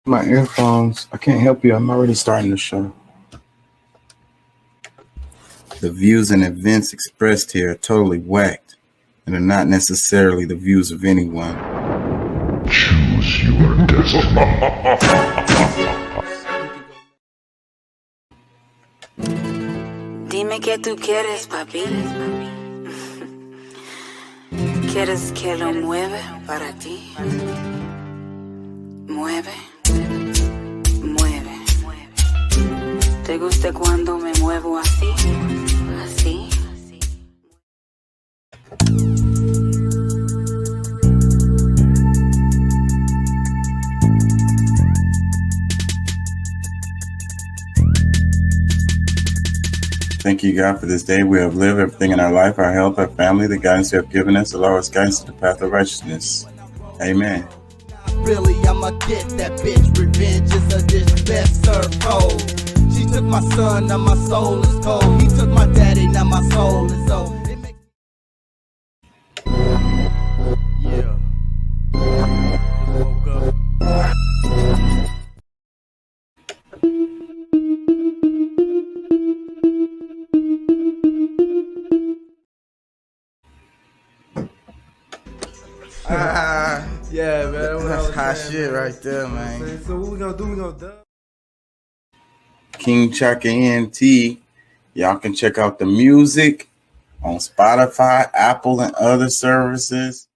My earphones. I can't help you. I'm already starting the show. The views and events expressed here are totally whacked and are not necessarily the views of anyone. Choose your destiny. Dime qué tú quieres, papi. ¿Quieres que lo mueva para ti? Mueve, mueve. ¿Te gusta cuando me muevo así? Así. Thank you, God, for this day. We have lived everything in our life, our health, our family, the guidance you have given us, allow us guidance to the path of righteousness. Amen. Really, I'ma get that bitch. Revenge is a dish best served cold. She took my son, now my soul is cold. He took my daddy, now my soul is old. Yeah. Woke up. Yeah, man. That's hot shit right there, man. So what we gonna do? We gonna dub? King Chaka ENT. Y'all can check out the music on Spotify, Apple, and other services.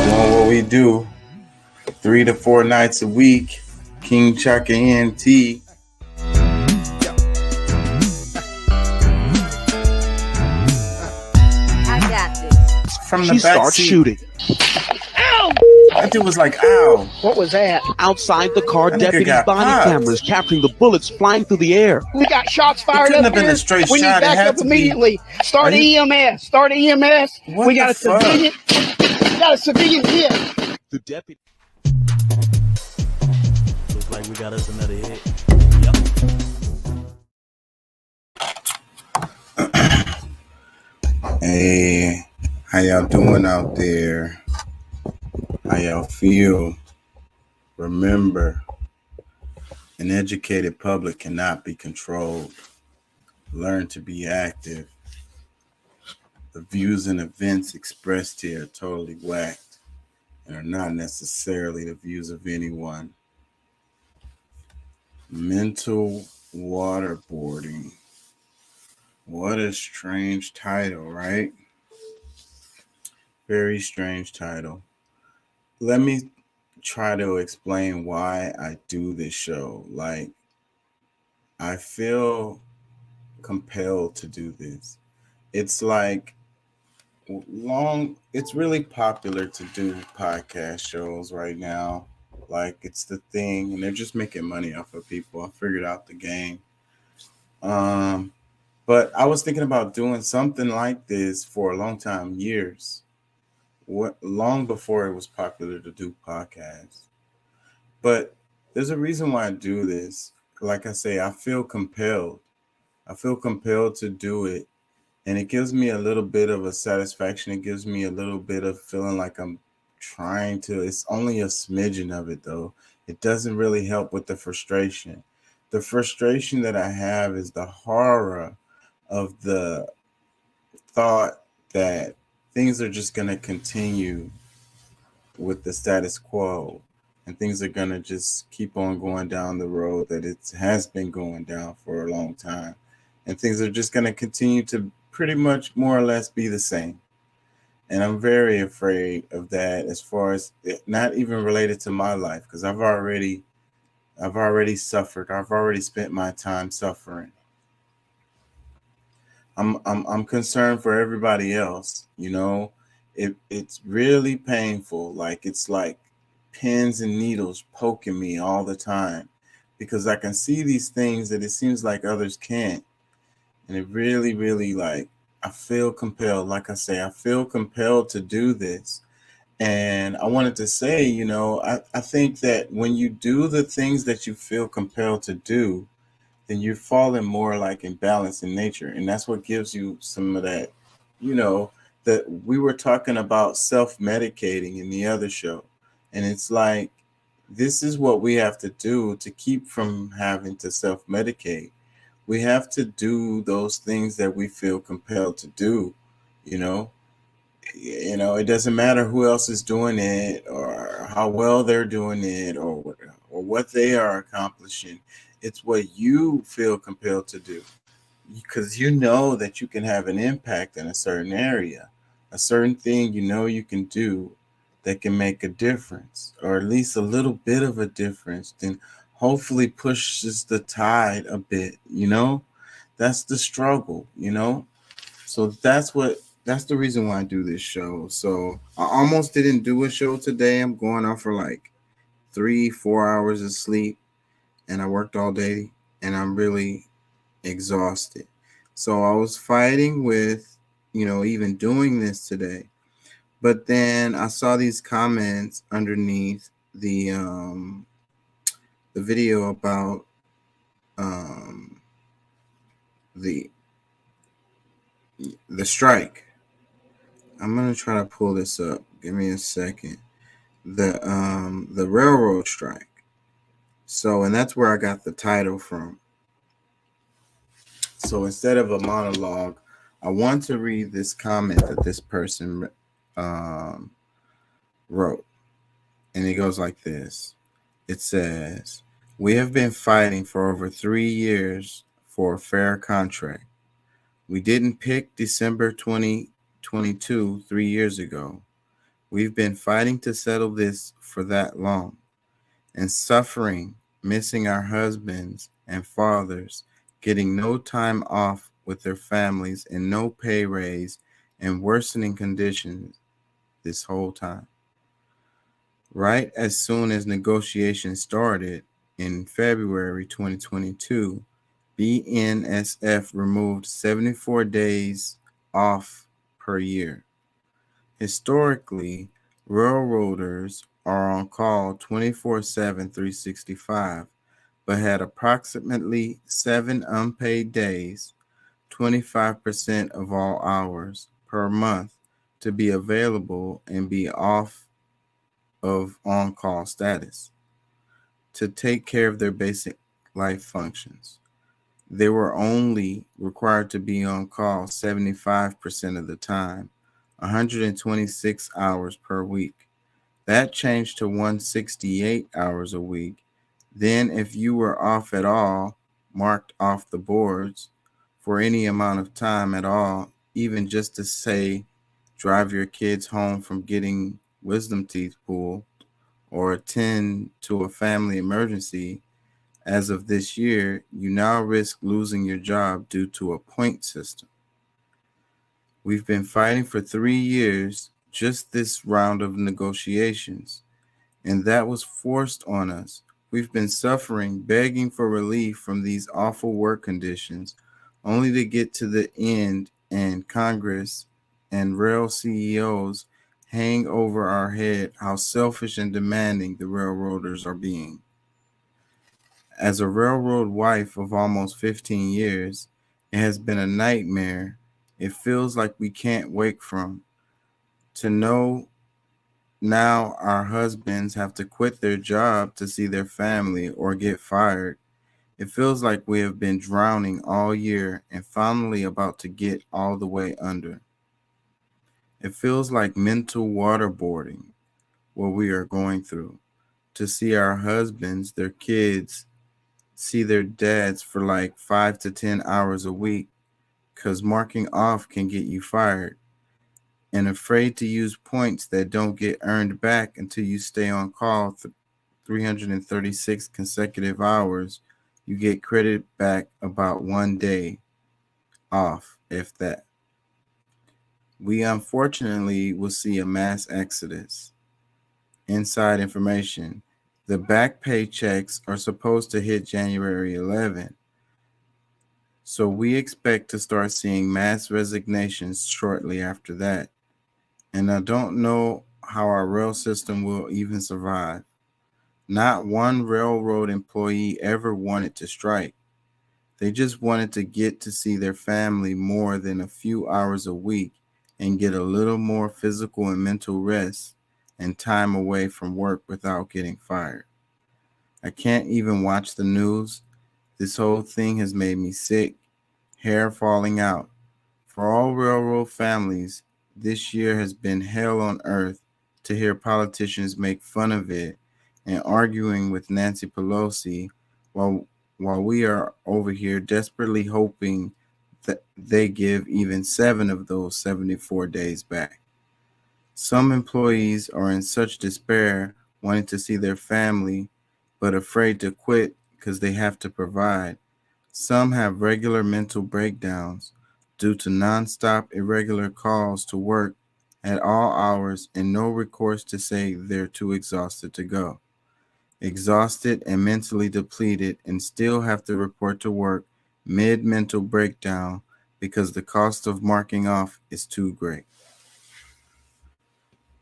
Doing what we do 3 to 4 nights a week. King Chaka ENT. From the She back starts seat. shooting. That dude was like, ow. What was that? Outside the car, That nigga deputies' got body popped. cameras capturing the bullets flying through the air. We got shots fired couldn't up have been here. a straight We need shot. It had backup to be- immediately. Start Are you- EMS. Start EMS. What We got a the fuck? civilian. We got a civilian hit. The deputy. Looks like we got us another hit. Hey, how y'all doing out there? How y'all feel? Remember, an educated public cannot be controlled. Learn to be active. The views and events expressed here are totally whacked and are not necessarily the views of anyone. Mental waterboarding. What a strange title, right? Very strange title. Let me try to explain why I do this show. Like, I feel compelled to do this. It's like it's really popular to do podcast shows right now. Like, it's the thing, and they're just making money off of people. I figured out the game. But I was thinking about doing something like this for a long time, years. Long before it was popular to do podcasts. But there's a reason why I do this. Like I say, I feel compelled. I feel compelled to do it. And it gives me a little bit of a satisfaction. It gives me a little bit of feeling like I'm trying to. It's only a smidgen of it, though. It doesn't really help with the frustration. The frustration that I have is the horror of the thought that things are just going to continue with the status quo, and things are going to just keep on going down the road that it has been going down for a long time, and things are just going to continue to pretty much more or less be the same. And I'm very afraid of that, as far as not even related to my life, because I've already suffered. I've already spent my time suffering. I'm concerned for everybody else. You know, it's really painful. Like, it's like pins and needles poking me all the time, because I can see these things that it seems like others can't. And it really, really, like, I feel compelled. Like I say, I feel compelled to do this. And I wanted to say, you know, I think that when you do the things that you feel compelled to do, then you're falling more like in balance in nature. And that's what gives you some of that, you know, that we were talking about self-medicating in the other show. And it's like, this is what we have to do to keep from having to self-medicate. We have to do those things that we feel compelled to do, you know. It doesn't matter who else is doing it or how well they're doing it or what they are accomplishing. It's what you feel compelled to do, because you know that you can have an impact in a certain area, a certain thing you can do that can make a difference, or at least a little bit of a difference, then hopefully pushes the tide a bit. That's the struggle. So that's the reason why I do this show. So I almost didn't do a show today. I'm going out for like 3-4 hours of sleep, and I worked all day, and I'm really exhausted. So I was fighting with, even doing this today. But then I saw these comments underneath the video about the strike. I'm gonna try to pull this up. Give me a second. The railroad strike. So, and that's where I got the title from. So instead of a monologue, I want to read this comment that this person wrote. And it goes like this. It says, "We have been fighting for over 3 years for a fair contract. We didn't pick December 2022 3 years ago. We've been fighting to settle this for that long, and suffering, missing our husbands and fathers, getting no time off with their families and no pay raise, and worsening conditions this whole time. Right as soon as negotiations started in February 2022, BNSF removed 74 days off per year. Historically, railroaders are on call 24/7, 365, but had approximately 7 unpaid days, 25% of all hours per month, to be available and be off of on-call status to take care of their basic life functions. They were only required to be on call 75% of the time, 126 hours per week. That changed to 168 hours a week. Then if you were off at all, marked off the boards for any amount of time at all, even just to say, drive your kids home from getting wisdom teeth pulled or attend to a family emergency, as of this year, you now risk losing your job due to a point system. We've been fighting for 3 years, just this round of negotiations, and that was forced on us. We've been suffering, begging for relief from these awful work conditions, only to get to the end and Congress and rail CEOs hang over our head how selfish and demanding the railroaders are being. As a railroad wife of almost 15 years, it has been a nightmare. It feels like we can't wake from. To know now our husbands have to quit their job to see their family or get fired. It feels like we have been drowning all year and finally about to get all the way under. It feels like mental waterboarding, what we are going through. To see our husbands, their kids, see their dads for like 5 to 10 hours a week, because marking off can get you fired, and afraid to use points that don't get earned back until you stay on call 336 consecutive hours. You get credit back about 1 day off, if that. We unfortunately will see a mass exodus. Inside information: the back pay checks are supposed to hit January 11. So we expect to start seeing mass resignations shortly after that. And I don't know how our rail system will even survive. Not one railroad employee ever wanted to strike. They just wanted to get to see their family more than a few hours a week and get a little more physical and mental rest and time away from work without getting fired. I can't even watch the news. This whole thing has made me sick, hair falling out. For all railroad families, this year has been hell on earth to hear politicians make fun of it and arguing with Nancy Pelosi while we are over here desperately hoping that they give even 7 of those 74 days back. Some employees are in such despair wanting to see their family but afraid to quit because they have to provide. Some have regular mental breakdowns due to nonstop irregular calls to work at all hours and no recourse to say they're too exhausted to go. Exhausted and mentally depleted and still have to report to work mid-mental breakdown because the cost of marking off is too great.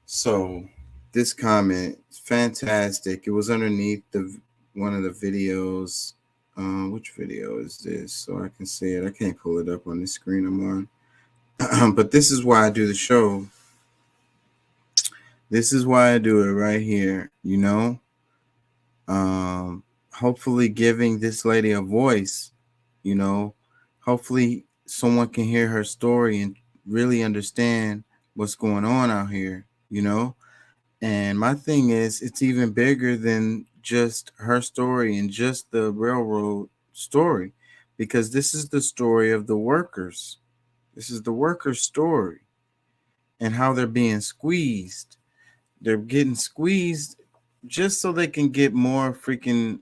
So this comment is fantastic. It was underneath one of the videos. Which video is this? So I can see it. I can't pull it up on the screen I'm on. But this is why I do the show. This is why I do it right here, you know. Hopefully giving this lady a voice, you know. Hopefully someone can hear her story and really understand what's going on out here, you know. And my thing is, it's even bigger than just her story and just the railroad story, because this is the story of the workers. This is the workers' story and how they're being squeezed. They're getting squeezed just so they can get more freaking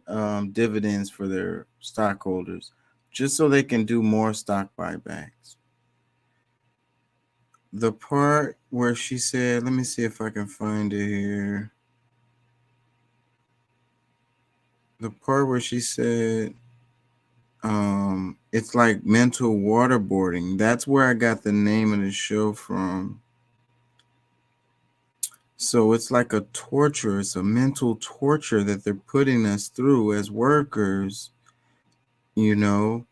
dividends for their stockholders, just so they can do more stock buybacks. The part where she said, let me see if I can find it here. The part where she said, it's like mental waterboarding. That's where I got the name of the show from. So it's like a torture. It's a mental torture that they're putting us through as workers, you know,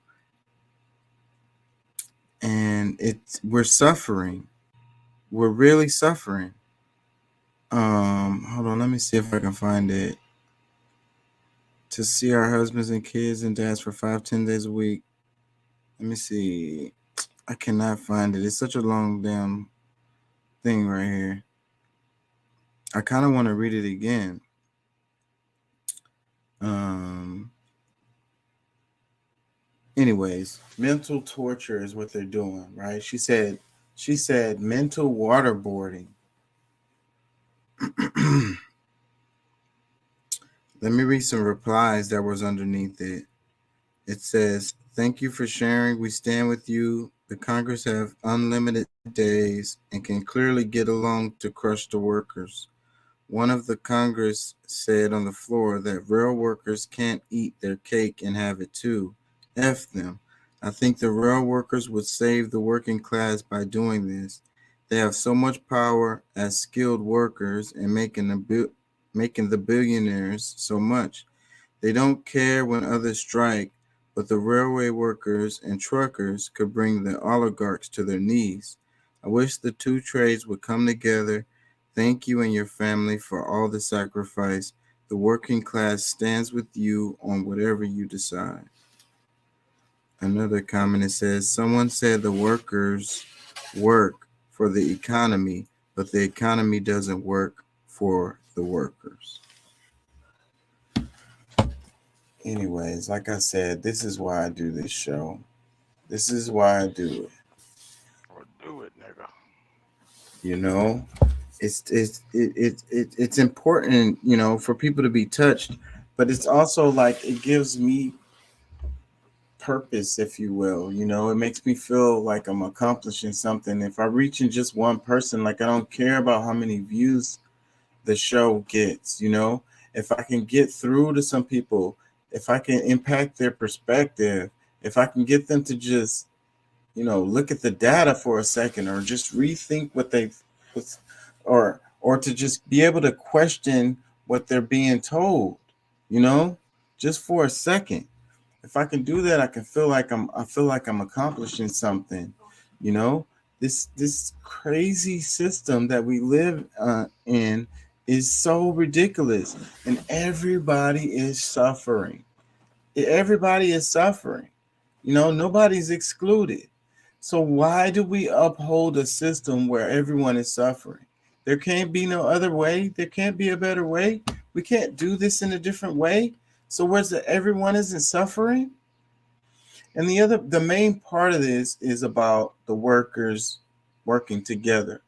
and we're suffering. We're really suffering. Hold on, let me see if I can find it. To see our husbands and kids and dads for 5-10 days a week. Let me see. I cannot find it. It's such a long damn thing right here. I kind of want to read it again. Anyways, mental torture is what they're doing, right? She said mental waterboarding. Let me read some replies that was underneath it. It says, thank you for sharing. We stand with you. The Congress have unlimited days and can clearly get along to crush the workers. One of the Congress said on the floor that rail workers can't eat their cake and have it too. F them. I think the rail workers would save the working class by doing this. They have so much power as skilled workers and making the billionaires so much. They don't care when others strike, but the railway workers and truckers could bring the oligarchs to their knees. I wish the two trades would come together. Thank you and your family for all the sacrifice. The working class stands with you on whatever you decide. Another comment, it says, someone said the workers work for the economy, but the economy doesn't work for the workers. Anyways, like I said, this is why I do this show. This is why I do it. Or do it, nigga. You know, it's important, you know, for people to be touched, but it's also like it gives me purpose, if you will. You know, it makes me feel like I'm accomplishing something. If I reach in just one person, like I don't care about how many views the show gets, you know, if I can get through to some people, if I can impact their perspective, if I can get them to just, you know, look at the data for a second or just rethink what they've, or to just be able to question what they're being told, you know, just for a second. If I can do that, I feel like I'm accomplishing something. You know, this crazy system that we live in is so ridiculous, and everybody is suffering. Everybody is suffering. You know, nobody's excluded. So why do we uphold a system where everyone is suffering? There can't be no other way. There can't be a better way. We can't do this in a different way. So where's the everyone isn't suffering? And the main part of this is about the workers working together.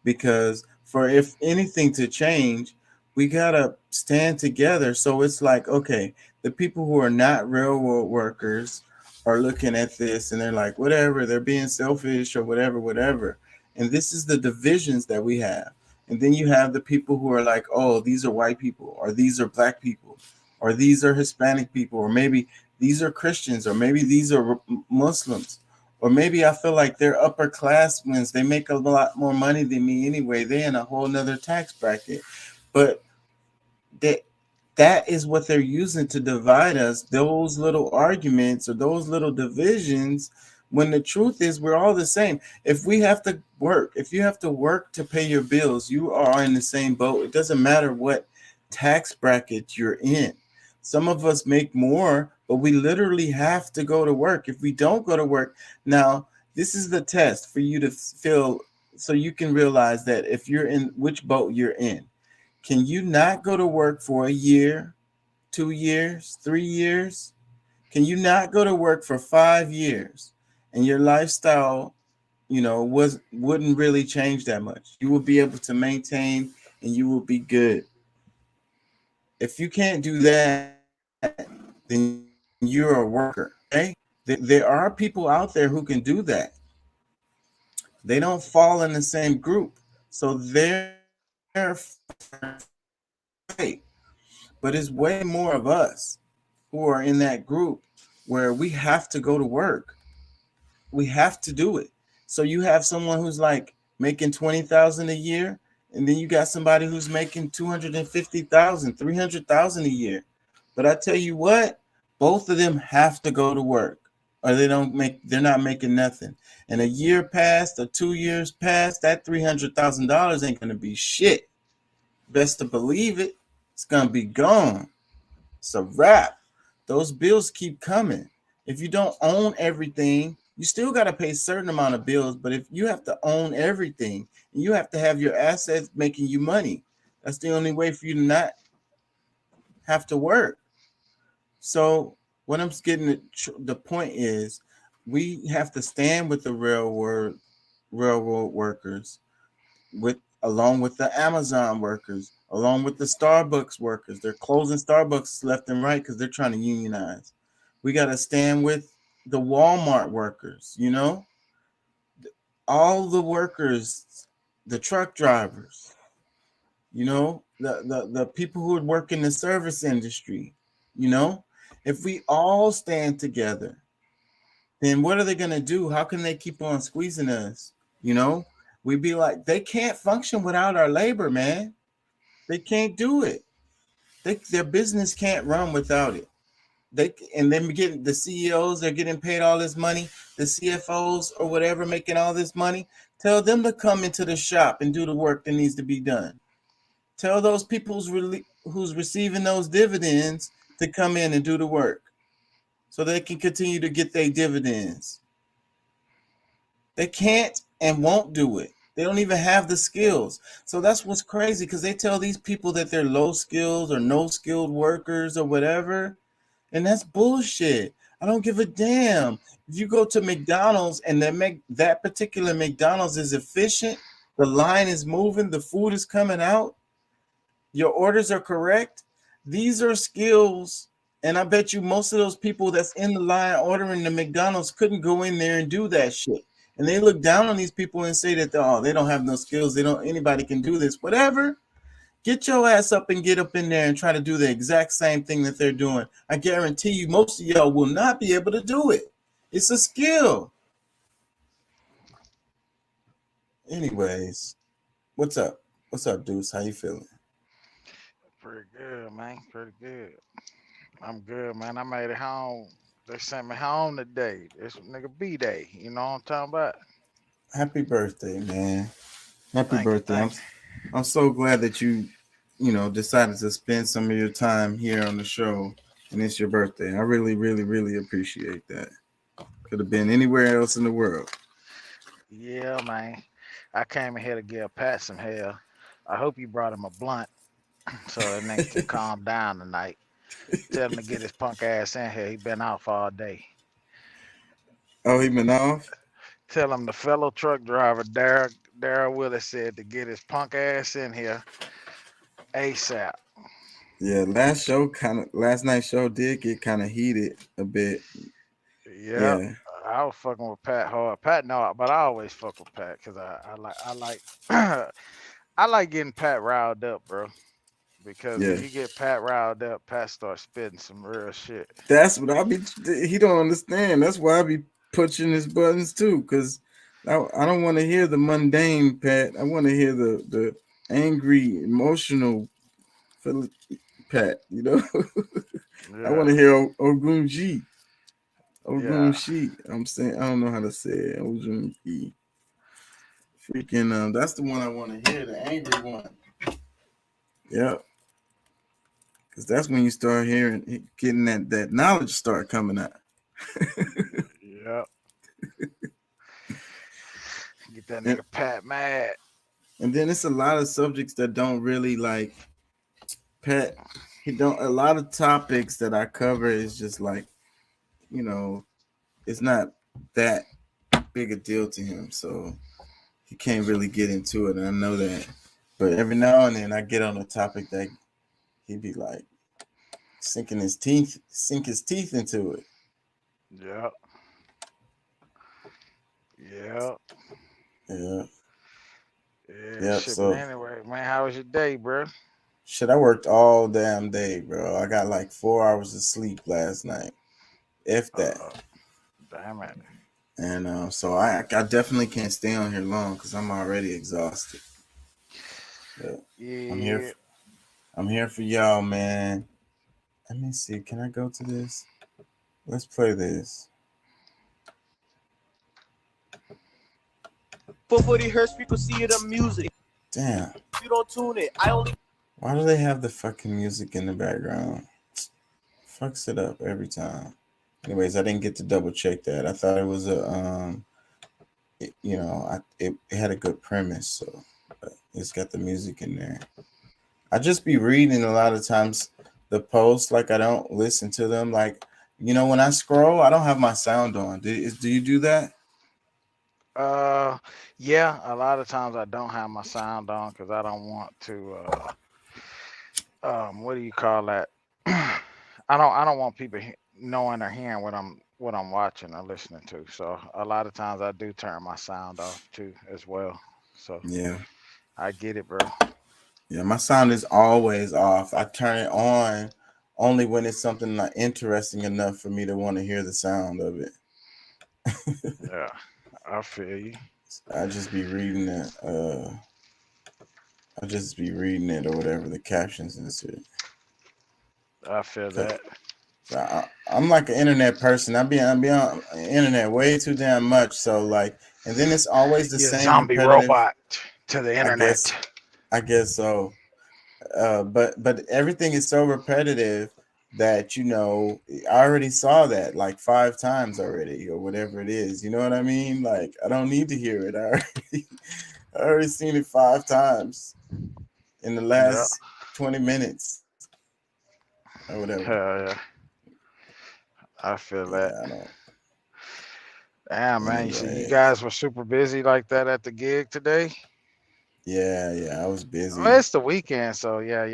Because for if anything to change, we gotta stand together. So it's like, okay, the people who are not railroad workers are looking at this and they're like, whatever, they're being selfish or whatever. And this is the divisions that we have. And then you have the people who are like, oh, these are white people, or these are black people, or these are Hispanic people, or maybe these are Christians, or maybe these are Muslims, or maybe I feel like they're upper class ones. They make a lot more money than me anyway. They're in a whole nother tax bracket. But that is what they're using to divide us, those little arguments or those little divisions, when the truth is we're all the same. If you have to work to pay your bills, you are in the same boat. It doesn't matter what tax bracket you're in. Some of us make more, but we literally have to go to work. If we don't go to work, now this is the test for you to feel, so you can realize that if you're in which boat you're in. Can you not go to work for a year, 2 years, 3 years? Can you not go to work for 5 years and your lifestyle, wouldn't really change that much? You will be able to maintain and you will be good. If you can't do that, then you're a worker. Okay? There are people out there who can do that. They don't fall in the same group. So they're right. But it's way more of us who are in that group where we have to go to work. We have to do it. So you have someone who's like making 20,000 a year, and then you got somebody who's making 250,000, 300,000 a year. But I tell you what, both of them have to go to work, or they're not making nothing. And a year passed or 2 years passed, that $300,000 ain't gonna be shit. Best to believe it, it's gonna be gone. It's a wrap. Those bills keep coming. If you don't own everything, you still got to pay a certain amount of bills. But if you have to own everything, and you have to have your assets making you money, that's the only way for you to not have to work. So what I'm getting at, the point is, we have to stand with the railroad workers, along with the Amazon workers, along with the Starbucks workers. They're closing Starbucks left and right because they're trying to unionize. We got to stand with the Walmart workers, all the workers, the truck drivers, the people who work in the service industry. If we all stand together, then what are they going to do? How can they keep on squeezing us? We'd be like, they can't function without our labor, man. They can't do it. Their business can't run without it. And then getting the CEOs, they're getting paid all this money. The CFOs or whatever making all this money. Tell them to come into the shop and do the work that needs to be done. Tell those people who's receiving those dividends to come in and do the work, so they can continue to get their dividends. They can't and won't do it. They don't even have the skills. So that's what's crazy, because they tell these people that they're low skilled or no skilled workers or whatever. And that's bullshit. I don't give a damn. If you go to McDonald's and that particular McDonald's is efficient, the line is moving, the food is coming out, your orders are correct, these are skills. And I bet you most of those people that's in the line ordering the McDonald's couldn't go in there and do that shit. And they look down on these people and say that, oh, they don't have no skills. Anybody can do this, whatever. Get your ass up and get up in there and try to do the exact same thing that they're doing. I guarantee you, most of y'all will not be able to do it. It's a skill. Anyways, what's up? What's up, Deuce? How you feeling? Pretty good, man. Pretty good. I'm good, man. I made it home They sent me home today. It's nigga B day. You know what I'm talking about? Happy birthday, man. Happy Thank you, birthday. thank I'm so glad that you know, decided to spend some of your time here on the show and it's your birthday. I really, really, really appreciate that. Could have been anywhere else in the world. you. Yeah, man. I came in here to give Pat some hell. I hope you brought him a blunt so that nigga can calm down tonight. Tell him to get his punk ass in here. He been off all day. Oh, he been off? Tell him the fellow truck driver, Daryl Willis, said to get his punk ass in here ASAP. Yeah, last night's show did get kind of heated a bit. Yep. Yeah. I was fucking with Pat hard. Pat know, but I always fuck with Pat because I like I like getting Pat riled up, bro. Because Yeah. when you get Pat riled up, Pat starts spitting some real shit. That's what he don't understand. That's why I be pushing his buttons too, because I don't want to hear the mundane Pat. I want to hear the angry, emotional Pat, you know. I want to hear Ogun G. Ogun Shi. I'm saying I don't know how to say it. Ogun G. Freaking that's the one I want to hear, the angry one. Yep. Cause that's when you start getting that knowledge start coming out. Yep. Get that nigga Pat mad. And then it's a lot of subjects that don't really like Pat. A lot of topics that I cover is just like, you know, it's not that big a deal to him. So he can't really get into it. And I know that. But every now and then I get on a topic that he'd be like sink his teeth into it. Yep. Yep. Yeah. Yeah. Shit, so, but anyway, man, how was your day, bro? Shit, I worked all damn day, bro. I got like 4 hours of sleep last night, if that. Damn it. And so I definitely can't stay on here long because I'm already exhausted. But yeah. I'm here for y'all, man. Let me see. Can I go to this? Let's play this. 440 hertz frequency of the music. Damn. If you don't tune it, Why do they have the fucking music in the background? Fucks it up every time. Anyways, I didn't get to double check that. I thought it was it had a good premise, so it's got the music in there. I just be reading a lot of times the posts, like I don't listen to them. Like, you know, when I scroll, I don't have my sound on. Do you do that? Yeah, a lot of times I don't have my sound on because I don't want to what do you call that? I don't want people knowing or hearing what I'm watching or listening to. So a lot of times I do turn my sound off too as well. So yeah, I get it, bro. Yeah, my sound is always off. I turn it on only when it's something like interesting enough for me to want to hear the sound of it. Yeah, I feel you. I just be reading it. I just be reading it or whatever the captions and shit. I feel that. I'm like an internet person. I be on the internet way too damn much. So like, and then it's always the same zombie robot to the internet. I guess so. But everything is so repetitive that, you know, I already saw that like 5 times already or whatever it is. You know what I mean? Like, I don't need to hear it. I already seen it 5 times in the last 20 minutes or whatever. Hell yeah. I feel that. Damn, man. So you guys were super busy like that at the gig today? Yeah, I was busy. Well, it's the weekend, so yeah,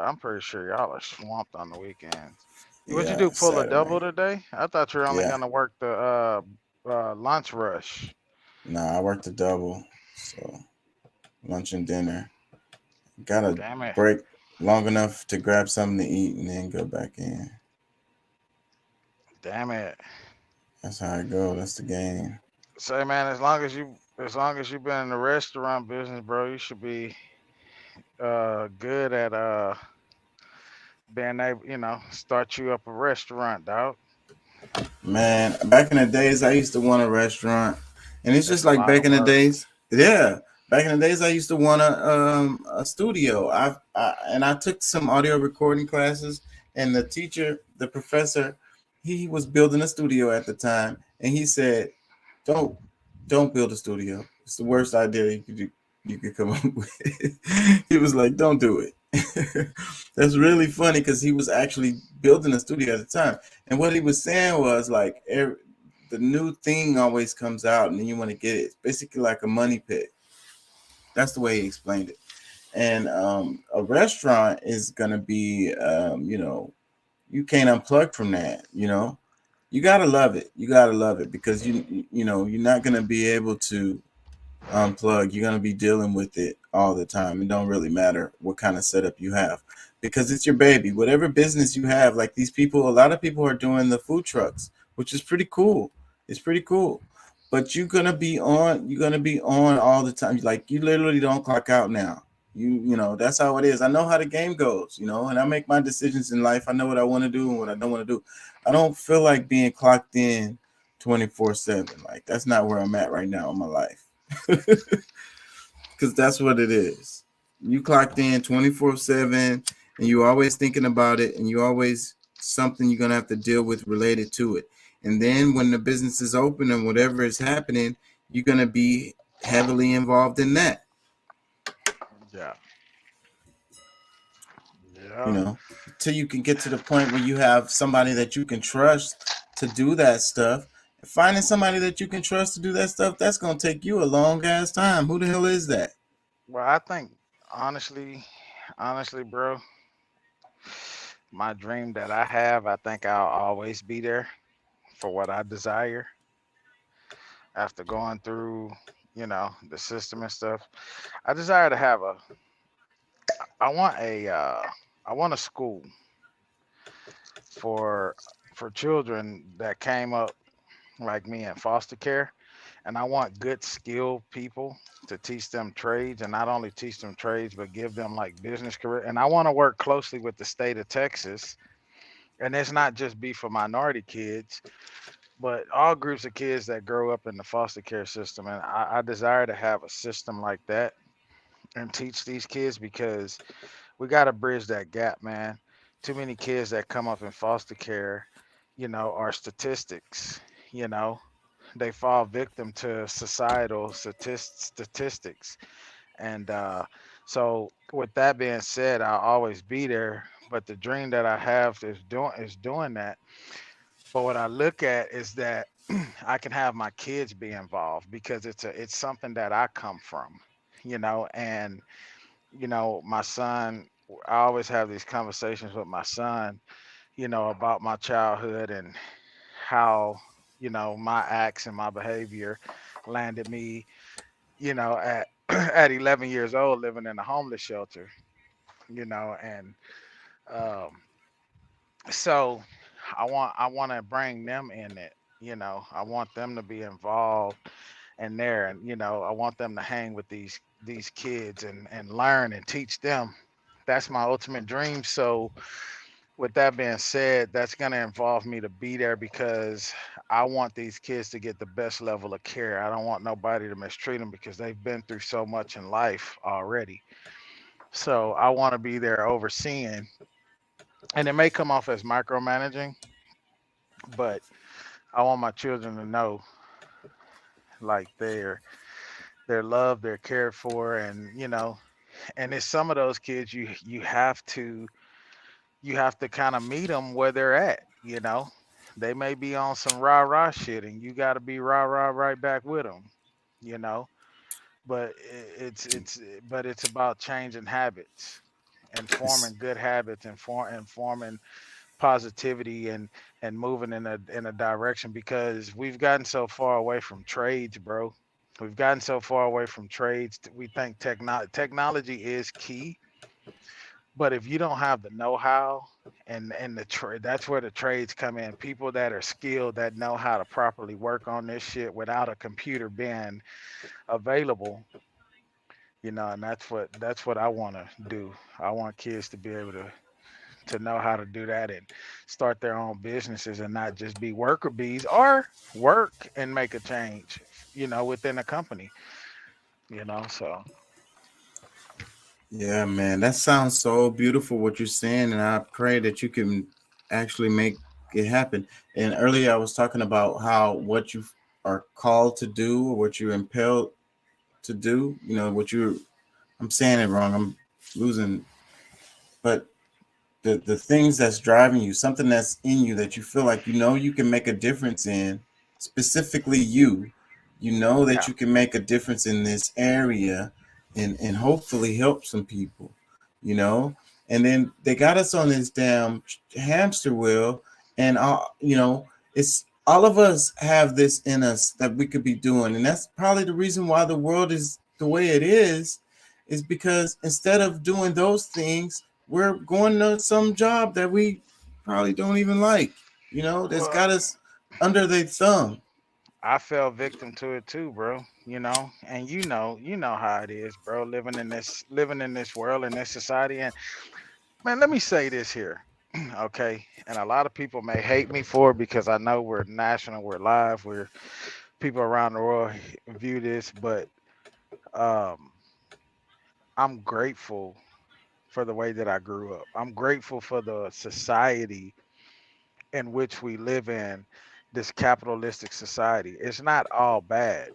I'm pretty sure y'all are swamped on the weekends. What'd you do? Pull Saturday. A double today? I thought you were only gonna work the lunch rush. No, I worked a double. So lunch and dinner. Gotta break long enough to grab something to eat and then go back in. Damn it. That's how I go. That's the game. Say, man, as long as you've been in the restaurant business, bro, you should be good at being able, start you up a restaurant, dog. Man, back in the days, I used to want a restaurant, and it's just That's a like lot back of in the work. days. Yeah, back in the days, I used to want a studio. I took some audio recording classes, and the teacher, the professor, he was building a studio at the time, and he said, "Don't don't build a studio. It's the worst idea you could come up with." He was like, "Don't do it." That's really funny because he was actually building a studio at the time. And what he was saying was like the new thing always comes out and then you want to get it. It's basically like a money pit. That's the way he explained it. And a restaurant is gonna be, you can't unplug from that. You gotta love it. You gotta love it because you're not gonna be able to unplug. You're gonna be dealing with it all the time. It don't really matter what kind of setup you have because it's your baby. Whatever business you have, like these people, a lot of people are doing the food trucks, which is pretty cool. It's pretty cool. But you're gonna be on all the time. Like you literally don't clock out now. That's how it is. I know how the game goes, and I make my decisions in life. I know what I want to do and what I don't want to do. I don't feel like being clocked in 24/7. Like that's not where I'm at right now in my life. Because that's what it is. You clocked in 24/7 and you're always thinking about it and you always something you're gonna have to deal with related to it. And then when the business is open and whatever is happening, you're gonna be heavily involved in that, Yeah. you Yeah. know, till you can get to the point where you have somebody that you can trust to do that stuff. Finding somebody that you can trust to do that stuff, that's gonna take you a long ass time. Who the hell is that? Well, I think honestly, bro, my dream that I have, I think I'll always be there for what I desire after going through, the system and stuff. I desire to have I want I want a school for children that came up like me in foster care, and I want good skilled people to teach them trades, and not only teach them trades but give them like business career. And I want to work closely with the state of Texas, and it's not just be for minority kids, but all groups of kids that grow up in the foster care system. And I desire to have a system like that and teach these kids because we got to bridge that gap, man. Too many kids that come up in foster care, are statistics. You know, they fall victim to societal statistics. And so, with that being said, I'll always be there. But the dream that I have is doing that. But what I look at is that I can have my kids be involved because it's something that I come from, and my son. I always have these conversations with my son, about my childhood and how, my acts and my behavior landed me, at at 11 years old living in a homeless shelter, and um, so I want to bring them in it. I want them to be involved in there, and I want them to hang with these kids and learn and teach them. That's my ultimate dream. So with that being said, that's going to involve me to be there because I want these kids to get the best level of care. I don't want nobody to mistreat them because they've been through so much in life already. So I want to be there overseeing, and it may come off as micromanaging, but I want my children to know like they're loved, they're cared for, and and it's some of those kids you have to kind of meet them where they're at. They may be on some rah rah shit, and you got to be rah rah right back with them. You know, but it's about changing habits and It's forming good habits and forming positivity and moving in a direction because we've gotten so far away from trades, bro. We've gotten so far away from trades. We think technology is key, but if you don't have the know-how and the trade, that's where the trades come in. People that are skilled that know how to properly work on this shit without a computer being available, and that's what I want to do. I want kids to be able to know how to do that and start their own businesses and not just be worker bees or work and make a change, within a company, so Yeah, man, that sounds so beautiful what you're saying, and I pray that you can actually make it happen. And earlier I was talking about how what you are called to do, or what you're impelled to do, what you're, I'm saying it wrong, I'm losing, but the things that's driving you, something that's in you that you feel like you can make a difference in, specifically that yeah. you can make a difference in this area, and hopefully help some people, you know. And then they got us on this damn hamster wheel, and it's all of us have this in us that we could be doing, and that's probably the reason why the world is the way it is because instead of doing those things, we're going to some job that we probably don't even like, that's Well, got us under their thumb. I fell victim to it too, bro. And you know how it is, bro. Living in this world, in this society, and man, let me say this here, okay? And a lot of people may hate me for it because I know we're national, we're live, we're people around the world view this, but um, I'm grateful for the way that I grew up. I'm grateful for the society in which we live in, this capitalistic society. It's not all bad.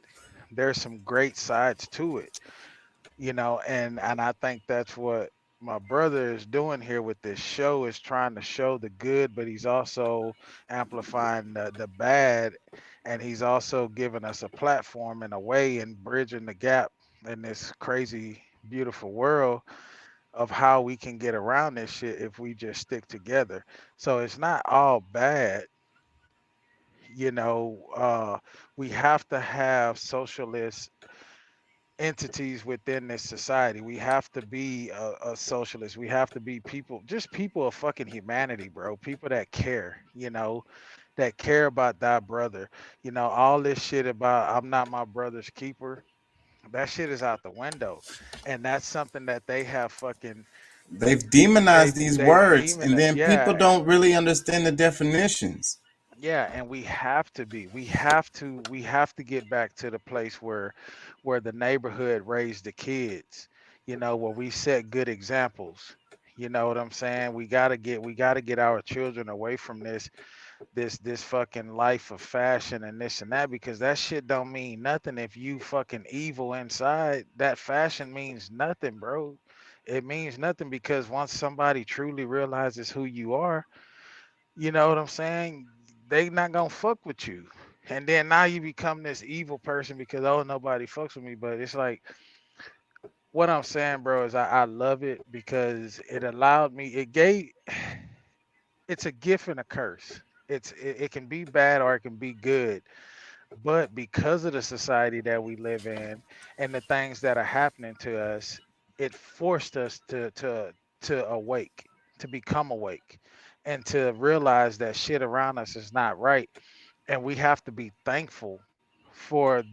There's some great sides to it, and I think that's what my brother is doing here with this show, is trying to show the good, but he's also amplifying the bad, and he's also giving us a platform in a way and bridging the gap in this crazy beautiful world of how we can get around this shit if we just stick together. So it's not all bad, you know. We have to have socialist entities within this society. We have to be a socialist. We have to be people, just people of fucking humanity, bro. People that care, that care about thy brother. All this shit about I'm not my brother's keeper. That shit is out the window. And that's something that they have fucking They've demonized these they've words, and demonized. then people Yeah, don't really understand the definitions. yeah, and we have to be. We have to get back to the place where the neighborhood raised the kids, where we set good examples. You know what I'm saying? We gotta get our children away from this fucking life of fashion and this and that, because that shit don't mean nothing if you fucking evil inside. That fashion means nothing, bro. It means nothing because once somebody truly realizes who you are, you know what I'm saying? They not gonna fuck with you. And then now you become this evil person because oh nobody fucks with me. But it's like what I'm saying, bro, is I love it because it allowed me, it's a gift and a curse. It can be bad or it can be good. But because of the society that we live in and the things that are happening to us, it forced us to awake, to become awake, and to realize that shit around us is not right. And we have to be thankful for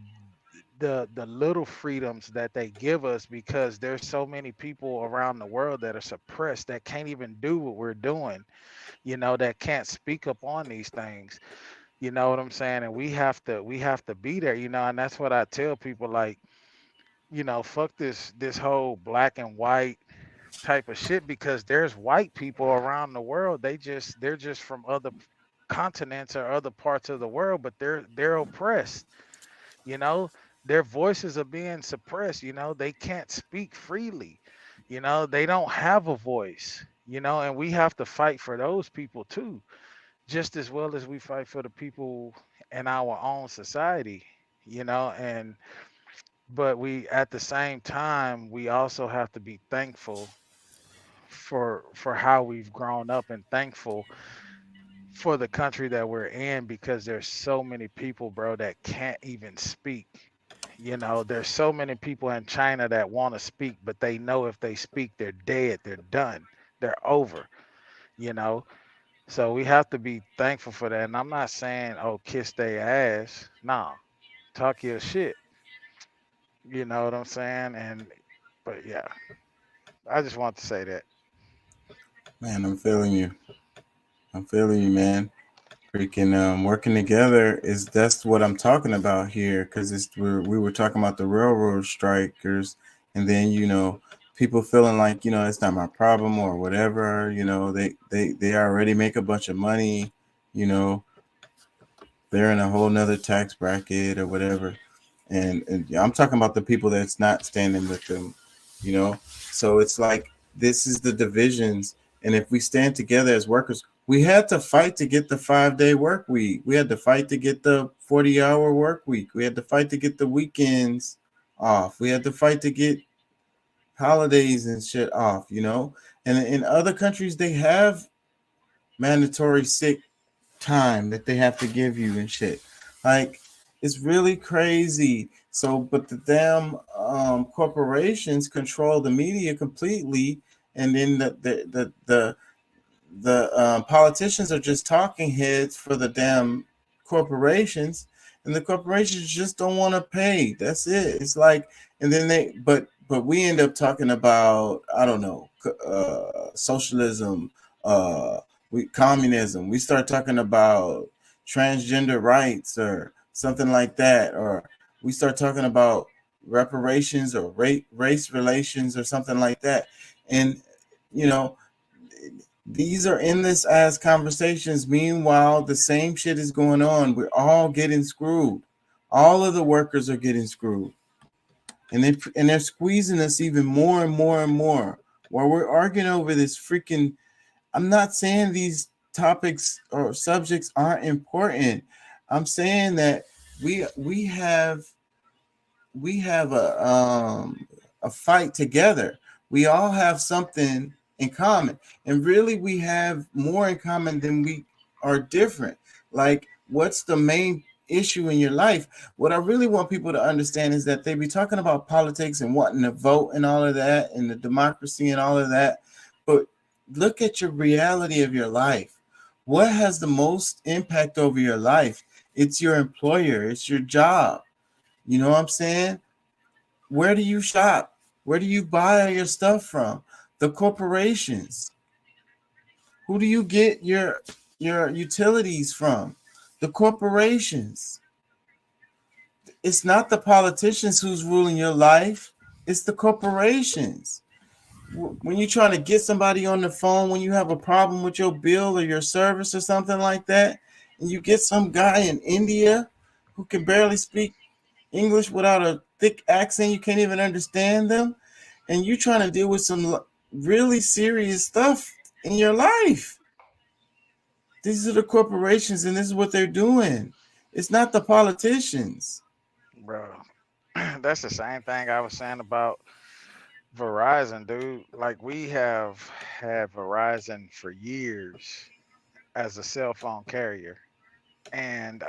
the little freedoms that they give us, because there's so many people around the world that are suppressed, that can't even do what we're doing, that can't speak up on these things. You know what I'm saying? And we have to be there, and that's what I tell people, like, fuck this whole black and white type of shit, because there's white people around the world. They're just from other continents or other parts of the world, but they're oppressed, you know. Their voices are being suppressed, they can't speak freely, they don't have a voice, and we have to fight for those people too, just as well as we fight for the people in our own society, and but we at the same time we also have to be thankful for how we've grown up, and thankful for the country that we're in, because there's so many people, bro, that can't even speak. There's so many people in China that want to speak, but they know if they speak, they're dead, they're done, they're over, you know. So we have to be thankful for that. And I'm not saying, oh, kiss their ass. Nah, talk your shit. You know what I'm saying? But yeah, I just want to say that. Man, I'm feeling you. I'm feeling you, man. Freaking working together is that's what I'm talking about here, because we were talking about the railroad strikers, and then people feeling like it's not my problem or whatever. They already make a bunch of money. You know, they're in a whole nother tax bracket or whatever, and yeah, I'm talking about the people that's not standing with them. So it's like this is the divisions, and if we stand together as workers. We had to fight to get the 5-day work week. We had to fight to get the 40-hour work week. We had to fight to get the weekends off. We had to fight to get holidays and shit off, And in other countries, they have mandatory sick time that they have to give you and shit. Like, it's really crazy. So, but the damn corporations control the media completely, and then the politicians are just talking heads for the damn corporations, and the corporations just don't want to pay. That's it. It's like, and then but we end up talking about, I don't know, socialism, communism. We start talking about transgender rights or something like that, or we start talking about reparations or race relations or something like that, and these are endless ass conversations. Meanwhile, the same shit is going on. We're all getting screwed. All of the workers are getting screwed, and they're squeezing us even more and more and more. While we're arguing over this freaking, I'm not saying these topics or subjects aren't important. I'm saying that we have a fight together. We all have something in common, and really we have more in common than we are different. Like, what's the main issue in your life? What I really want people to understand is that they be talking about politics and wanting to vote and all of that, and the democracy and all of that, but look at your reality of your life. What has the most impact over your life? It's your employer. It's your job. You know what I'm saying? Where do you shop? Where do you buy your stuff from? The corporations. Who do you get your utilities from? The corporations. It's not the politicians who's ruling your life. It's the corporations. When you're trying to get somebody on the phone, when you have a problem with your bill or your service or something like that, and you get some guy in India who can barely speak English without a thick accent, you can't even understand them, and you're trying to deal with some really serious stuff in your life. These are the corporations, and this is what they're doing. It's not the politicians. Bro, that's the same thing I was saying about Verizon, dude. Like, we have had Verizon for years as a cell phone carrier, and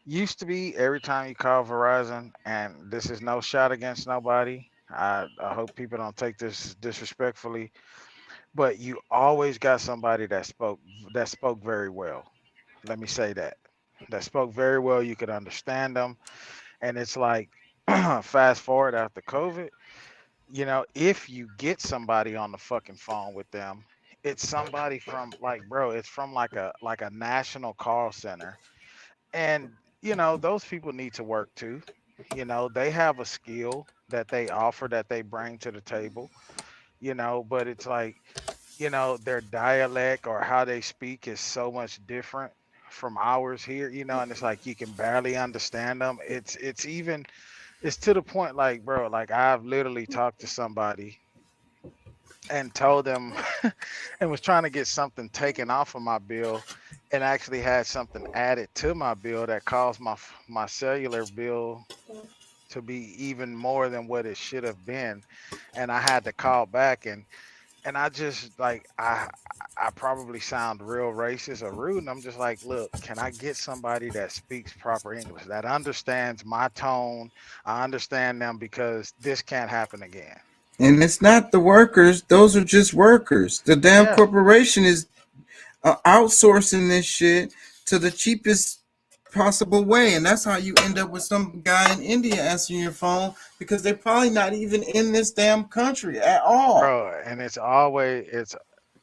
used to be every time you call Verizon, and this is no shot against nobody. I hope people don't take this disrespectfully, but you always got somebody that spoke very well. Let me say that spoke very well. You could understand them, and it's like fast forward after COVID. If you get somebody on the fucking phone with them, it's somebody from, like, bro, it's from like a national call center, and those people need to work too. They have a skill that they offer, that they bring to the table, but it's like, their dialect or how they speak is so much different from ours here, and it's like you can barely understand them. It's to the point, like, bro, like, I've literally talked to somebody and told them and was trying to get something taken off of my bill, and actually had something added to my bill that caused my cellular bill to be even more than what it should have been. And I had to call back, and I just, like, I probably sound real racist or rude, and I'm just like, look, can I get somebody that speaks proper English, that understands my tone? I understand them, because this can't happen again. And it's not the workers; those are just workers. The damn corporation is outsourcing this shit to the cheapest possible way, and that's how you end up with some guy in India answering your phone, because they're probably not even in this damn country at all. Bro, and it's always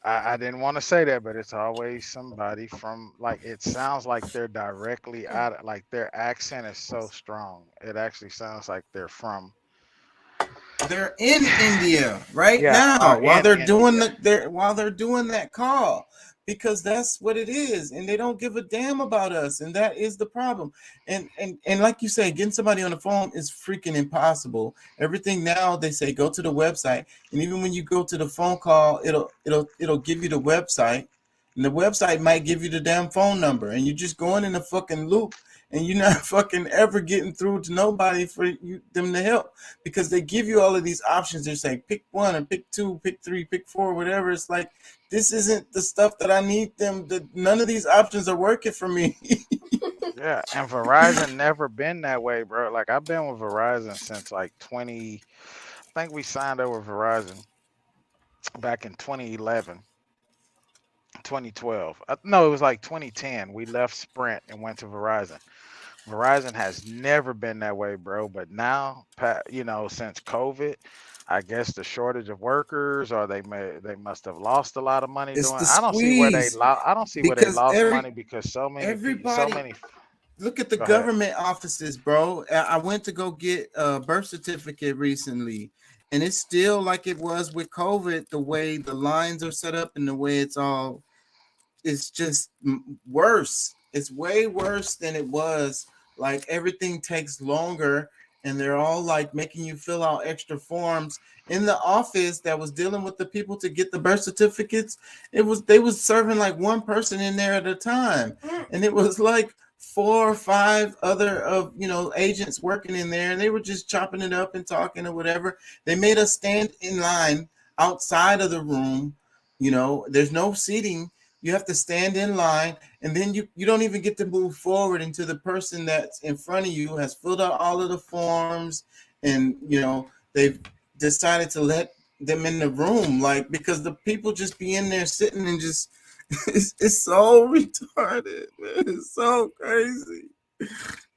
I didn't want to say that, but it's always somebody from like it sounds like they're directly out like their accent is so strong. It actually sounds like they're from They're in India right yeah, are now while in they're doing India. while they're doing that call, because that's what it is, and they don't give a damn about us, and that is the problem. And like you say, getting somebody on the phone is freaking impossible. Everything now they say go to the website, and even when you go to the phone call, it'll give you the website, and the website might give you the damn phone number, and you're just going in a fucking loop, and you're not fucking ever getting through to nobody for them to help, because they give you all of these options. They're saying pick one or pick two, pick three, pick four, whatever. It's like, this isn't the stuff that I need them. None of these options are working for me. Yeah, and Verizon never been that way, bro. Like I've been with Verizon since like 20. I think we signed over Verizon back in 2011, 2012. No, it was like 2010. We left Sprint and went to Verizon. Verizon has never been that way, bro. But now, since COVID, I guess the shortage of workers, or they must have lost a lot of money It's doing. the I don't see where they squeeze, lost. I don't see where they because lost money because so everybody, many. look at the Go ahead. government offices, bro. I went to go get a birth certificate recently, and it's still like it was with COVID. The way the lines are set up and the way it's just worse. It's way worse than it was. Like everything takes longer, and they're all like making you fill out extra forms. In the office that was dealing with the people to get the birth certificates, they was serving like one person in there at a time, and it was like 4 or 5 other of agents working in there, and they were just chopping it up and talking or whatever. They made us stand in line outside of the room. There's no seating. You have to stand in line, and then you don't even get to move forward until the person that's in front of you has filled out all of the forms, and they've decided to let them in the room, like, because the people just be in there sitting and just it's so retarded, man. It's so crazy.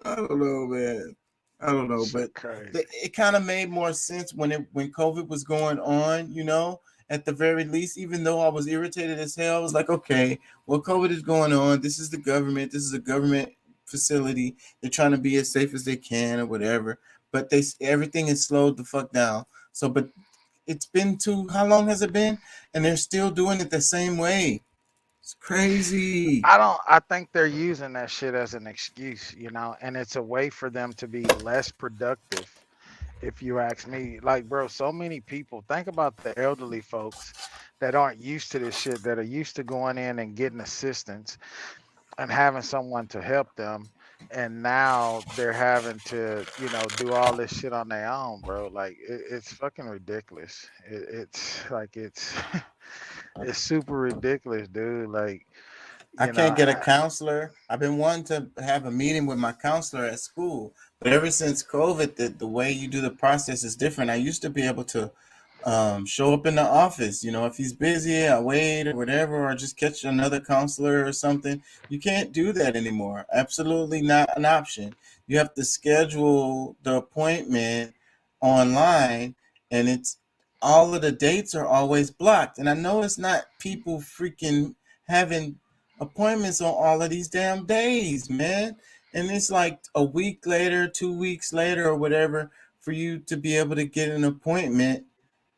I don't know, man. I don't know, but Crazy. it kind of made more sense when COVID was going on, at the very least. Even though I was irritated as hell, I was like, okay, well, COVID is going on. This is the government. This is a government facility. They're trying to be as safe as they can or whatever. But everything is slowed the fuck down. So, but it's been how long has it been? And they're still doing it the same way. It's crazy. I think they're using that shit as an excuse, and it's a way for them to be less productive. If you ask me, like, bro, so many people think about the elderly folks that aren't used to this shit, that are used to going in and getting assistance and having someone to help them. And now they're having to, do all this shit on their own, bro. Like it's fucking ridiculous. It's like it's super ridiculous, dude. Like I can't get a counselor. I've been wanting to have a meeting with my counselor at school, but ever since COVID, the way you do the process is different. I used to be able to show up in the office. If he's busy, I wait or whatever, or just catch another counselor or something. You can't do that anymore. Absolutely not an option. You have to schedule the appointment online, and it's all of the dates are always blocked. And I know it's not people freaking having appointments on all of these damn days, man. And it's like a week later, 2 weeks later, or whatever, for you to be able to get an appointment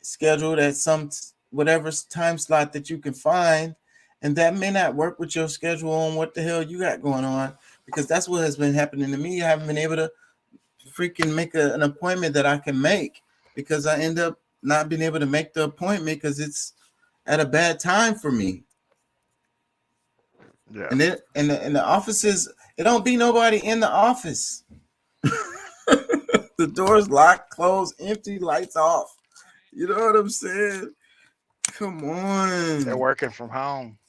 scheduled at some whatever time slot that you can find, and that may not work with your schedule on what the hell you got going on, because that's what has been happening to me. I haven't been able to freaking make an appointment that I can make, because I end up not being able to make the appointment because it's at a bad time for me. Yeah. And then in the offices, it don't be nobody in the office. The doors locked, closed, empty, lights off. You know what I'm saying? Come on. They're working from home.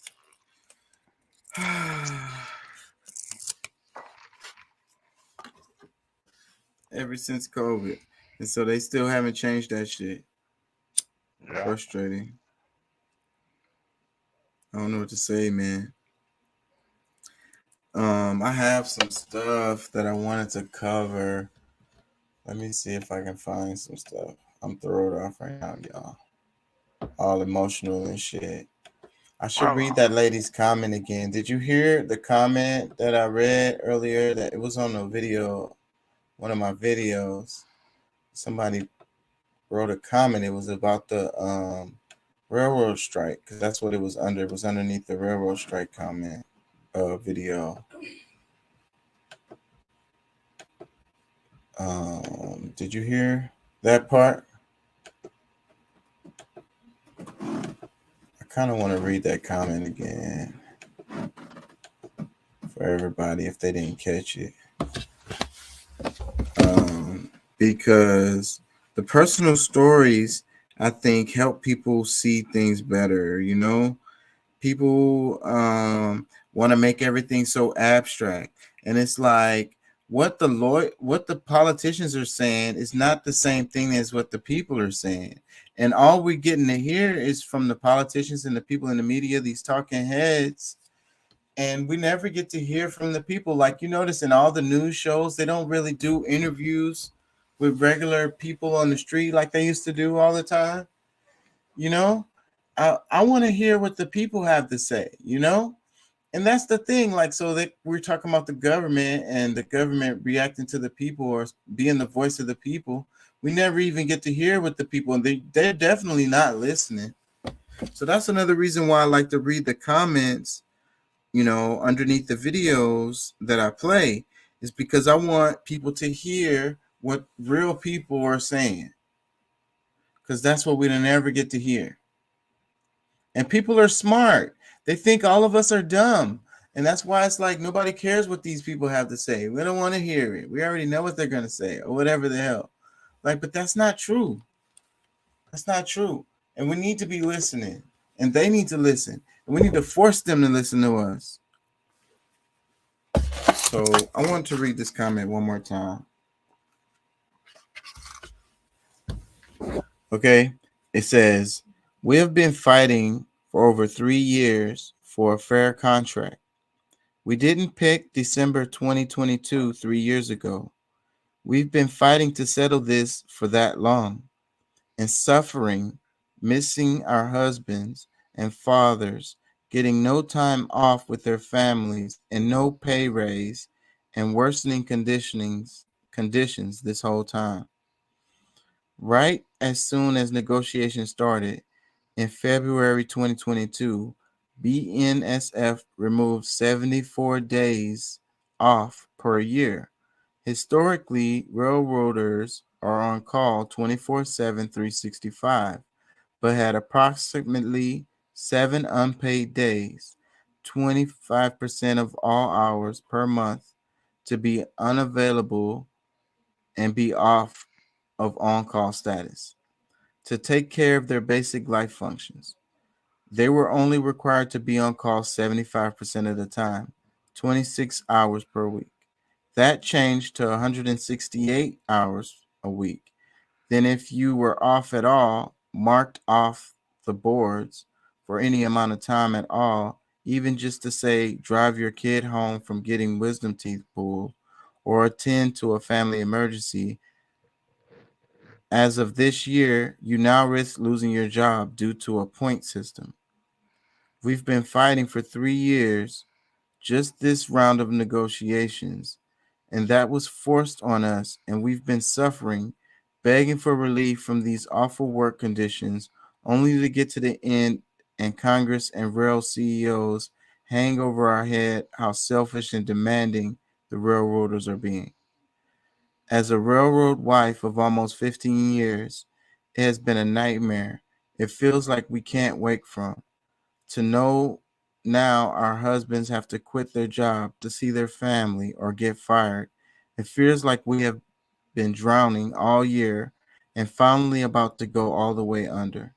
Ever since COVID. And so they still haven't changed that shit. Yeah. Frustrating. I don't know what to say, man. I have some stuff that I wanted to cover. Let me see if I can find some stuff. I'm thrown off right now, y'all. All emotional and shit. I should read that lady's comment again. Did you hear the comment that I read earlier? That it was on a video, one of my videos. Somebody wrote a comment. It was about the railroad strike, because that's what it was under. It was underneath the railroad strike comment video. Did you hear that part? I kind of want to read that comment again for everybody if they didn't catch it. Because the personal stories, I think, help people see things better. You know, people want to make everything so abstract, and it's like what the politicians are saying is not the same thing as what the people are saying, and all we're getting to hear is from the politicians and the people in the media, these talking heads, and we never get to hear from the people. Like, you notice in all the news shows, they don't really do interviews with regular people on the street like they used to do all the time. You know, I want to hear what the people have to say, you know? And that's the thing. Like, so that we're talking about the government and the government reacting to the people or being the voice of the people. We never even get to hear what the people, and they're definitely not listening. So that's another reason why I like to read the comments, you know, underneath the videos that I play, is because I want people to hear what real people are saying, because that's what we don't ever get to hear. And people are smart. They think all of us are dumb. And that's why it's like nobody cares what these people have to say. We don't want to hear it. We already know what they're going to say or whatever the hell. Like, but that's not true. That's not true. And we need to be listening. And they need to listen. And we need to force them to listen to us. So I want to read this comment one more time. Okay. It says, we have been fighting for over 3 years for a fair contract. We didn't pick December 2022 3 years ago. We've been fighting to settle this for that long, and suffering, missing our husbands and fathers, getting no time off with their families and no pay raise, and worsening conditions this whole time. Right as soon as negotiations started in February 2022, BNSF removed 74 days off per year. Historically, railroaders are on call 24/7, 365, but had approximately 7 unpaid days, 25% of all hours per month, to be unavailable and be off of on-call status to take care of their basic life functions. They were only required to be on call 75% of the time, 26 hours per week. That changed to 168 hours a week. Then if you were off at all, marked off the boards for any amount of time at all, even just to say drive your kid home from getting wisdom teeth pulled or attend to a family emergency, as of this year, you now risk losing your job due to a point system. We've been fighting for 3 years, just this round of negotiations, and that was forced on us, and we've been suffering, begging for relief from these awful work conditions, only to get to the end and Congress and rail CEOs hang over our head how selfish and demanding the railroaders are being. As a railroad wife of almost 15 years, it has been a nightmare. It feels like we can't wake from. To know now our husbands have to quit their job to see their family or get fired. It feels like we have been drowning all year and finally about to go all the way under.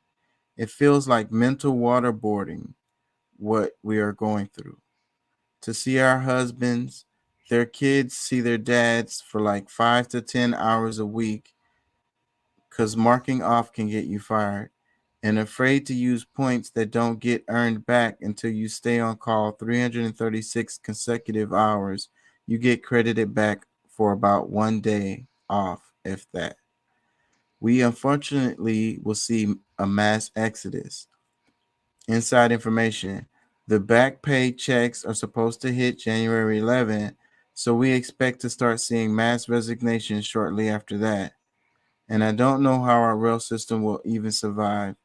It feels like mental waterboarding what we are going through. To see our husbands, their kids see their dads for like 5 to 10 hours a week, because marking off can get you fired, and afraid to use points that don't get earned back until you stay on call 336 consecutive hours. You get credited back for about 1 day off, if that. We unfortunately will see a mass exodus. Inside information. The back pay checks are supposed to hit January 11th, so we expect to start seeing mass resignations shortly after that. And I don't know how our rail system will even survive.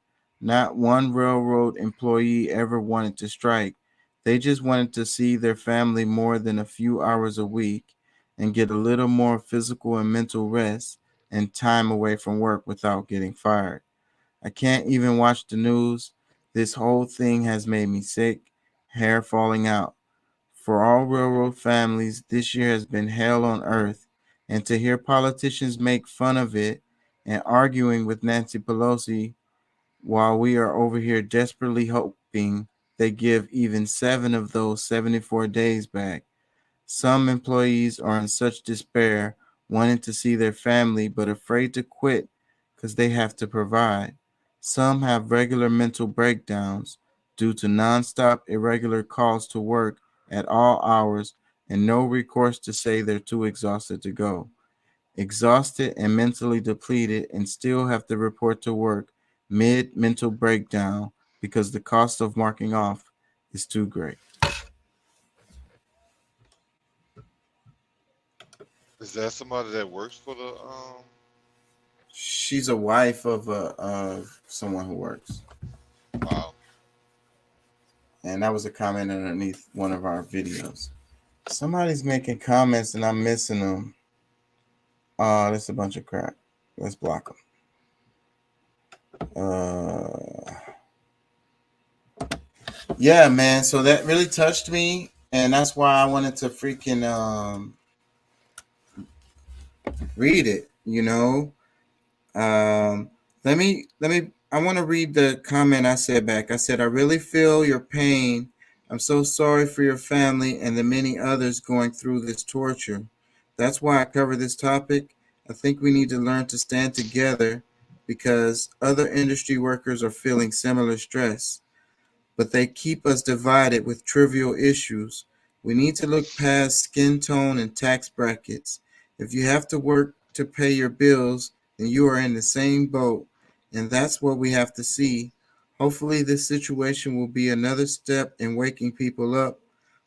Not one railroad employee ever wanted to strike. They just wanted to see their family more than a few hours a week and get a little more physical and mental rest and time away from work without getting fired. I can't even watch the news. This whole thing has made me sick, hair falling out. For all railroad families, this year has been hell on earth, and to hear politicians make fun of it and arguing with Nancy Pelosi while we are over here desperately hoping they give even 7 of those 74 days back. Some employees are in such despair, wanting to see their family but afraid to quit because they have to provide. Some have regular mental breakdowns due to nonstop irregular calls to work at all hours and no recourse to say they're too exhausted to go. Exhausted and mentally depleted and still have to report to work mid mental breakdown because the cost of marking off is too great. Is that somebody that works for the She's a wife of someone who works. Wow. And that was a comment underneath one of our videos. Somebody's making comments and I'm missing them. Oh, that's a bunch of crap. Let's block them. Yeah, man. So that really touched me, and that's why I wanted to freaking read it. You know. Let me. I want to read the comment I said back. I said, I really feel your pain. I'm so sorry for your family and the many others going through this torture. That's why I cover this topic. I think we need to learn to stand together because other industry workers are feeling similar stress, but they keep us divided with trivial issues. We need to look past skin tone and tax brackets. If you have to work to pay your bills, then you are in the same boat, and that's what we have to see. Hopefully this situation will be another step in waking people up.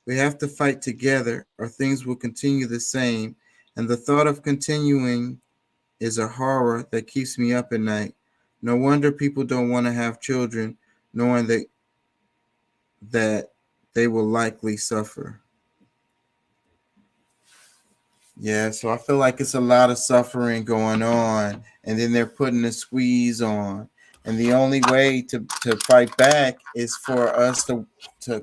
We have to fight together or things will continue the same, and the thought of continuing is a horror that keeps me up at night. No wonder people don't want to have children, knowing that they will likely suffer. Yeah, so I feel like it's a lot of suffering going on, and then they're putting a squeeze on. And the only way to fight back is for us to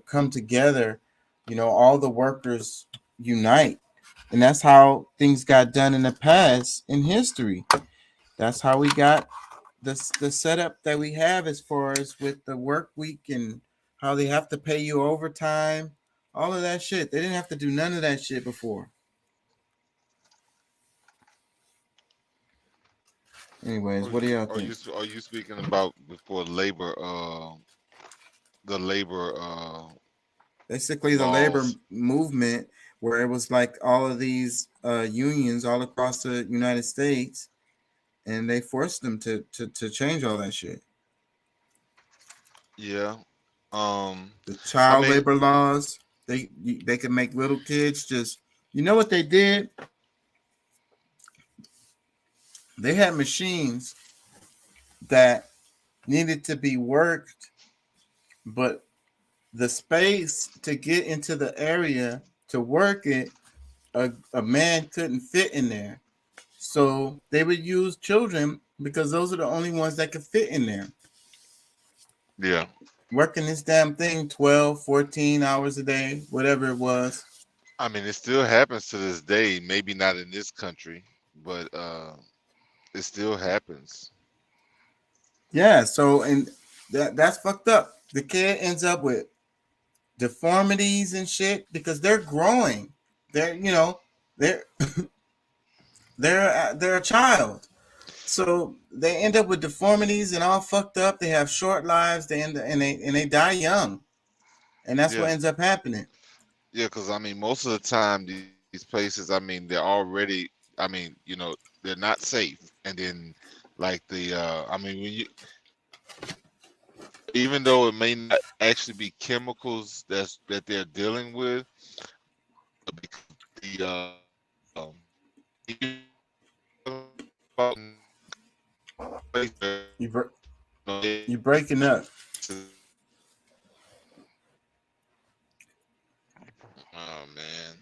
come together. You know, all the workers unite. And that's how things got done in the past in history. That's how we got the setup that we have as far as with the work week and how they have to pay you overtime, all of that shit. They didn't have to do none of that shit before. Anyways, what do y'all think? Are you speaking about before labor? The labor. Basically, the labor movement, where it was like all of these unions all across the United States, and they forced them to change all that shit. Yeah. The child labor laws. They can make little kids just. You know what they did? They had machines that needed to be worked, but the space to get into the area to work it, a man couldn't fit in there. So they would use children because those are the only ones that could fit in there. Yeah. Working this damn thing 12, 14 hours a day, whatever it was. I mean, it still happens to this day. Maybe not in this country, but it still happens. Yeah, so and that's fucked up. The kid ends up with deformities and shit because they're growing. They're they're a child. So they end up with deformities and all fucked up. They have short lives. They end up, and they die young, and that's what ends up happening. Yeah, because I mean, most of the time these places, I mean, they're already, I mean, you know, they're not safe. And then, like I mean, when even though it may not actually be chemicals that they're dealing with, because the um, You breaking up. Oh man.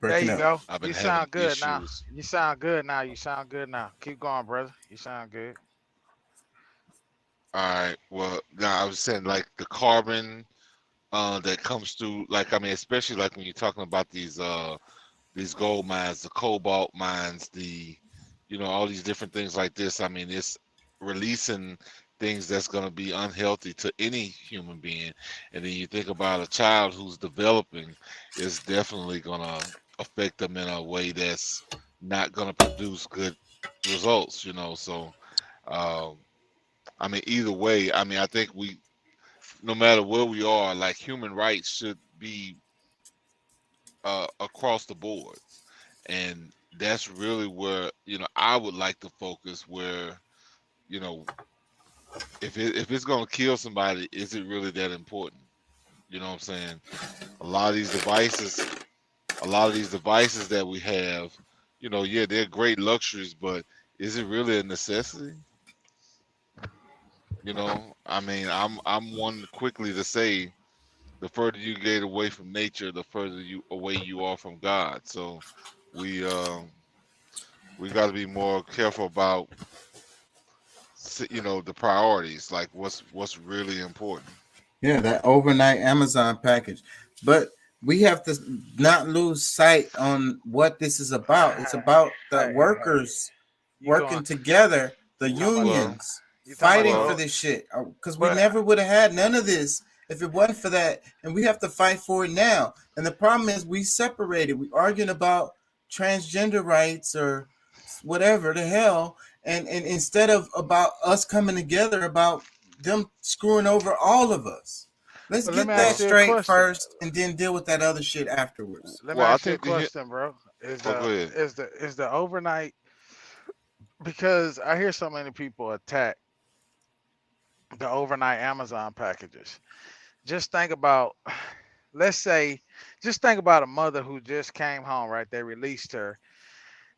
There you go. I've been You having sound good now. issues. You sound good now. You sound good now. Keep going, brother. You sound good. All right. Well, now I was saying like the carbon that comes through, like I mean, especially like when you're talking about these gold mines, the cobalt mines, all these different things like this. I mean, it's releasing things that's going to be unhealthy to any human being. And then you think about a child who's developing, it's definitely going to affect them in a way that's not going to produce good results, So, I mean, either way, I mean, I think no matter where we are, like human rights should be across the board. And that's really where, I would like to focus where, if it's going to kill somebody, is it really that important? You know what I'm saying? A lot of these devices that we have, yeah, they're great luxuries, but is it really a necessity? I mean, I'm one quickly to say, the further you get away from nature, the further away you are from God. So we got to be more careful about the priorities, like what's really important. Yeah, that overnight Amazon package. But we have to not lose sight on what this is about. It's about the workers working together, the unions fighting for this shit. Because we never would have had none of this if it wasn't for that. And we have to fight for it now. And the problem is we separated. We arguing about transgender rights or whatever the hell. And instead of about us coming together about them screwing over all of us. Let's get that straight first and then deal with that other shit afterwards. Let me ask you a question, bro. Is the overnight, because I hear so many people attack the overnight Amazon packages. Just think about, just think about a mother who just came home, right? They released her.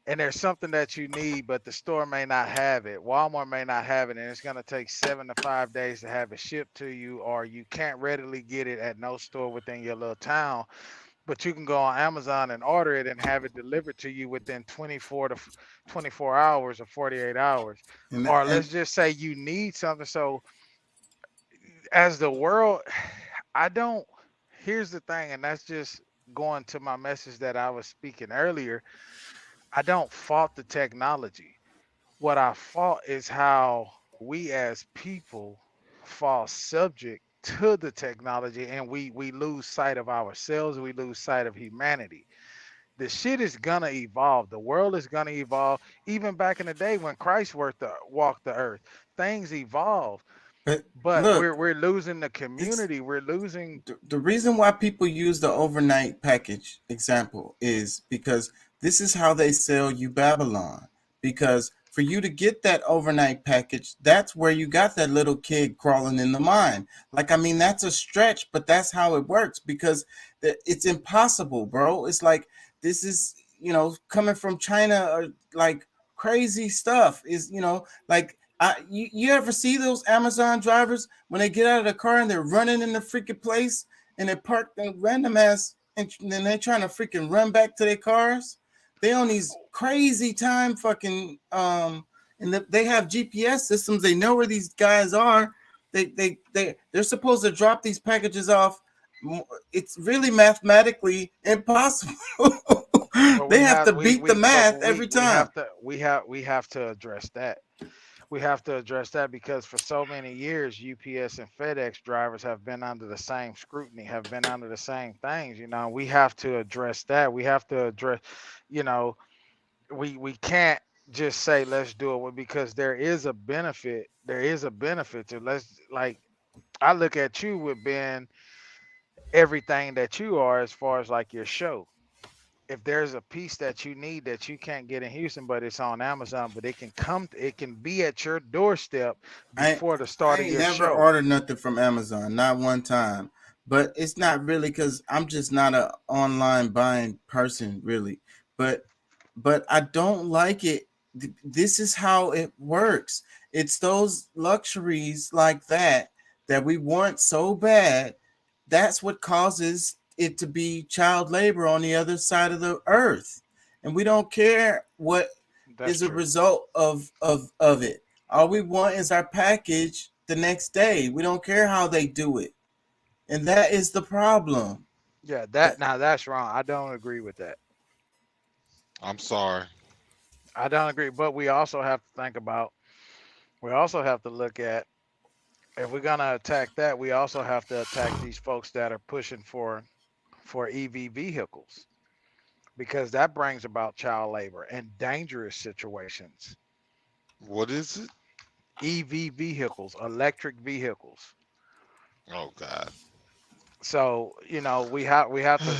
And there's something that you need, but the store may not have it. Walmart may not have it, and it's going to take 7 to 5 days to have it shipped to you, or you can't readily get it at no store within your little town. But you can go on Amazon and order it and have it delivered to you within 24 hours or 48 hours. Or let's just say you need something. So as the world, here's the thing, and that's just going to my message that I was speaking earlier. I don't fault the technology. What I fault is how we as people fall subject to the technology, and we lose sight of ourselves. We lose sight of humanity. The shit is gonna evolve. The world is gonna evolve. Even back in the day when Christ walked the earth, things evolved. But look, we're losing the community. We're losing. The reason why people use the overnight package example is because this is how they sell you Babylon. Because for you to get that overnight package, that's where you got that little kid crawling in the mine. Like, I mean, that's a stretch, but that's how it works because it's impossible, bro. It's like, this is, coming from China or like crazy stuff is, like, you ever see those Amazon drivers when they get out of the car and they're running in the freaking place and they park the random ass and then they're trying to freaking run back to their cars? They on these crazy time fucking and they have GPS systems. They know where these guys are. They're supposed to drop these packages off. It's really mathematically impossible. They have to beat the math every time. We have to address that. We have to address that because for so many years, UPS and FedEx drivers have been under the same scrutiny, have been under the same things. We have to address that. We have to address, we can't just say let's do it because there is a benefit. There is a benefit to I look at you with being everything that you are as far as like your show. if there's a piece that you need that you can't get in Houston, but it's on Amazon, but it can be at your doorstep I before the I start of ain't your never show. ordered nothing from Amazon, not one time. But it's not really because I'm just not a online buying person, really. But I don't like it. This is how it works. It's those luxuries like that we want so bad. That's what causes it to be child labor on the other side of the earth, and we don't care what That's is a true. result of it. All we want is our package the next day. We don't care how they do it. And that is the problem. Yeah, That that's wrong. I don't agree with that. I'm sorry. I don't agree. But we also have to think about, we also have to look at, if we're gonna attack that, we also have to attack these folks that are pushing for EV vehicles, because that brings about child labor and dangerous situations. What is it? EV vehicles, electric vehicles. Oh God. So, we have to,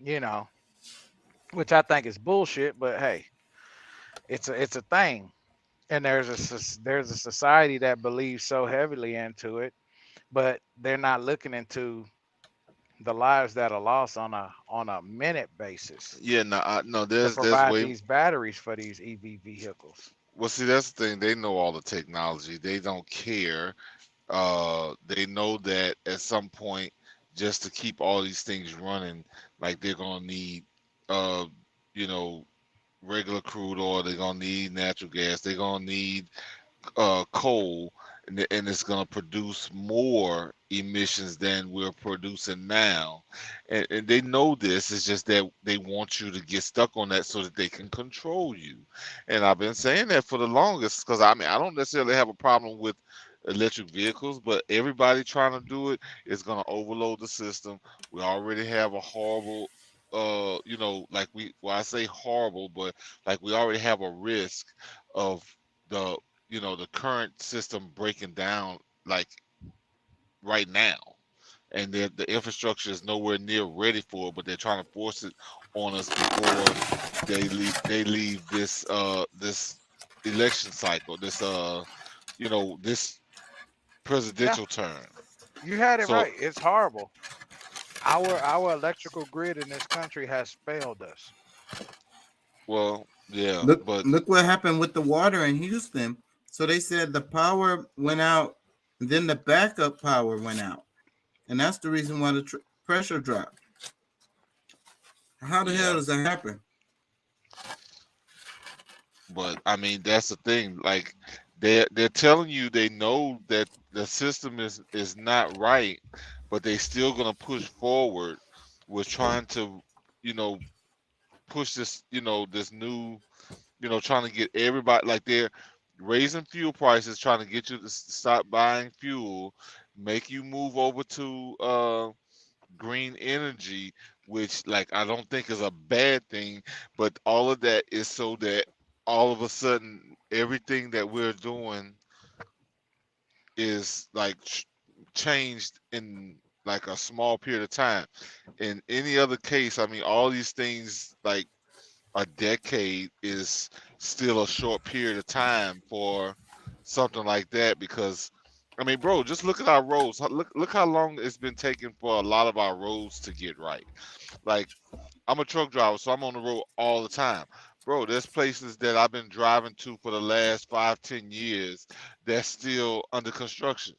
you know, which I think is bullshit, but hey, it's a thing. And there's a society that believes so heavily into it, but they're not looking into the lives that are lost on a minute basis Yeah, no, to there's provide way. these batteries for these EV vehicles. Well, see, that's the thing. They know all the technology. They don't care. They know that at some point, just to keep all these things running, like they're gonna need, uh, you know, regular crude oil. They're gonna need natural gas. They're gonna need coal, and it's going to produce more emissions than we're producing now. And they know this. It's just that they want you to get stuck on that so that they can control you. And I've been saying that for the longest, because I mean, I don't necessarily have a problem with electric vehicles, but everybody trying to do it is going to overload the system. We already have a horrible like I say horrible, but like we already have a risk of the the current system breaking down like right now, and the infrastructure is nowhere near ready for it, but they're trying to force it on us before they leave this election cycle, this Yeah, presidential term. you had it So right. It's horrible. Our electrical grid in this country has failed us. well, yeah, look but look what happened with the water in Houston. So they said the power went out, and then the backup power went out, and that's the reason why the pressure dropped. How the hell yeah, does that happen? but I mean that's the thing. Like they're telling you they know that the system is not right, but they still gonna push forward with trying to, you know, push this, this new, trying to get everybody, like they're raising fuel prices, trying to get you to stop buying fuel, make you move over to green energy, which like I don't think is a bad thing, but all of that is so that all of a sudden everything that we're doing is like changed in like a small period of time. In any other case, I mean, all these things like a decade is still a short period of time for something like that, because I mean, bro, just look at our roads. Look how long it's been taking for a lot of our roads to get right. Like I'm a truck driver, so I'm on the road all the time. Bro, there's places that I've been driving to for the last 5, 10 years that's still under construction.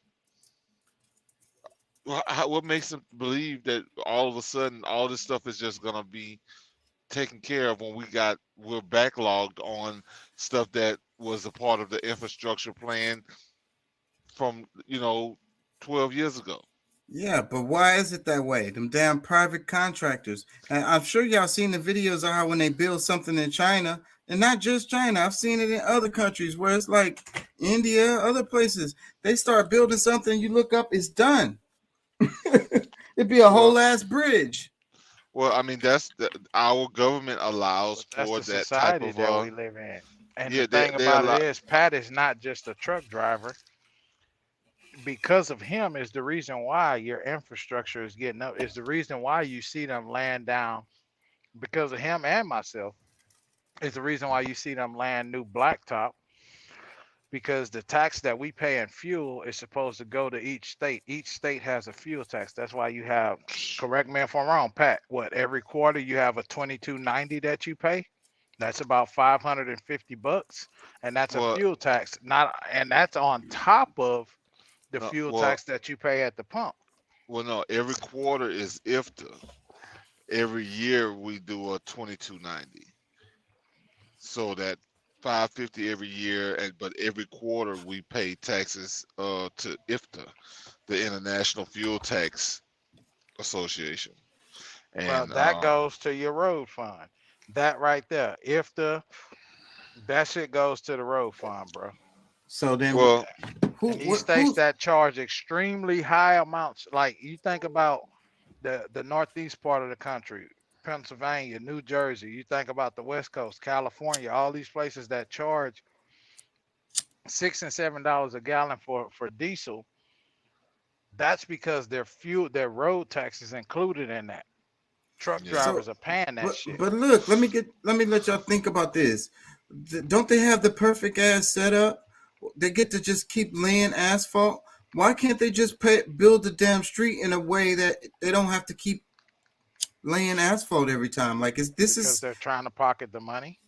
What makes them believe that all of a sudden all this stuff is just gonna be taken care of when we're backlogged on stuff that was a part of the infrastructure plan from 12 years ago? Yeah, but why is it that way? Them damn private contractors. And I'm sure y'all seen the videos of how when they build something in China, and not just China, I've seen it in other countries where it's like India, other places. They start building something, you look up, it's done. It'd be a Well, whole ass bridge. I mean our government allows But that's for the that type society of that we live in. And the yeah, thing they about allow. it is, Pat is not just a truck driver. Because of him is the reason why your infrastructure is getting up. Is the reason why you see them laying down because of him and myself, is the reason why you see them laying new blacktop, because the tax that we pay in fuel is supposed to go to each state. Each state has a fuel tax. That's why you have, correct me if I'm wrong, Pat, what, every quarter you have a 22.90 that you pay? That's about $550, and that's a Well, fuel tax. Not, and that's on top of the no, fuel well, tax that you pay at the pump. well, no. Every quarter is IFTA. Every year we do a 22.90. So that 550 every year, and but every quarter we pay taxes to IFTA, the International Fuel Tax Association, Well, and that goes to your road fund. That right there, if that shit goes to the road fund, bro. So then, well, And these states that charge extremely high amounts, like you think about the northeast part of the country, Pennsylvania, New Jersey, you think about the West Coast, California, all these places that charge $6 and $7 a gallon for diesel. That's because their road tax is included in that. Truck yeah, drivers are paying that shit. but look, let me let y'all think about this. Don't they have the perfect ass setup? They get to just keep laying asphalt. Why can't they just build the damn street in a way that they don't have to keep laying asphalt every time? Like, Because they're trying to pocket the money.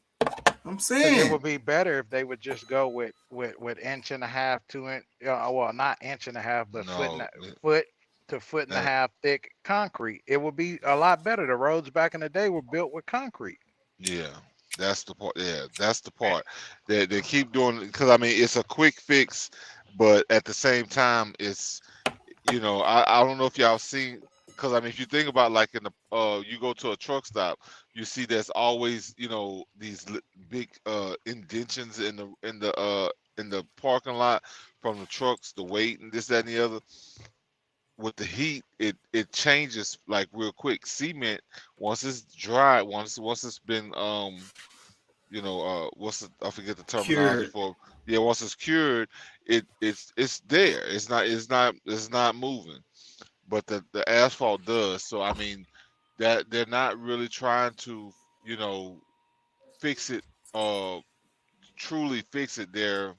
I'm 'Cause saying it would be better if they would just go with inch and a half, 2 inch, well, not inch and a half, but no, foot to foot and a that, half thick concrete. It would be a lot better. The roads back in the day were built with concrete. yeah, that's the part. Yeah, that's the part that they keep doing, because I mean it's a quick fix, but at the same time it's, I don't know if y'all seen, because I mean if you think about, like, in the you go to a truck stop, you see there's always these big indentions in the parking lot from the trucks, the weight and this, that, and the other. With the heat, it changes like real quick. Cement, once it's dry, once it's been I forget the terminology cured. for, yeah, once it's cured, it's there. It's not moving. But the asphalt does. So I mean that they're not really trying to, fix it, truly fix it. They're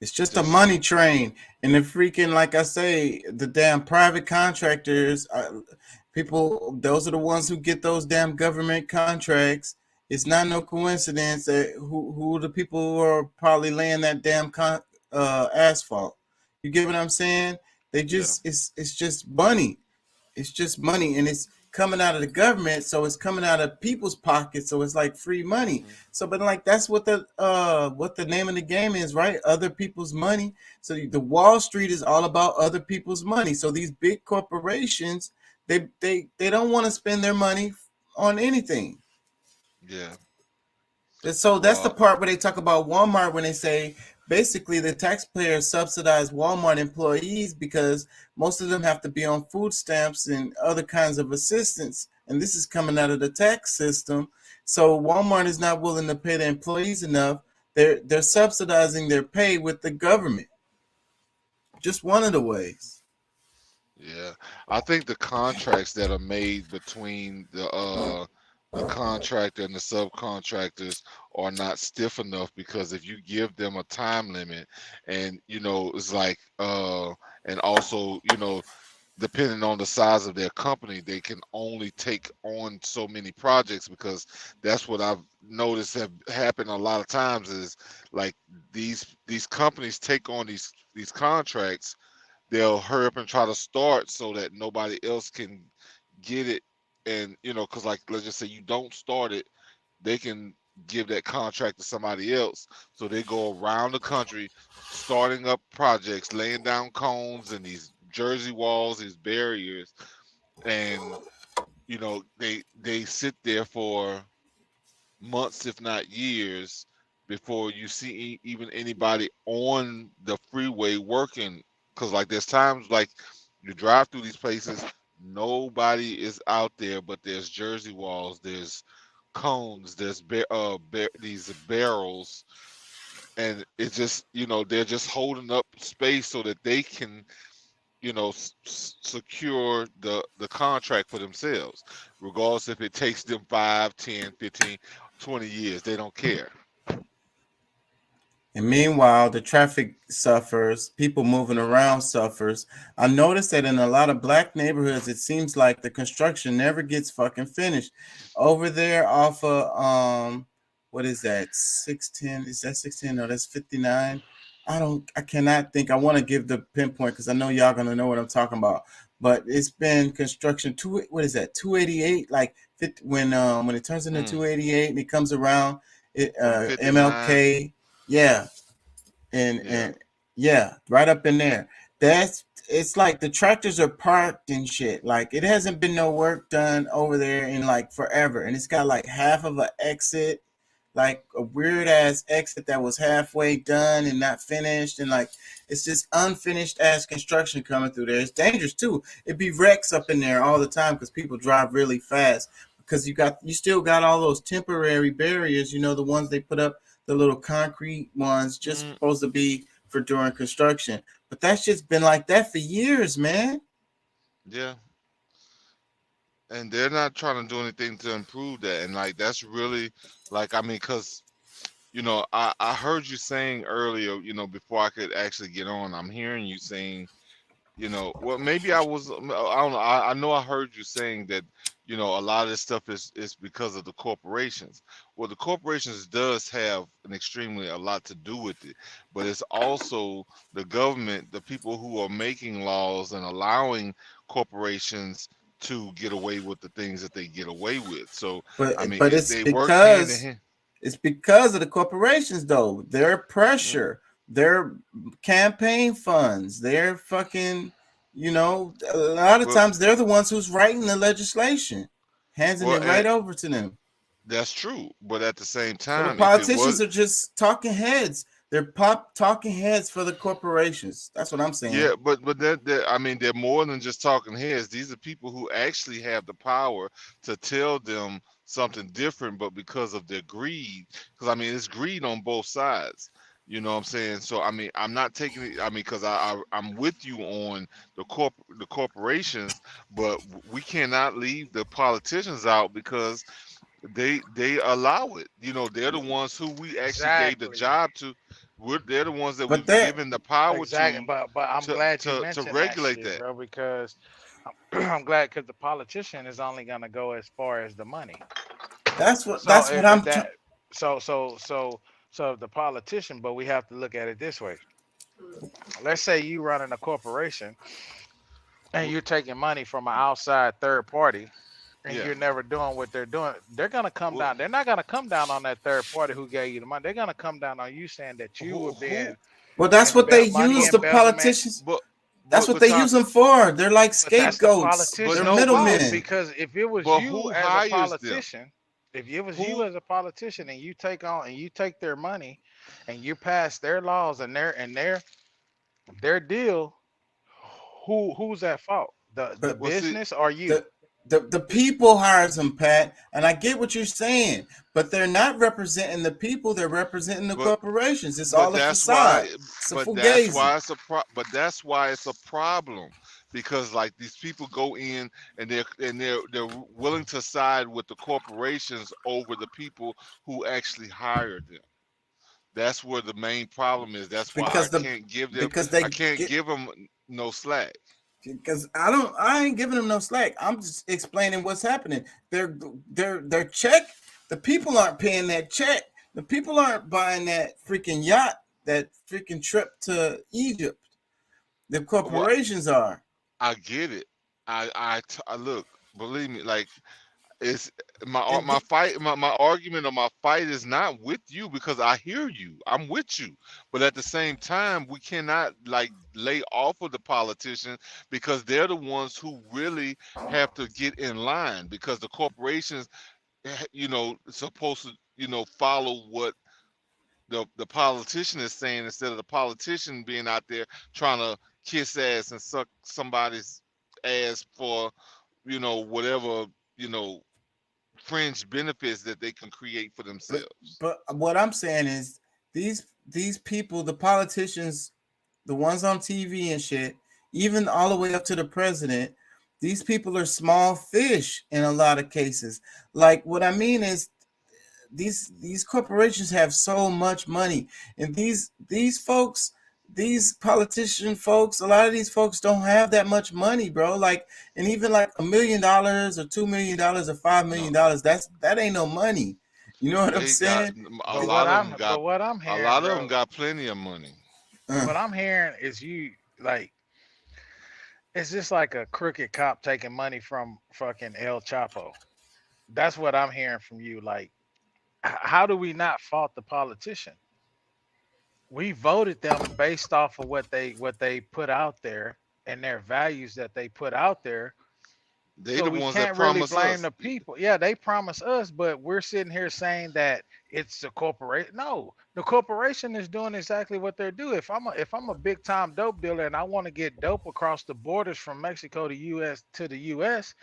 It's just a just, money train, and the freaking, like I say, the damn private contractors, people. Those are the ones who get those damn government contracts. It's not no coincidence that who the people who are probably laying that damn asphalt. You get what I'm saying? They yeah, just it's just money. It's just money, and it's coming out of the government, so it's coming out of people's pockets, so it's like free money. hmm, So, but like that's what the name of the game is, right? Other people's money. So the Wall Street is all about other people's money. So these big corporations, they don't want to spend their money on anything. yeah. And so that's the Well, part where they talk about Walmart when they say basically the taxpayers subsidize Walmart employees because most of them have to be on food stamps and other kinds of assistance. And this is coming out of the tax system. So Walmart is not willing to pay their employees enough. They're subsidizing their pay with the government. Just one of the ways. yeah, I think the contracts that are made between the contractor and the subcontractors are not stiff enough, because if you give them a time limit, and it's like and also, depending on the size of their company, they can only take on so many projects, because that's what I've noticed have happened a lot of times is, like, these companies take on these contracts. They'll hurry up and try to start so that nobody else can get it. And because, like, let's just say you don't start it, they can give that contract to somebody else. So they go around the country starting up projects, laying down cones and these jersey walls, these barriers, and they sit there for months, if not years, before you see even anybody on the freeway working. Because, like, there's times, like, you drive through these places, nobody is out there, but there's jersey walls, there's cones, there's these barrels, and it's just, they're just holding up space so that they can secure the contract for themselves, regardless if it takes them 5, 10, 15, 20 years. They don't care. And meanwhile, the traffic suffers, people moving around suffers. I noticed that in a lot of black neighborhoods, it seems like the construction never gets fucking finished. Over there off of what is that? 610? Is that 610? No, that's 59. I cannot think. I want to give the pinpoint because I know y'all gonna know what I'm talking about. But it's been construction what is that? 288, like 50, when it turns into 288 and it comes around MLK. Yeah. And yeah, right up in there. It's like the tractors are parked and shit. Like it hasn't been no work done over there in like forever. And it's got like half of an exit, like a weird ass exit that was halfway done and not finished. And like it's just unfinished ass construction coming through there. It's dangerous too. It'd be wrecks up in there all the time because people drive really fast. Because you still got all those temporary barriers, the ones they put up, the little concrete ones, just supposed to be for during construction. But that's just been like that for years, man. Yeah. And they're not trying to do anything to improve that. And like that's really because I heard you saying earlier, before I could actually get on, I'm hearing you saying, well, maybe I don't know. I know I heard you saying that, a lot of this stuff is because of the corporations. Well, the corporations does have a lot to do with it, but it's also the government, the people who are making laws and allowing corporations to get away with the things that they get away with. So, but it's because of the corporations, though. Their pressure, their campaign funds, their fucking, a lot of times they're the ones who's writing the legislation, handing it right over to them. That's true, but at the same time, so the politicians are just talking heads. They're talking heads for the corporations. That's what I'm saying. Yeah, but they're more than just talking heads. These are people who actually have the power to tell them something different, but because of their greed, because it's greed on both sides. You know what I'm saying? So I'm not taking it. Because I'm with you on the corporations, but we cannot leave the politicians out because they allow it. They're the ones who we actually gave the job to. They're the ones that we've given the power to. But I'm glad you mentioned to regulate that, bro, because I'm glad because the politician is only gonna go as far as the money. So the politician, but we have to look at it this way. Let's say you running a corporation and you're taking money from an outside third party and you're never doing what they're doing. They're going to come down. They're not going to come down on that third party who gave you the money. They're going to come down on you saying that you were being. Well, that's what they use the politicians. That's what they use them for. They're like scapegoats. They're middlemen. Because if it was you as a politician, if it was you as a politician and you take their money and you pass their laws and their deal, who's at fault? The business or you? The people hires them, Pat, and I get what you're saying, but they're not representing the people. They're representing the corporations. It's all a facade. That's why it's a problem. Because like these people go in and they're willing to side with the corporations over the people who actually hired them. That's where the main problem is. That's why I can't give them no slack. Because I ain't giving them no slack. I'm just explaining what's happening. Their check. The people aren't paying that check. The people aren't buying that freaking yacht, that freaking trip to Egypt. The corporations are. I get it. I look, believe me, like it's my argument or my fight is not with you because I hear you. I'm with you. But at the same time, we cannot like lay off of the politicians because they're the ones who really have to get in line because the corporations, supposed to, follow what the politician is saying instead of the politician being out there trying to kiss ass and suck somebody's ass for whatever fringe benefits that they can create for themselves. But what I'm saying is these people, the politicians, the ones on TV and shit, even all the way up to the president, these people are small fish in a lot of cases. Like what I mean is these corporations have so much money, and these folks, these politician folks, a lot of these folks don't have that much money, bro. Like, and even like $1 million or $2 million or $5 million, that ain't no money. You know what I'm They got saying? a But lot what of them I'm got but what I'm a hearing, lot of them bro, got plenty of money. what I'm hearing is you like it's just like a crooked cop taking money from fucking El Chapo. That's what I'm hearing from you. Like, how do we not fault the politician? We voted them based off of what they put out there and their values that they put out there. They So the we ones that can't really promise blame us. the people. Yeah, they promise us, but we're sitting here saying that it's the corporation. No, the corporation is doing exactly what they're doing. If I'm a big time dope dealer and I want to get dope across the borders from Mexico to US to the US,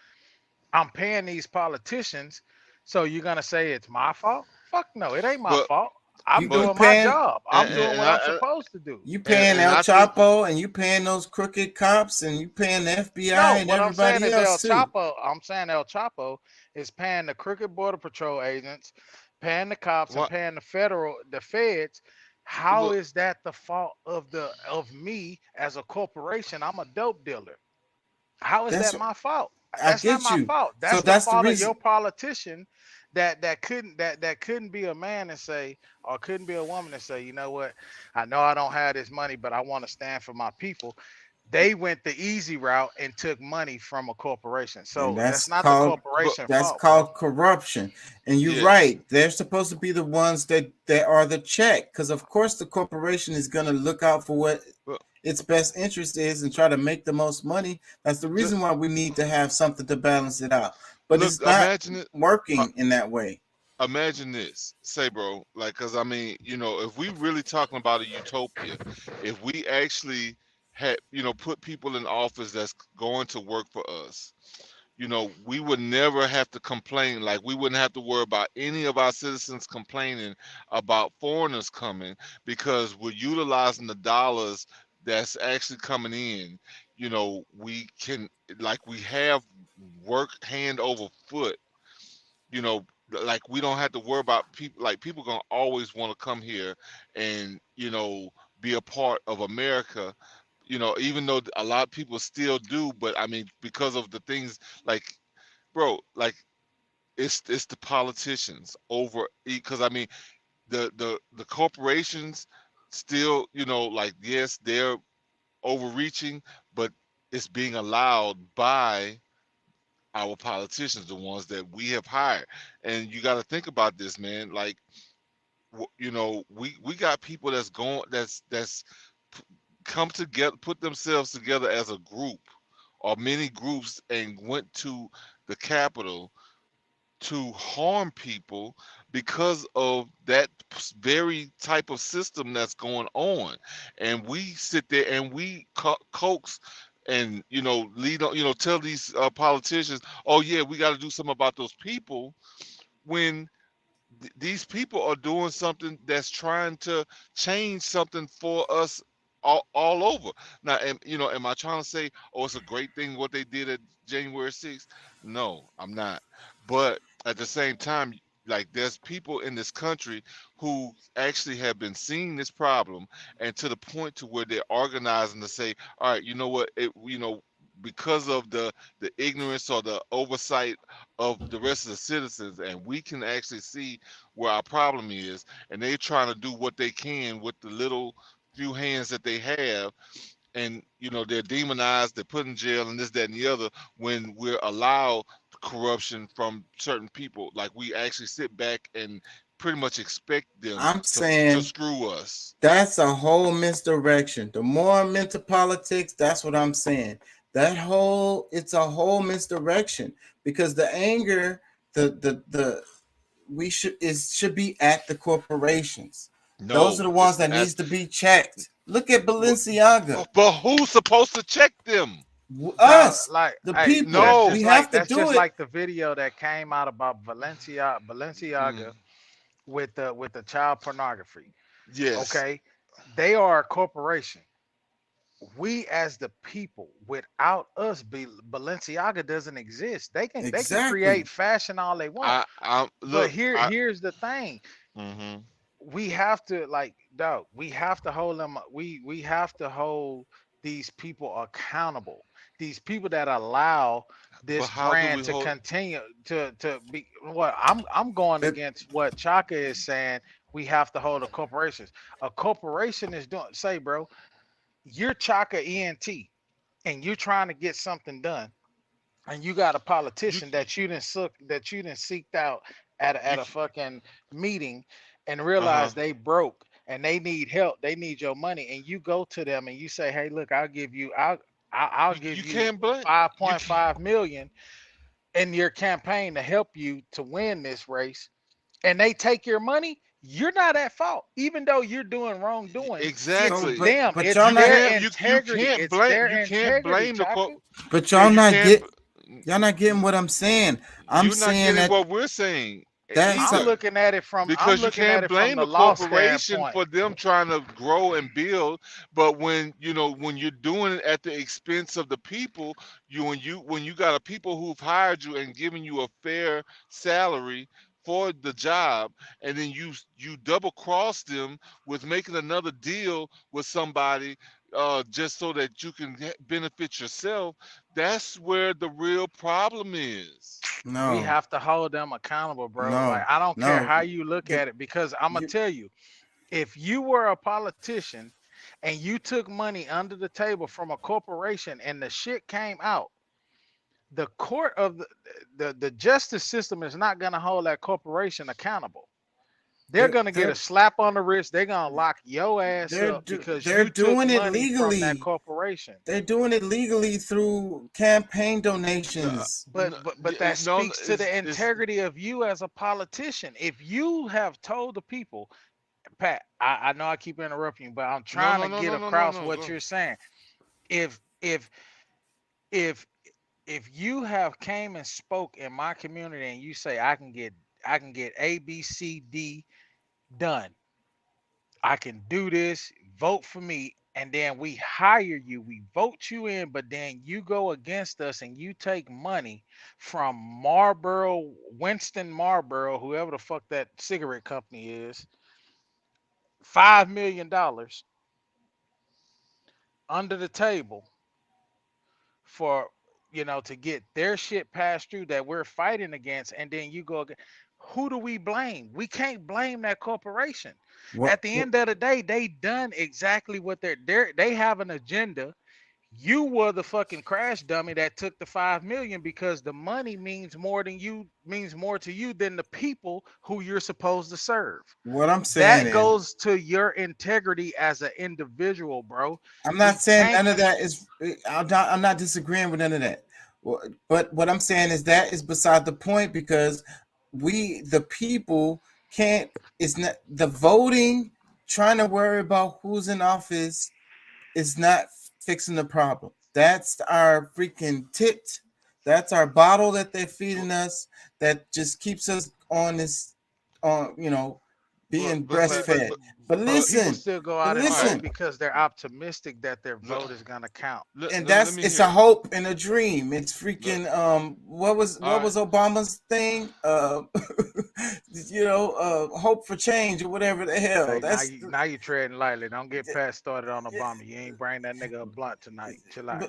I'm paying these politicians. So you're gonna say it's my fault? Fuck no, it ain't my But fault. I'm but You doing my paying job. I'm and doing and, what I I'm supposed to do. you paying and El I think Chapo, and you paying those crooked cops, and you paying the FBI No, and what I'm saying everybody is El else too. Chapo. I'm saying El Chapo is paying the crooked border patrol agents, paying the cops, and what paying the feds. How look is that the fault of me as a corporation? I'm a dope dealer. How is That's that my fault? I That's not get my you. fault. So That's the that's the fault of reason. your politician that couldn't be a man and say, or couldn't be a woman and say, you know what? I know I don't have this money, but I want to stand for my people. They went the easy route and took money from a corporation. And So that's not the but corporation that's fault, bro. called corruption. And you're yes. right, they're supposed to be the ones that are the check, because of course the corporation is going to look out for what Well, its best interest is and try to make the most money. That's the just reason why we need to have something to balance it out, but look, it's not uh, working in that way. imagine this, say, bro, like, cause I mean, if we really talking about a utopia, if we actually had, put people in office that's going to work for us, we would never have to complain. Like, we wouldn't have to worry about any of our citizens complaining about foreigners coming because we're utilizing the dollars that's actually coming in. We can, like, we have work hand over foot, you know, like, we don't have to worry about people. Like, people gonna always want to come here and, be a part of America, even though a lot of people still do. But I mean, because of the things, like, bro, like, it's the politicians over, because I mean, the corporations still, like, yes, they're overreaching, but it's being allowed by our politicians, the ones that we have hired. And you got to think about this, man. Like, we got people that's come together, put themselves together as a group or many groups, and went to the Capitol to harm people because of that very type of system that's going on. And we sit there and we coax and, lead on, tell these politicians, oh yeah, we got to do something about those people, when these people are doing something that's trying to change something for us all over. Now, am I trying to say, oh, it's a great thing what they did at January 6th? No, I'm not. But at the same time, like, there's people in this country who actually have been seeing this problem, and to the point to where they're organizing to say, all right, you know what, because of the ignorance or the oversight of the rest of the citizens, and we can actually see where our problem is, and they're trying to do what they can with the little few hands that they have. And they're demonized, they're put in jail, and this, that, and the other, when we're allowed corruption from certain people. Like, we actually sit back and pretty much expect them I'm to saying screw us. that's a whole misdirection. The more I'm into politics, that's what I'm saying. It's a whole misdirection, because the anger, the we should be at the corporations. Those are No, the it's ones that at needs to be checked. Look at Balenciaga. but who's supposed to check them? Dog, Us, like, the hey, people. that's No. We just have like to that's do just it. like the video that came out about Mm, Balenciaga with the child pornography. yes. Okay, they are a corporation. we as the people, without us, Balenciaga doesn't exist. They can Exactly. create fashion all they want. I But look. here's the thing. Mhm. We have to like dog, we have to hold them, we have to hold these people accountable. These people that allow But this how do we brand to hold? continue to be what I'm going But against what Chaka is saying. We have to hold the corporations. A corporation is doing, say, bro, you're Chaka ENT and you're trying to get something done, and you got a You politician that you didn't seeked out at you a fucking meeting and uh-huh. realize they broke and they need help, they need your money, and you go to them and you say, hey, look, I'll You give you can't blame. You can 5.5 million in your campaign to help you to win this race, and they take your money. You're not at fault, even though you're doing wrongdoing. It's so, exactly. them, but it's y'all You not, their can't. You integrity, can't it's blame. their You can't integrity, blame the Chaka. but Yeah, y'all you not can't. get, y'all not getting what I'm saying. I'm You're not saying getting that what we're saying that's I'm either. looking at it from Because you can't blame the the law corporation standpoint. for them trying to grow and build, but when when you're doing it at the expense of the people, when you got a people who've hired you and given you a fair salary for the job, and then you double cross them with making another deal with somebody, just so that you can benefit yourself. That's where the real problem is. We no, have to hold them accountable, bro. Like, no, I don't care no. how you look The, at it, because I'm gonna you, tell you, if you were a politician and you took money under the table from a corporation and the shit came out, the court of the justice system is not gonna hold that corporation accountable. They're gonna get a they're slap on the wrist. They're gonna lock your ass up because they're you took doing it money from that legally. corporation. They're doing it legally through campaign No, donations. But that no, speaks to the it's integrity of you as a politician. If you have told the people, Pat, I know I keep interrupting you, but I'm no, trying no, to no, get no, no, no, across no. what Go. you're saying. If if if if you have came and spoke in my community and you say I can get A, B, C, D done, I can do this, vote for me, and then we hire you, we vote you in, but then you go against us and you take money from Marlboro, Winston Marlboro, whoever the fuck that cigarette company is, $5 million under the table for, to get their shit passed through that we're fighting against, and then you go against. Who do we blame? We can't blame that corporation. What, At the end of the day, they done exactly what they have an agenda. You were the fucking crash dummy that took the 5 million because the money means more to you than the people who you're supposed to serve. what I'm saying That is, goes to your integrity as an individual, bro. I'm not We saying can't. none of that is. I'm not disagreeing with none of that. But what I'm saying is that is beside the point because we, the people, can't. It's not the voting. Trying to worry about who's in office is not fixing the problem. That's our freaking tit. That's our bottle that they're feeding us. That just keeps us on this, on being But see, But breastfed. But people listen, still go but out and right. vote listen. because they're optimistic that their Let, vote is gonna count. And let that's me it's a hear. hope and a dream. It's Let, freaking what all right. was Obama's thing? Hope for change or whatever the hell. Hey, That's now you treading lightly. Don't get Pat started on Obama. You ain't bring that nigga a blunt tonight. Chill out.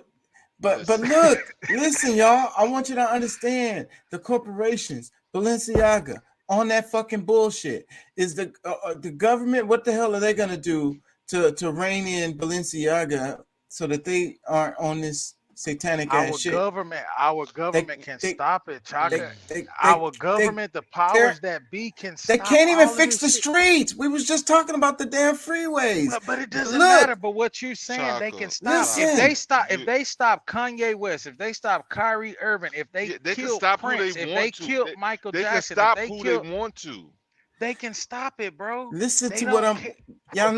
but but Listen. look, listen, y'all. I want you to understand the corporations, Balenciaga, on that fucking bullshit. Is the government? What the hell are they gonna do to rein in Balenciaga so that they aren't on this satanic ass shit? Our They government can they stop it, they Chaka. they they Our they government, the they're powers that be, can they stop can't even all of fix this the shit. streets. We was just talking about the damn freeways. But it doesn't Look, matter. But what you saying, they can Chaka, stop. If listen. they stop, if You, they stop Kanye West, if they stop Kyrie Irving, if they yeah, they can killed stop who they Prince, if they want to. killed Michael They can Jackson, if stop they who they killed, want to. they can stop it, bro. Listen They to what don't I'm. care. Y'all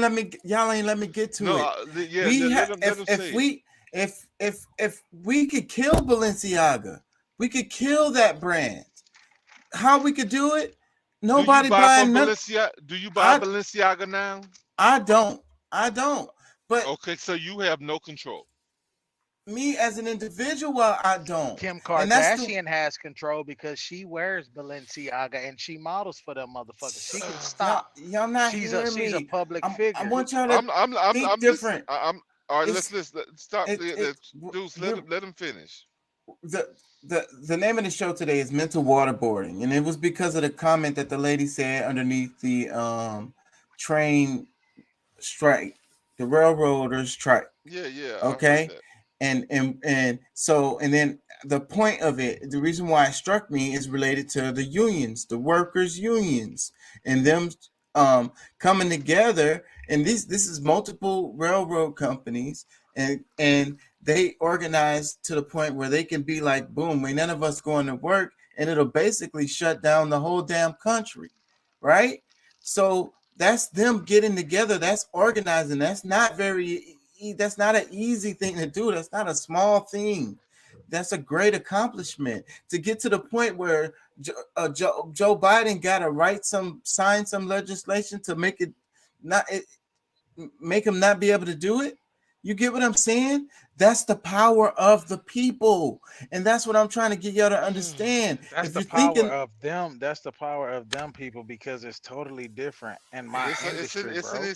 ain't let me get to No, it. yeah, We let have them let them if say it. we if we could kill Balenciaga, we could kill that brand. How we could do it? Do you Nobody buy buying from none. Balenciaga? Do you buy I Balenciaga now? I don't. I don't. But Okay, so you have no control. me as an individual, I don't. Kim And that's the Kardashian has control because she wears Balenciaga and she models for them motherfuckers. She can y'all, stop. y'all not She's hearing a me. public I figure. want y'all to think I'm listening. different. I'm all right. It's Let's stop. it Deuce, we're, let him finish. the name of the show today is mental waterboarding, and it was because of the comment that the lady said underneath the train strike, the railroaders strike. Yeah, I heard Okay, that. and then the point of it, the reason why it struck me is related to the unions, the workers unions, and them coming together. And this is multiple railroad companies, and they organize to the point where they can be like, boom, ain't none of us going to work, and it'll basically shut down the whole damn country, right? So that's them getting together, that's organizing. That's not that's not an easy thing to do. That's not a small thing. That's a great accomplishment to get to the point where Joe Biden got to sign some legislation to make it not make him not be able to do it. You get what I'm saying? That's the power of the people, and that's what I'm trying to get y'all to understand. That's If the you're power thinking, of them. That's the power of them people because it's totally different in my industry, bro.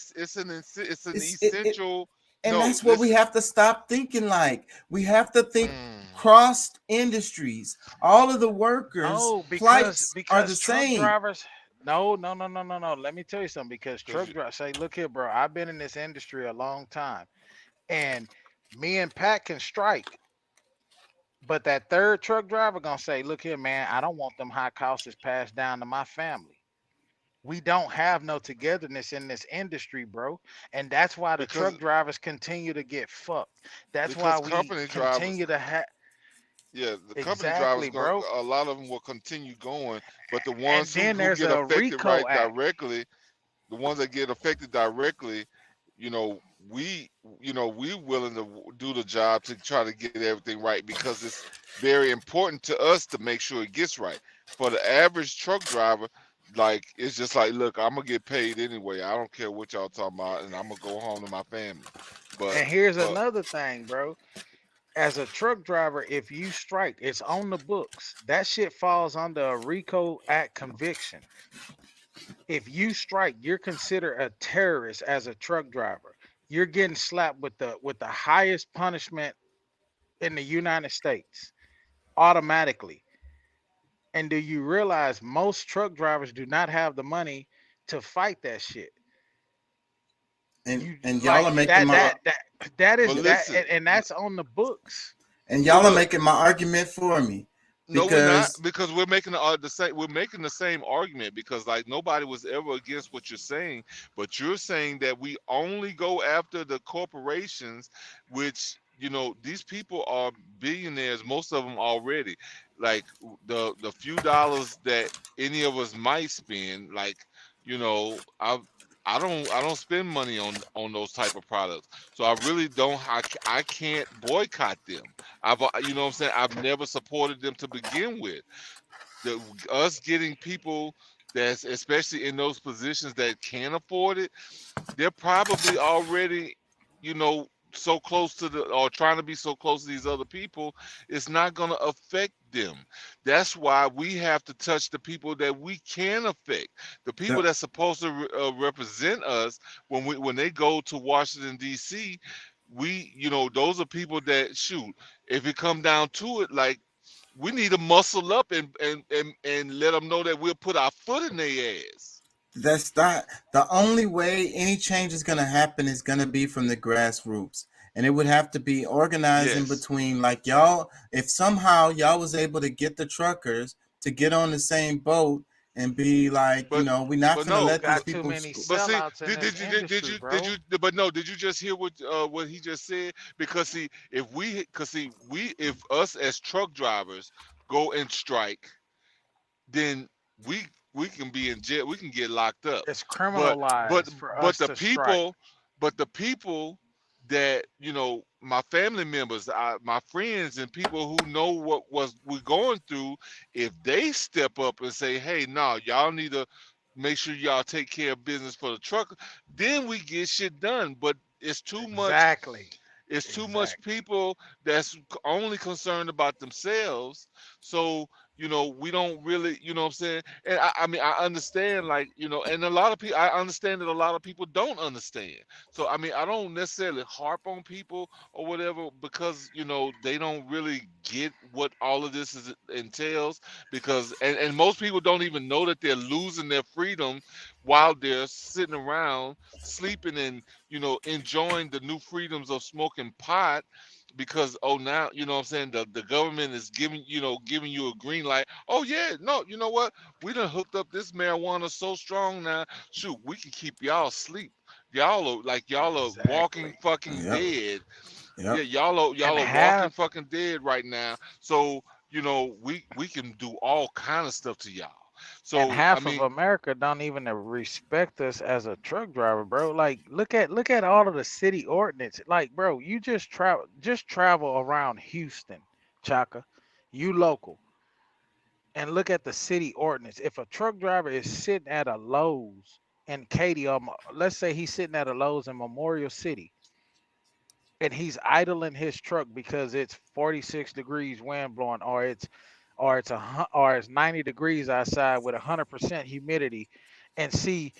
It's an it, essential. and No, that's what we listen. have to stop thinking like. We have to think Mm, cross industries. All of the workers' No, flights are the truck same. drivers. No, no, no, no, no, no. Let me tell you something. Because 'cause truck drivers say, look here, bro. I've been in this industry a long time, and me and Pat can strike. But that third truck driver gonna say, look here, man. I don't want them high costs passed down to my family. We don't have no togetherness in this industry, bro. And that's why the because truck drivers continue to get fucked. That's why because we company drivers. continue to have Yeah, the company drivers exactly, going bro. a lot of them will continue going, but the And ones then who there's get a affected RICO right Act. directly, the ones that get affected directly, you know, we willing to do the job to try to get everything right because it's very important to us to make sure it gets right. For the average truck driver, like it's just like, look, I'm gonna get paid anyway. I don't care what y'all talking about, and I'm gonna go home to my family. But And here's but another thing, bro. As a truck driver, if you strike, it's on the books. That shit falls under a RICO Act conviction. If you strike, you're considered a terrorist as a truck driver. You're getting slapped with the highest punishment in the United States automatically. And do you realize most truck drivers do not have the money to fight that shit? You And y'all like are making my that is but that listen, and that's on the books. and but y'all are look. making my argument for me No, we're not because because the same. We're making the same argument because like nobody was ever against what you're saying, but you're saying that we only go after the corporations, which these people are billionaires, most of them already. Like the few dollars that any of us might spend, like you know, I. I don't spend money on those type of products, so I really don't. I can't boycott them. You know what I'm saying? I've never supported them to begin with. Us getting people that's especially in those positions that can afford it, they're probably already, so close to the or trying to be so close to these other people, it's not going to affect them. That's why we have to touch the people that we can affect. The people the that's supposed to represent us when they go to Washington D.C. Those are people that shoot. If it come down to it, like we need to muscle up and let them know that we'll put our foot in their ass. that's not the only way any change is going to happen is going to be from the grassroots, and it would have to be organized in Yes, between like y'all. If somehow y'all was able to get the truckers to get on the same boat and be like, but we're not but going to You no. let these got too people many But see, sellouts in did, this did you did, did industry, you did bro. you but no, did you just hear what he just said? Because see, if us as truck drivers go and strike, then we we can be in jail, we can get locked up. It's But but criminalized for but us the to strike. people but the people that my family members, my friends, and people who know what was we're going through, if they step up and say, "Hey, no, y'all need to make sure y'all take care of business for the truck," then we get shit done. But it's too much. Exactly. It's too much people that's only concerned about themselves. So, we don't really, you know what I'm saying? And I mean, I understand, like, and a lot of people, I understand that a lot of people don't understand. So, I mean, I don't necessarily harp on people or whatever because, they don't really get what all of this entails because, and most people don't even know that they're losing their freedom while they're sitting around sleeping and, enjoying the new freedoms of smoking pot because now what I'm saying the government is giving you a green light. Oh yeah, no, you know what? We done hooked up this marijuana so strong now. Shoot, we can keep y'all asleep. Y'all are walking fucking Yep. dead. Yep. Yeah, y'all And are walking fucking dead right now. So we can do all kind of stuff to y'all. So and I half mean, of America don't even respect us as a truck driver, bro. Like, look at all of the city ordinance. Like, bro, you just travel around Houston, Chaka. You local, and look at the city ordinance. If a truck driver is sitting at a Lowe's in Katy, let's say he's sitting at a Lowe's in Memorial City, and he's idling his truck because it's 46 degrees wind blowing, or it's 90 degrees outside with 100% humidity, and see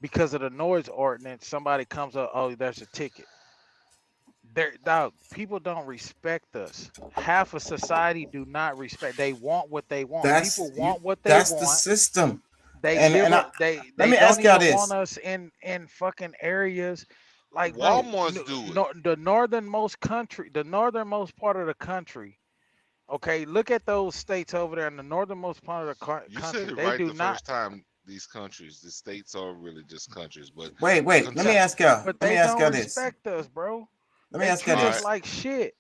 because of the noise ordinance, somebody comes up, oh, there's a ticket. There, dog, people don't respect us. Half of society do not respect. They want what they want. People want what they That's the want. system. They And give I, up. They let me don't ask y'all even want this. us in fucking areas like, bro. Walmart's do it. The northernmost part of the country. Okay, look at those states over there in the northernmost part of the You country. said it They right do the not, first time. These countries, the states are really just countries. But Wait. Let me content. ask y'all. but Let me they ask don't y'all this. respect us, bro. Let me They ask y'all treat us Alright. this. like shit.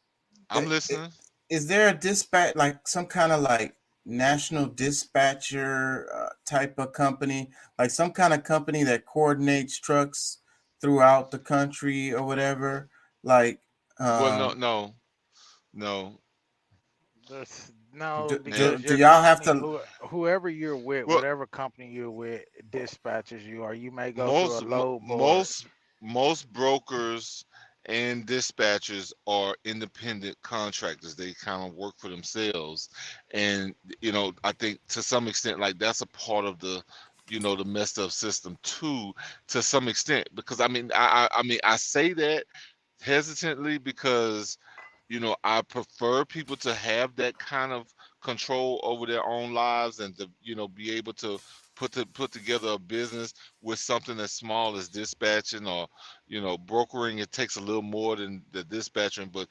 I'm I- listening. Is there a dispatch, like some kind of like national dispatcher type of company, like some kind of company that coordinates trucks throughout the country or whatever? Like, Well, um, no. No, Yeah. because do your y'all have company, to? whoever you're with, Well, whatever company you're with, dispatches you, or you may go through a most mo- load board. most brokers and dispatchers are independent contractors. They kind of work for themselves, and I think to some extent, like that's a part of the messed up system too, to some extent. Because I mean, I say that hesitantly because I prefer people to have that kind of control over their own lives and to be able to put together a business with something as small as dispatching or brokering. It takes a little more than the dispatching, but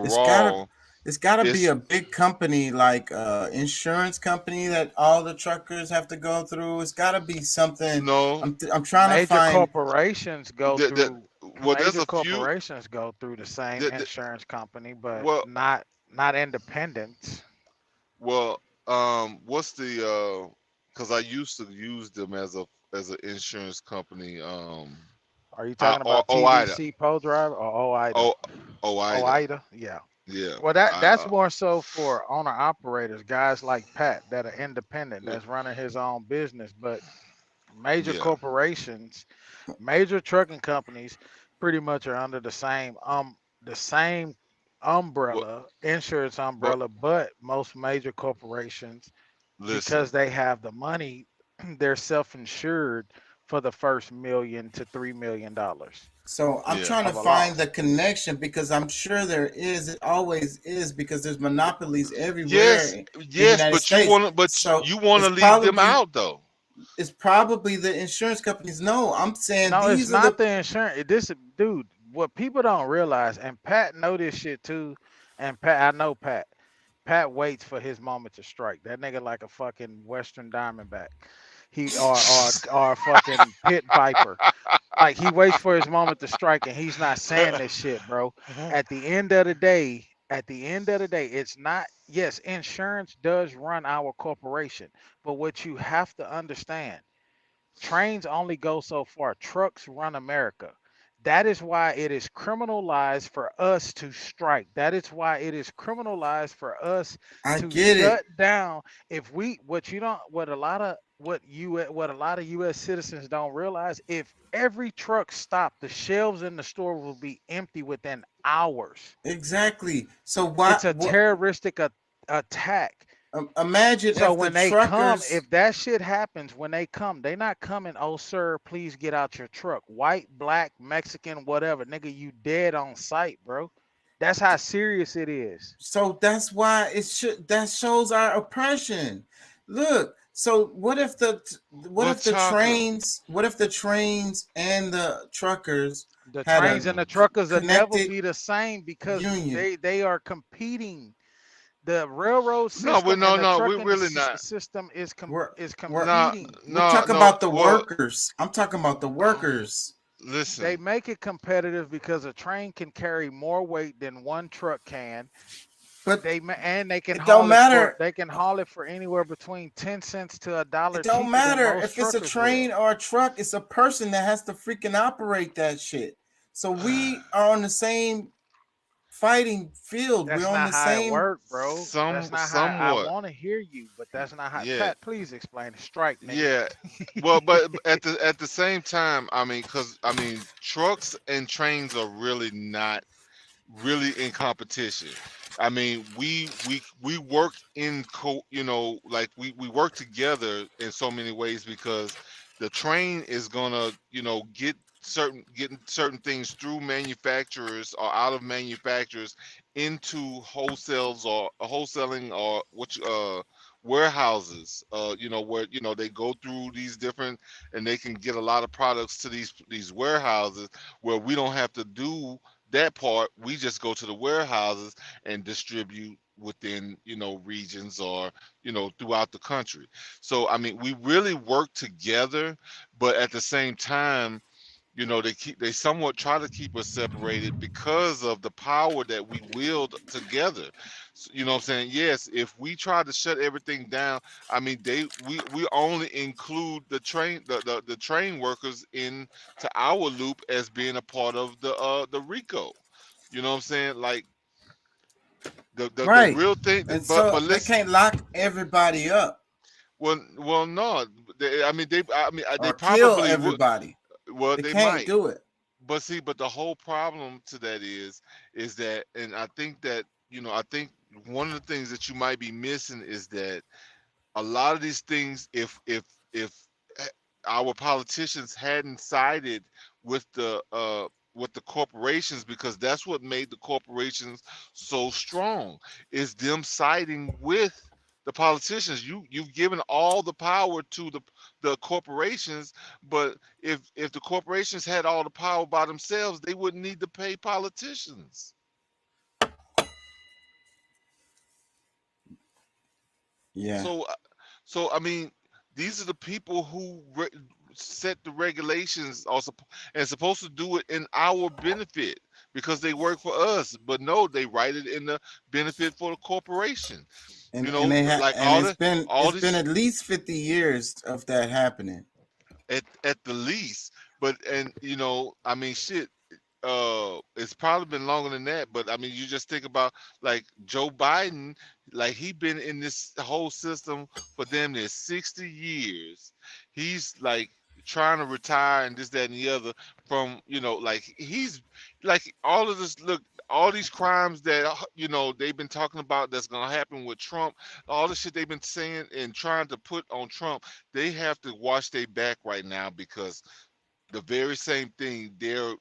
It's gotta overall it's gotta be it's a big company like insurance company that all the truckers have to go through. It's gotta be something. no I'm trying to Major find. corporations go that through well there's major a few corporations go through the same that insurance company, but well not independents. well what's the because I used to use them as an insurance company. Are you talking Or about OIDA. TVC Driver or OIDA? Oh, OIDA. OIDA, yeah. Yeah. Well, that's more so for owner operators, guys like Pat that are independent, Yeah. that's running his own business. But major Yeah. corporations, major trucking companies, pretty much are under the same Well, umbrella, insurance but umbrella. But most major corporations, listen. because they have the money, they're self-insured for the first $1 million to $3 million So I'm Yeah. trying to of a find the loss. connection because I'm sure there is. It always is because there's monopolies everywhere Yes, in the yes, United but you States. want to, but So you want to leave them out though. it's probably the insurance companies. No, I'm saying No, it's these are not the. the insurance. This dude, what people don't realize, and Pat know this shit too. And Pat, I know Pat. Pat waits for his moment to strike. That nigga like a fucking Western Diamondback. He or a fucking pit viper. Like he waits for his moment to strike, and he's not saying this shit, bro. At the end of the day, it's not. Yes, insurance does run our corporation, but what you have to understand. Trains only go so far. Trucks run America. That is why it is criminalized for us to strike. That is why it is criminalized for us I to get it. shut down. If we, what what a lot of U.S. citizens don't realize, if every truck stopped, the shelves in the store will be empty within hours. Exactly. So why? It's a What? terroristic attack. Imagine So if the when they come, truckers. if that shit happens, when they come, they not coming, oh sir, please get out your truck. White, black, Mexican, whatever. Nigga, you dead on sight, bro. That's how serious it is. So that's why it should. That shows our oppression. Look. So what if the But Chaka, trains? What if the trains and the truckers The had trains a and the truckers will never connected be the same because union? they are competing. The railroad no, we system no, and the no, we trucking really not. system We're is we're No, competing. we're no, talking no. about the Well, workers. I'm talking about the workers. They listen. make it competitive because a train can carry more weight than one truck can. But And they can it don't matter. haul it for anywhere between 10 cents to a dollar It don't cheaper than matter most if it's a truckers train will. or a truck. It's a person that has to freaking operate that shit. So we are on the same fighting field. We're That's on not the how it same. worked, bro. That's not how I Somewhat. want to hear you, but that's not how. Yeah, Pat, please explain it. Strike, nigga. yeah. Well, but at the same time, I mean, because I mean, trucks and trains are really not really in competition. I mean, we work in you know, like we work together in so many ways because the train is gonna, you know, getting certain things through manufacturers or out of manufacturers into wholesales or wholesaling or warehouses, you know, where, you know, they go through these different, and they can get a lot of products to these warehouses where we don't have to do that part. We just go to the warehouses and distribute within, you know, regions or, you know, throughout the country. So I mean, we really work together, but at the same time, you know, they somewhat try to keep us separated because of the power that we wield together. You know what I'm saying? Yes, if we try to shut everything down, I mean, we only include the train workers into our loop as being a part of the RICO. You know what I'm saying? Like the Right. real thing, And but so they listen, can't lock everybody up well no, they or kill probably would. everybody. Well, They they can't might. do it. But see, but the whole problem to that is that, and I think that, you know, I think one of the things that you might be missing is that a lot of these things, if eh, our politicians hadn't sided with the corporations, because that's what made the corporations so strong, is them siding with the politicians. You've given all the power to the corporations, but if the corporations had all the power by themselves, they wouldn't need to pay politicians. Yeah. So so I mean, these are the people who set the regulations, and supposed to do it in our benefit because they work for us. But no, they write it in the benefit for the corporation. You And know, like and all it's been this at least 50 years of that happening. at the least. But and you know, I mean, shit. It's probably been longer than that, but I mean, you just think about like Joe Biden, like he been in this whole system for damn near 60 years. He's like trying to retire and this, that, and the other from, you know, like he's like all of this, look, all these crimes that, you know, they've been talking about that's gonna happen with Trump, all the shit they've been saying and trying to put on Trump, they have to watch their back right now because the very same thing they're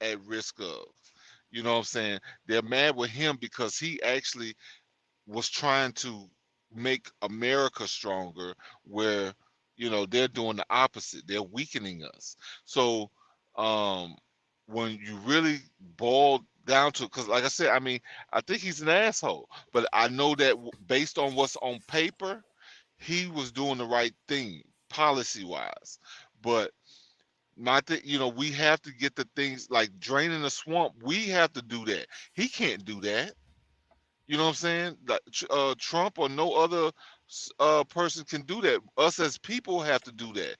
at risk of. You know what I'm saying? They're mad with him because he actually was trying to make America stronger, where, you know, they're doing the opposite. They're weakening us. So when you really boil down to, because like I said, I mean, I think he's an asshole, but I know that based on what's on paper, he was doing the right thing policy wise. But not that, you know, we have to get the things like draining the swamp. We have to do that. He can't do that. You know what I'm saying? Like, Trump or no other person can do that. Us as people have to do that.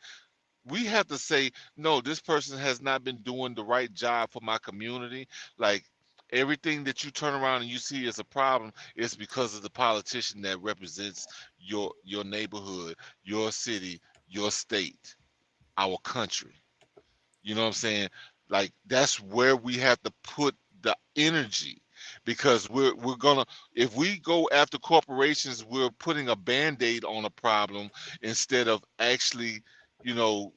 We have to say, no, this person has not been doing the right job for my community. Like, Everything that you turn around and you see as a problem is because of the politician that represents your neighborhood, your city, your state, our country. You know what I'm saying? Like that's where we have to put the energy, because we're gonna, if we go after corporations, we're putting a band-aid on a problem instead of actually, you know,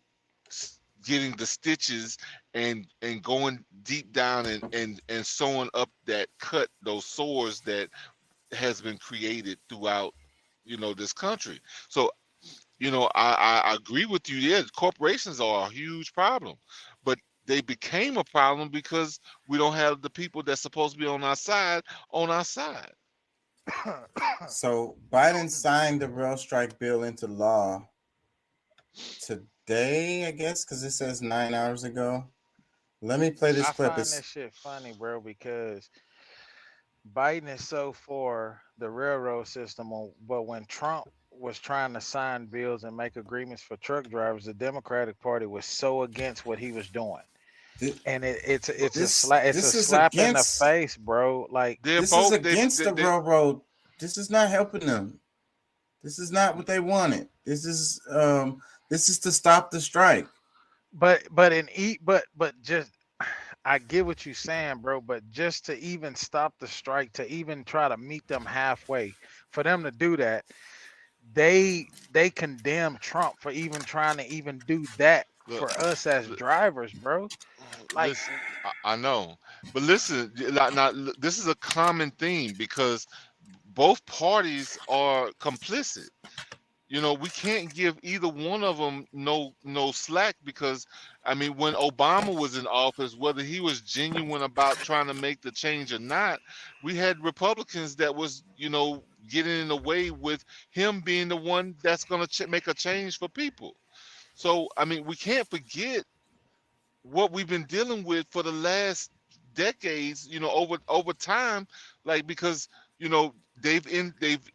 getting the stitches and going deep down and sewing up that cut, those sores that has been created throughout, you know, this country. So, you know, I agree with you. Yeah, corporations are a huge problem, but they became a problem because we don't have the people that's supposed to be on our side on our side. So Biden signed the rail strike bill into law today, I guess, because it says 9 hours ago. Let me play this I clip. find this shit funny, bro, because Biden is so for the railroad system, but when Trump was trying to sign bills and make agreements for truck drivers, the Democratic Party was so against what he was doing. And it's a slap in the face, bro. Like this is against the railroad. This is not helping them. This is not what they wanted. This is to stop the strike. But just I get what you're saying, bro. But just to even stop the strike, to even try to meet them halfway, for them to do that, they condemn Trump for even trying to even do that for us as drivers, bro. Like, listen, I know, but listen, now this is a common theme because both parties are complicit. You know, we can't give either one of them no slack, because I mean, when Obama was in office, whether he was genuine about trying to make the change or not, we had Republicans that was, you know, getting in the way with him being the one that's going to make a change for people. So, I mean, we can't forget what we've been dealing with for the last decades, you know, over time, like, because, you know, they've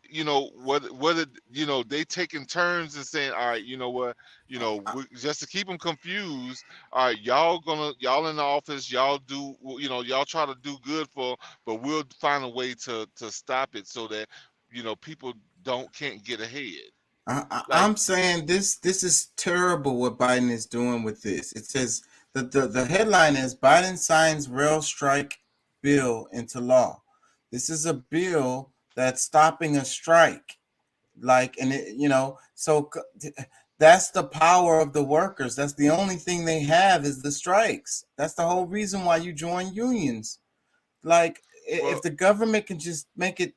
you know, whether you know, they taking turns and saying, all right, you know what, you know, just to keep them confused, all right, y'all in the office, y'all do, you know, y'all try to do good but we'll find a way to stop it so that, you know, people can't get ahead. I'm saying this is terrible what Biden is doing with this. It says the headline is Biden signs rail strike bill into law. This is a bill that's stopping a strike. Like, and it, you know, so that's the power of the workers. That's the only thing they have is the strikes. That's the whole reason why you join unions. Like, if the government can just make it,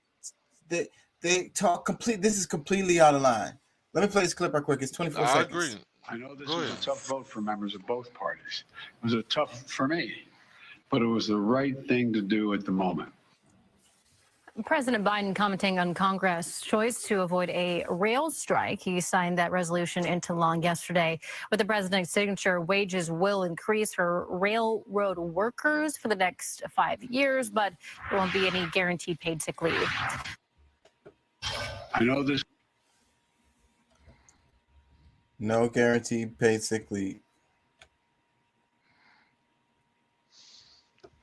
they talk complete. This is completely out of line. Let me play this clip right quick. It's 24 seconds. I agree. I know this was a tough vote for members of both parties. It was a tough for me, but it was the right thing to do at the moment. President Biden commenting on Congress' choice to avoid a rail strike. He signed that resolution into law yesterday. With the president's signature, wages will increase for railroad workers for the next 5 years, but there won't be any guaranteed paid sick leave. I know this. No guaranteed paid sick leave.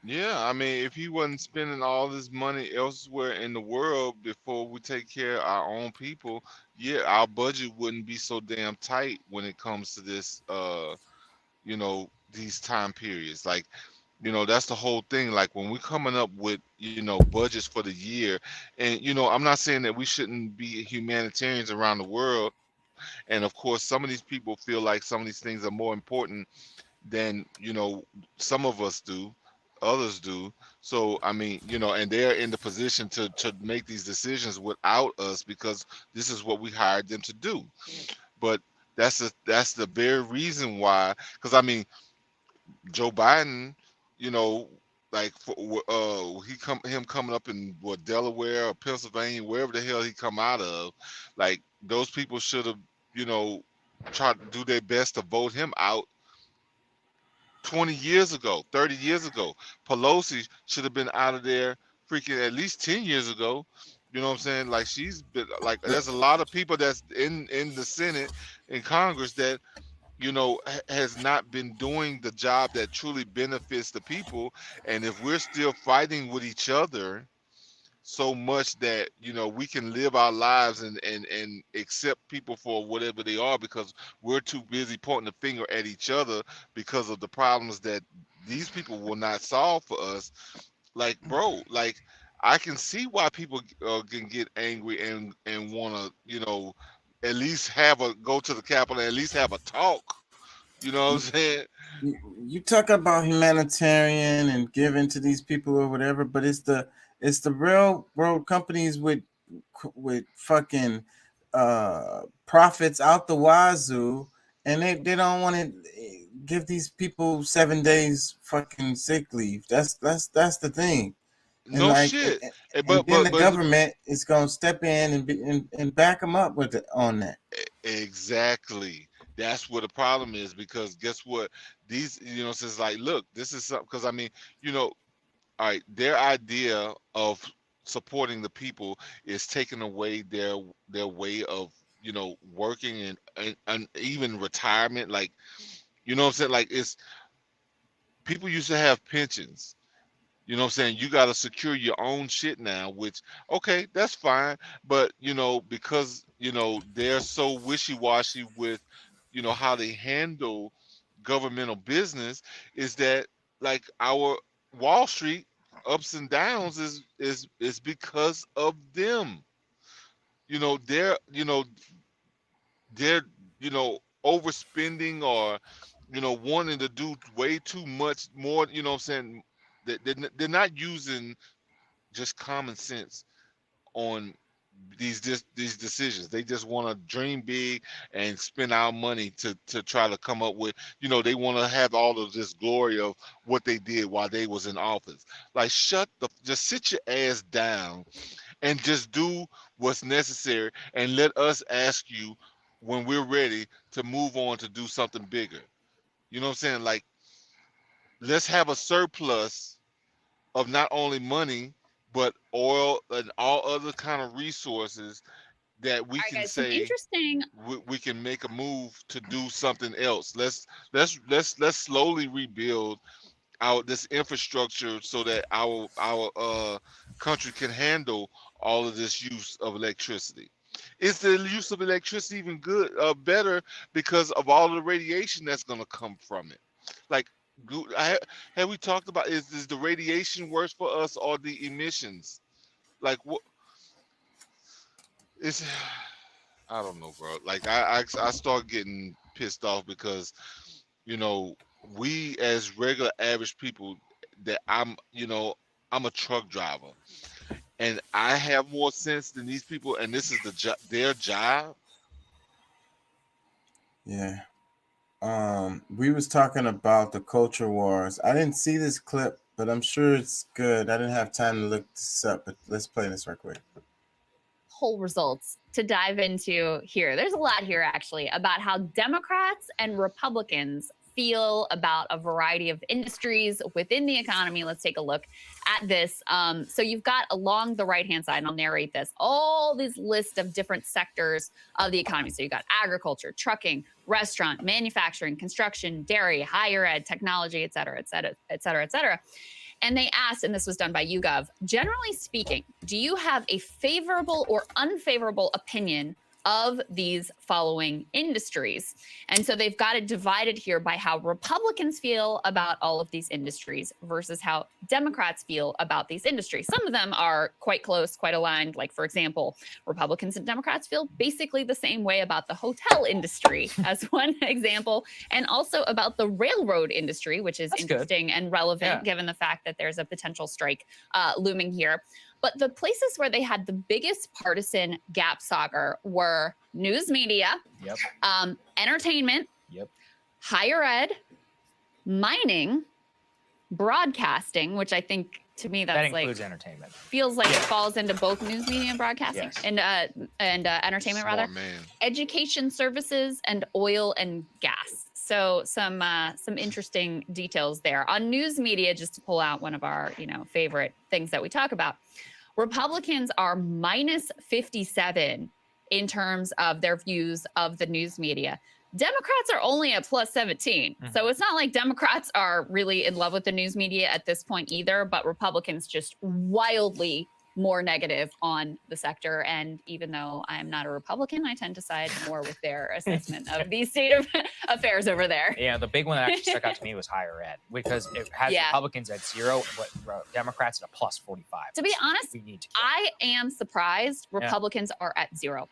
Yeah, I mean, if he wasn't spending all this money elsewhere in the world before we take care of our own people, yeah, our budget wouldn't be so damn tight when it comes to this, you know, these time periods. Like, you know, that's the whole thing. Like, when we're coming up with, you know, budgets for the year, and, you know, I'm not saying that we shouldn't be humanitarians around the world. And of course, some of these people feel like some of these things are more important than, you know, some of us do. Others do. So I mean, you know, and they're in the position to make these decisions without us because this is what we hired them to do. But that's the very reason why, because I mean, Joe Biden, you know, like him coming up in what, Delaware or Pennsylvania, wherever the hell he come out of, like, those people should have, you know, tried to do their best to vote him out 20 years ago, 30 years ago. Pelosi should have been out of there freaking at least 10 years ago. You know what I'm saying? Like, she's been, like, there's a lot of people that's in the Senate and Congress that has not been doing the job that truly benefits the people. And if we're still fighting with each other so much that we can live our lives and accept people for whatever they are, because we're too busy pointing the finger at each other because of the problems that these people will not solve for us. Like, bro, like, I can see why people can get angry and want to at least go to the Capitol and at least have a talk. You know what I'm saying? You talk about humanitarian and giving to these people or whatever, but it's the railroad companies with fucking profits out the wazoo, and they don't want to give these people 7 days fucking sick leave. That's the thing. And no shit. But the government is gonna step in and back them up with it on that. Exactly. That's what the problem is, because guess what? These, says like, look, this is something, because I mean, all right, their idea of supporting the people is taking away their way of, working and even retirement. Like, what I'm saying? Like, it's people used to have pensions. You know what I'm saying? You got to secure your own shit now, which, okay, that's fine. But, because, they're so wishy-washy with, how they handle governmental business, is that, like, our Wall Street ups and downs is because of them. They're overspending or, wanting to do way too much more, what I'm saying? They're not using just common sense on these decisions. They just want to dream big and spend our money to try to come up with, they want to have all of this glory of what they did while they was in office. Like, just sit your ass down and just do what's necessary, and let us ask you when we're ready to move on to do something bigger. You know what I'm saying? Like, let's have a surplus of not only money, but oil and all other kind of resources that we can say interesting. We can make a move to do something else. Let's slowly rebuild this infrastructure so that our country can handle all of this use of electricity. Is the use of electricity even good, better, because of all the radiation that's going to come from it? Like, have we talked about, is the radiation worse for us or the emissions? Like, what? I don't know, bro. Like, I start getting pissed off because, we as regular average people, that I'm a truck driver, and I have more sense than these people, and this is their job. Yeah. We was talking about the culture wars. I didn't see this clip, but I'm sure it's good. I didn't have time to look this up, but let's play this right quick. Whole results to dive into here. There's a lot here actually about how Democrats and Republicans feel about a variety of industries within the economy. Let's take a look at this. So you've got along the right-hand side, and I'll narrate this, all this list of different sectors of the economy. So you've got agriculture, trucking, restaurant, manufacturing, construction, dairy, higher ed, technology, et cetera, et cetera, et cetera, et cetera. And they asked, and this was done by YouGov, generally speaking, do you have a favorable or unfavorable opinion of these following industries? And so they've got it divided here by how Republicans feel about all of these industries versus how Democrats feel about these industries. Some of them are quite close, quite aligned. Like, for example, Republicans and Democrats feel basically the same way about the hotel industry as one example, and also about the railroad industry, which is interesting and relevant given the fact that there's a potential strike looming here. But the places where they had the biggest partisan gap saga were news media, entertainment, higher ed, mining, broadcasting, which I think to me that includes entertainment. Feels like it falls into both news media and broadcasting and entertainment rather. Education services and oil and gas. So some interesting details there on news media. Just to pull out one of our favorite things that we talk about. Republicans are minus 57 in terms of their views of the news media. Democrats are only at plus 17. So it's not like Democrats are really in love with the news media at this point either, but Republicans just wildly more negative on the sector. And even though I am not a Republican, I tend to side more with their assessment of the state of affairs over there. Yeah, the big one that actually stuck out to me was higher ed, because it has Republicans at 0, but Democrats at a plus 45. To be honest, I am surprised Republicans are at 0.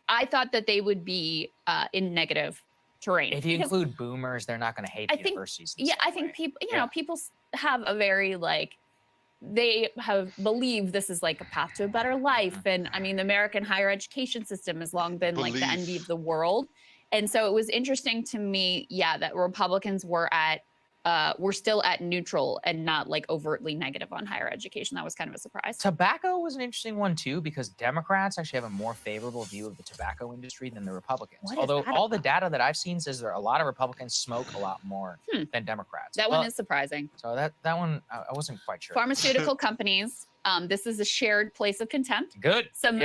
I thought that they would be in negative terrain. If you include boomers, they're not going to hate the universities. Yeah, I think people, you know, people have a very like, they have believed this is like a path to a better life. And I mean, the American higher education system has long been like the envy of the world. And so it was interesting to me, that Republicans were still at neutral and not like overtly negative on higher education. That was kind of a surprise. Tobacco was an interesting one too, because Democrats actually have a more favorable view of the tobacco industry than the Republicans. Although all the data that I've seen says there are a lot of Republicans smoke a lot more than Democrats. That one is surprising. So that one, I wasn't quite sure. Pharmaceutical companies. This is a shared place of contempt. Good. Some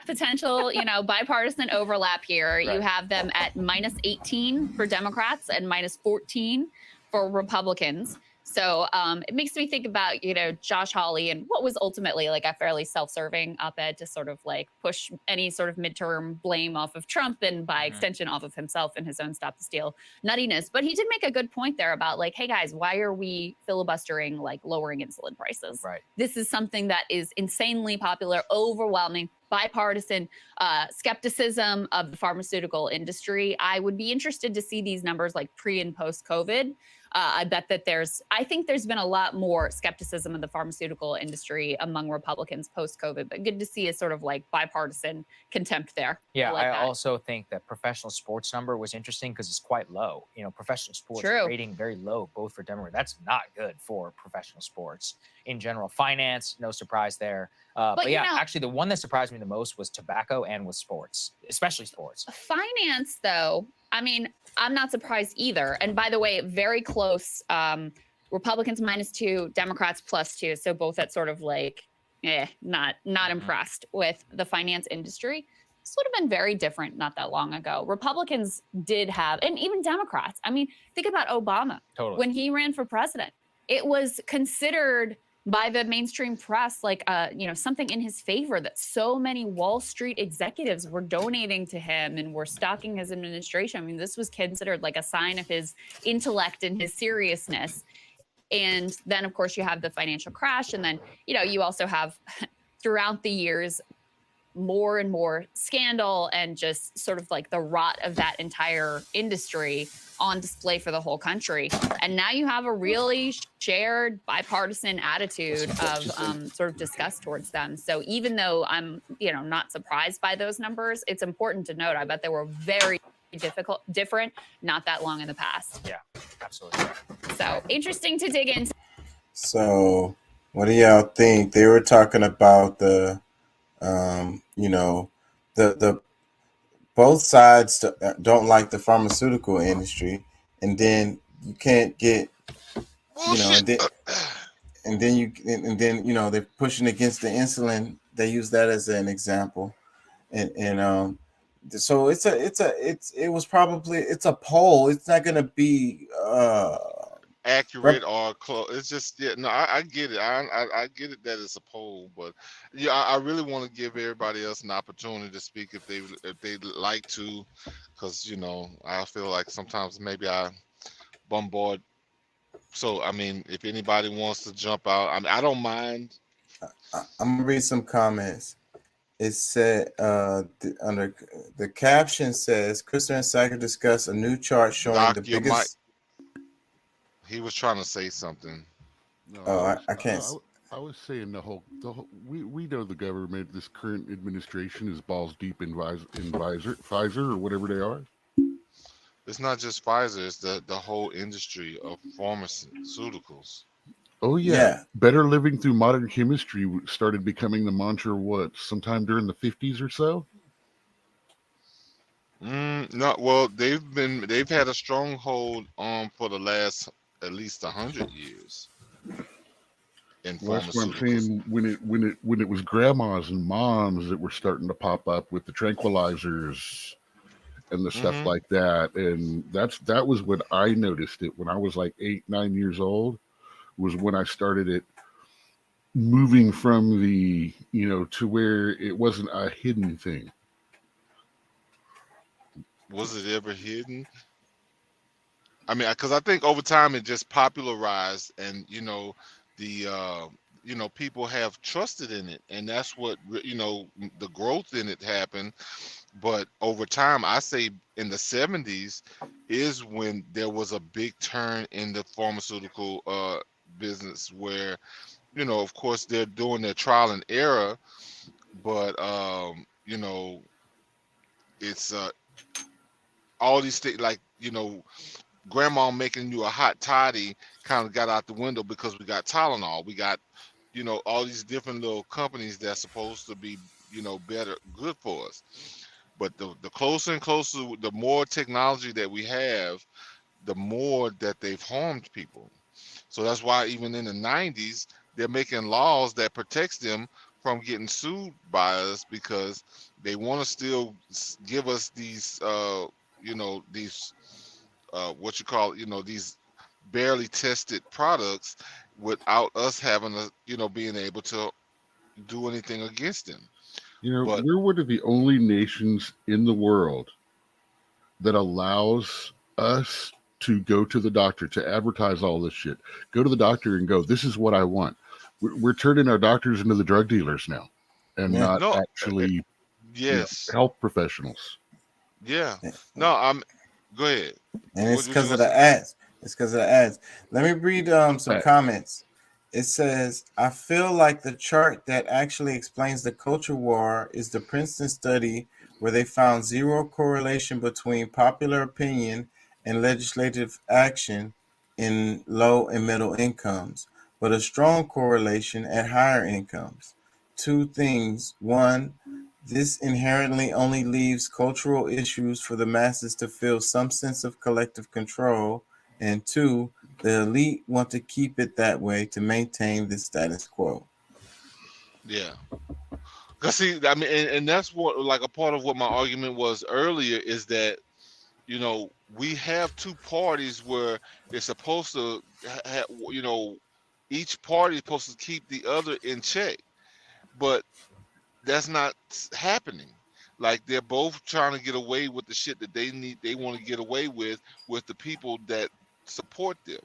potential, bipartisan overlap here. Right. You have them at minus 18 for Democrats and minus 14 for Republicans. So it makes me think about, Josh Hawley and what was ultimately like a fairly self-serving op-ed to sort of like push any sort of midterm blame off of Trump and by extension off of himself and his own Stop the Steal nuttiness. But he did make a good point there about like, hey guys, why are we filibustering like lowering insulin prices? Right. This is something that is insanely popular, overwhelming, bipartisan skepticism of the pharmaceutical industry. I would be interested to see these numbers like pre and post COVID. I bet that I think there's been a lot more skepticism of the pharmaceutical industry among Republicans post-COVID, but good to see a sort of like bipartisan contempt there. Yeah, I I also think that professional sports number was interesting because it's quite low. Professional sports rating very low, both for Democrats. That's not good for professional sports in general. Finance, no surprise there. But actually the one that surprised me the most was tobacco and was sports, especially sports. Finance, though, I mean, I'm not surprised either. And by the way, very close. Republicans -2, Democrats +2. So both at sort of like, not impressed with the finance industry. This would have been very different not that long ago. Republicans did have, and even Democrats. I mean, think about Obama. Totally. When he ran for president, it was considered by the mainstream press like something in his favor, that so many Wall Street executives were donating to him and were stocking his administration. I mean, this was considered like a sign of his intellect and his seriousness. And then of course you have the financial crash, and then you also have throughout the years more and more scandal and just sort of like the rot of that entire industry on display for the whole country. And now you have a really shared bipartisan attitude of sort of disgust towards them. So even though I'm, not surprised by those numbers, it's important to note, I bet they were very different, not that long in the past. Yeah, absolutely. So interesting to dig into. So what do y'all think? They were talking about the both sides don't like the pharmaceutical industry, and then you can't get, and then they're pushing against the insulin. They use that as an example, and so it's a poll. It's not going to be accurate or close. It's just I get it. I get it that it's a poll, but I really want to give everybody else an opportunity to speak if they'd like to, because I feel like sometimes maybe I bombard. So I mean, if anybody wants to jump out, I don't mind. I'm gonna read some comments. It said under the caption says, Krista and Sacker discuss a new chart showing the biggest. He was trying to say something. No, I can't. I was saying the whole we know the government, this current administration is balls deep in Pfizer or whatever they are. It's not just Pfizer; it's the whole industry of pharmaceuticals. Oh yeah. Better living through modern chemistry started becoming the mantra. Sometime during the 50s or so. No, well, they've had a stronghold for the last at least 100 years in Well, that's what I'm saying. When it was grandmas and moms that were starting to pop up with the tranquilizers and the stuff like that. And that was when I noticed it when I was like 8, 9 years old, was when I started it moving from the, to where it wasn't a hidden thing. Was it ever hidden? I mean, because I think over time it just popularized, and people have trusted in it, and that's what the growth in it happened. But over time, I say in the 70s is when there was a big turn in the pharmaceutical business, where of course they're doing their trial and error, but it's all these things like grandma making you a hot toddy kind of got out the window because we got Tylenol. We got, all these different little companies that's supposed to be, better, good for us. But the closer and closer, the more technology that we have, the more that they've harmed people. So that's why even in the 90s, they're making laws that protects them from getting sued by us, because they want to still give us these, these these barely tested products without us having to, being able to do anything against them. But we're one of the only nations in the world that allows us to go to the doctor, to advertise all this shit. Go to the doctor and go, this is what I want. We're turning our doctors into the drug dealers now, and not actually health professionals. Yeah. No, go ahead. And it's because of the ads. It's because of the ads. Let me read some comments. It says, I feel like the chart that actually explains the culture war is the Princeton study, where they found zero correlation between popular opinion and legislative action in low and middle incomes, but a strong correlation at higher incomes. Two things. One, this inherently only leaves cultural issues for the masses to feel some sense of collective control. And two, the elite want to keep it that way to maintain the status quo. Yeah. Because see, I mean, and that's what, like, a part of what my argument was earlier is that, we have two parties where they're supposed to, each party is supposed to keep the other in check. But that's not happening. Like, they're both trying to get away with the shit that they want to get away with the people that support them.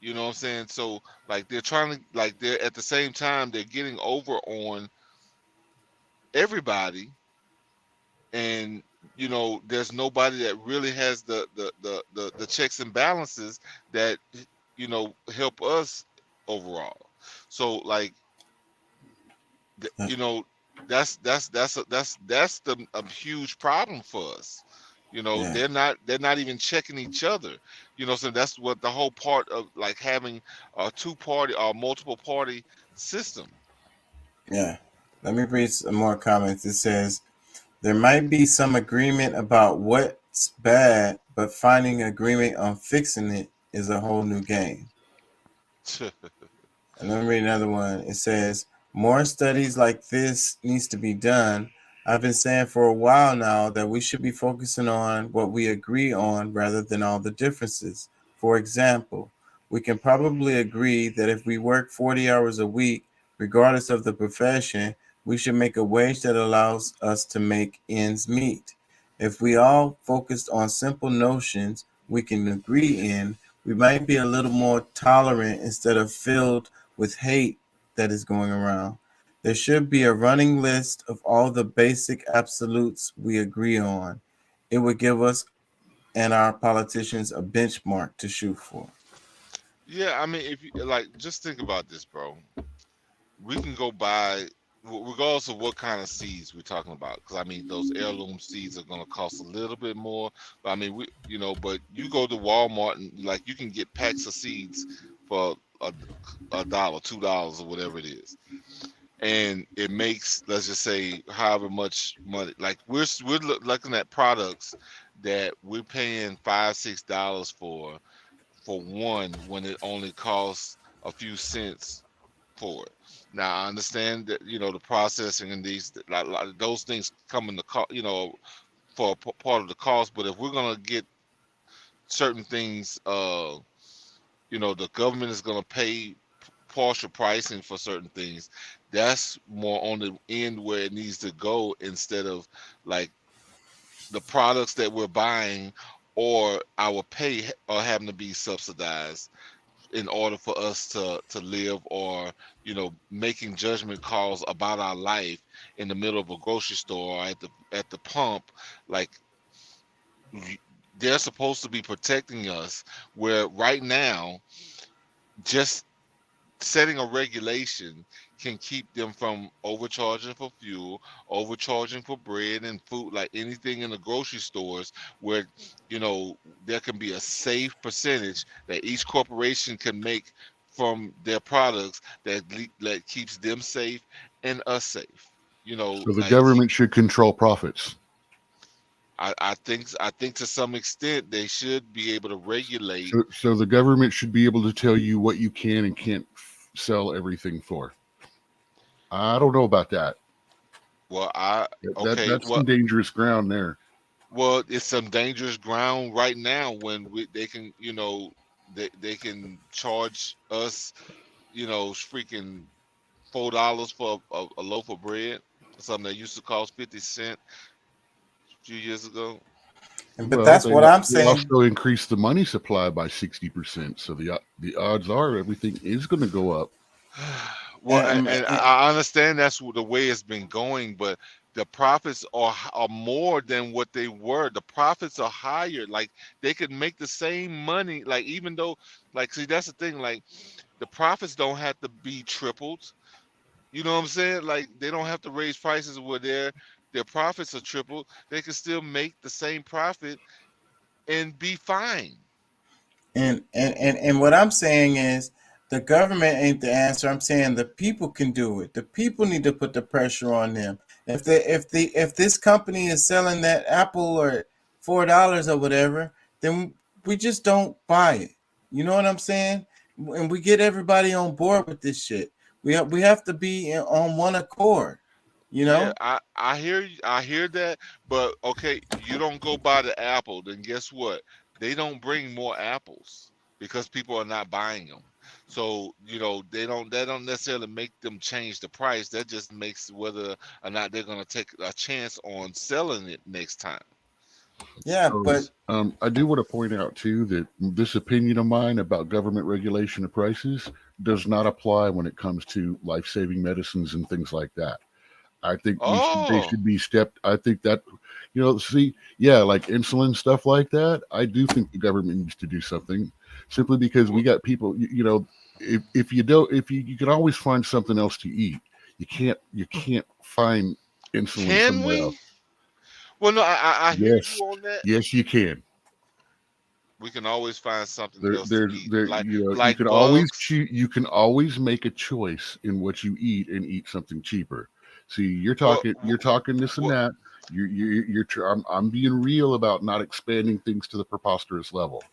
You know what I'm saying? So, like, they're trying to, like, they're at the same time they're getting over on everybody, and there's nobody that really has the checks and balances that help us overall. So, like, that's a huge problem for us. They're not even checking each other. So that's what the whole part of, like, having a two-party or multiple party system. Yeah. Let me read some more comments. It says, there might be some agreement about what's bad, but finding agreement on fixing it is a whole new game. And let me read another one. It says, more studies like this needs to be done. I've been saying for a while now that we should be focusing on what we agree on rather than all the differences. For example, we can probably agree that if we work 40 hours a week, regardless of the profession, we should make a wage that allows us to make ends meet. If we all focused on simple notions we can agree in, we might be a little more tolerant instead of filled with hate that is going around. There should be a running list of all the basic absolutes we agree on. It would give us and our politicians a benchmark to shoot for. Yeah, I mean, if you, like, just think about this, bro. We can go buy, regardless of what kind of seeds we're talking about, because I mean, those heirloom seeds are going to cost a little bit more. But I mean, but you go to Walmart and, like, you can get packs of seeds for $1, $2, or whatever it is, and it makes, let's just say, however much money. Like, we're looking at products that we're paying $5-6 for one, when it only costs a few cents for it. Now, I understand that the processing and these, like, those things come in the cost, for part of the cost. But if we're gonna get certain things, you know, the government is gonna pay partial pricing for certain things. That's more on the end where it needs to go, instead of like the products that we're buying or our pay are having to be subsidized in order for us to live, or, you know, making judgment calls about our life in the middle of a grocery store or at the pump. Like, they're supposed to be protecting us, where right now just setting a regulation can keep them from overcharging for fuel, overcharging for bread and food, like anything in the grocery stores, where, you know, there can be a safe percentage that each corporation can make from their products that keeps them safe and us safe. You know, So the like, government should control profits. I think to some extent they should be able to regulate. So the government should be able to tell you what you can and can't sell everything for. I don't know about that. Well, that's some dangerous ground there. Well, it's some dangerous ground right now when they can, you know, they can charge us, you know, freaking $4 for a loaf of bread, something that used to cost 50 cents a few years ago. But that's what I'm saying. Also increase the money supply by 60%. So the odds are everything is going to go up. Well, and I understand that's the way it's been going, but the profits are more than what they were. The profits are higher. Like, they could make the same money. Like, even though, like, see, that's the thing. Like, the profits don't have to be tripled. You know what I'm saying? Like, they don't have to raise prices where their profits are tripled. They can still make the same profit and be fine. And what I'm saying is, the government ain't the answer. I'm saying the people can do it. The people need to put the pressure on them. If this company is selling that apple or $4 or whatever, then we just don't buy it. You know what I'm saying? And we get everybody on board with this shit. We have to be on one accord. You know? Yeah, I hear that, but okay, you don't go buy the apple, then guess what? They don't bring more apples because people are not buying them. So, you know, that don't necessarily make them change the price. That just makes whether or not they're going to take a chance on selling it next time. Yeah, but I do want to point out too that this opinion of mine about government regulation of prices does not apply when it comes to life-saving medicines and things like that. I think they should be stepped. I think that, you know, like insulin, stuff like that. I do think the government needs to do something, simply because we got people, you know, if you can always find something else to eat. You can't find insulin somewhere else. Well, no, I hear Yes. you on that. Yes, you can. We can always find something else There, to eat. you can always you can always make a choice in what you eat and eat something cheaper. See, you're talking this and that. I'm being real about not expanding things to the preposterous level.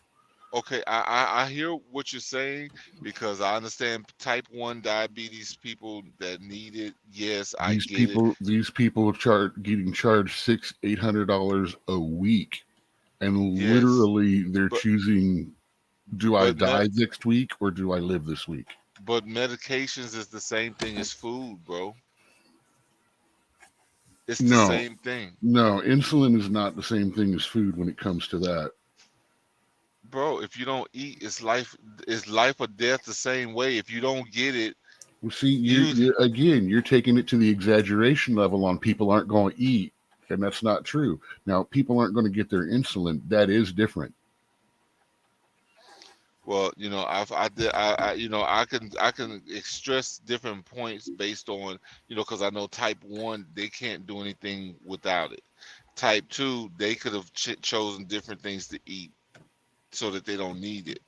Okay, I hear what you're saying, because I understand type 1 diabetes people that need it. Yes, I get it. These people getting charged $600-800 a week, and Yes. literally they're choosing: do I die next week or do I live this week? But medications is the same thing as food, bro. It's the same thing. No, insulin is not the same thing as food when it comes to that. Bro, if you don't eat, it's life or death the same way. If you don't get it. Well, see, you're taking it to the exaggeration level on people aren't going to eat, and that's not true. Now, people aren't going to get their insulin. That is different. Well, you know, I can stress different points based on, you know, because I know type 1, they can't do anything without it. Type 2, they could have chosen different things to eat so that they don't need it.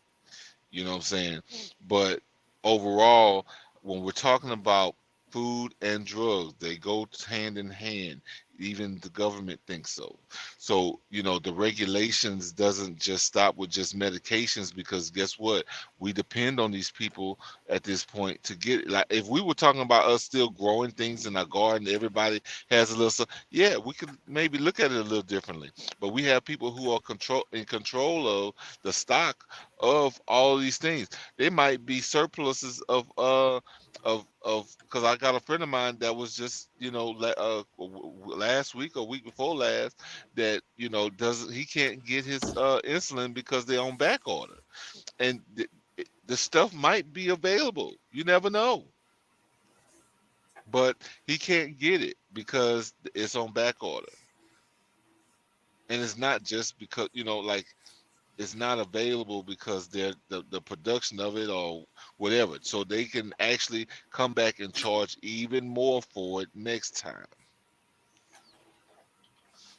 You know what I'm saying? But overall, when we're talking about food and drugs, they go hand in hand. even the government thinks so. So, you know, the regulations doesn't just stop with just medications, because guess what? We depend on these people at this point to get, like, if we were talking about us still growing things in our garden, everybody has a little stuff, yeah, we could maybe look at it a little differently. But we have people who are in control of the stock of all these things. They might be surpluses of because I got a friend of mine that was just, you know, last week or week before last, that, you know, he can't get his insulin because they're on back order, and the stuff might be available, you never know, but he can't get it because it's on back order. And it's not just because, you know, like, it's not available because they're the production of it or whatever. So they can actually come back and charge even more for it next time.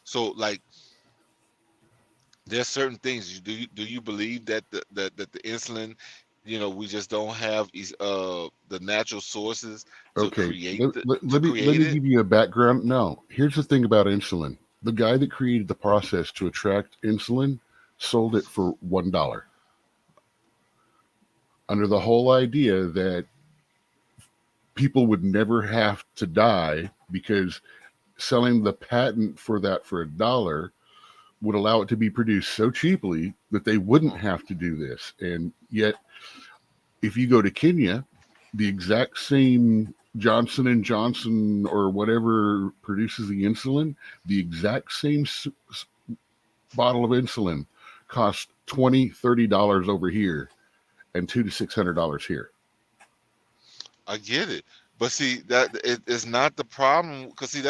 So, like, there's certain things. Do you believe that the insulin, you know, we just don't have the natural sources to create let me give you a background. No, here's the thing about insulin. The guy that created the process to extract insulin sold it for $1, under the whole idea that people would never have to die, because selling the patent for that for $1 would allow it to be produced so cheaply that they wouldn't have to do this. And yet, if you go to Kenya, the exact same Johnson & Johnson or whatever produces the insulin, the exact same bottle of insulin costs $20-$30 over here and $200 to $600 here. I get it, but see, that it is not the problem, because we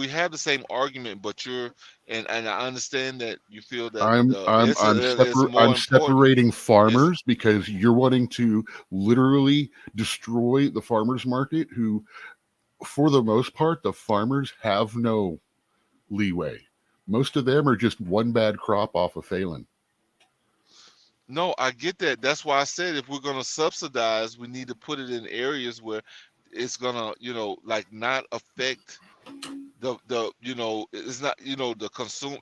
have the same argument, but and I understand that you feel that I'm separating farmers, because you're wanting to literally destroy the farmers market, who, for the most part, the farmers have no leeway. Most of them are just one bad crop off of failing. No, I get that. That's why I said, if we're going to subsidize, we need to put it in areas where it's going to, you know, like, not affect the you know, it's not, you know, the consumer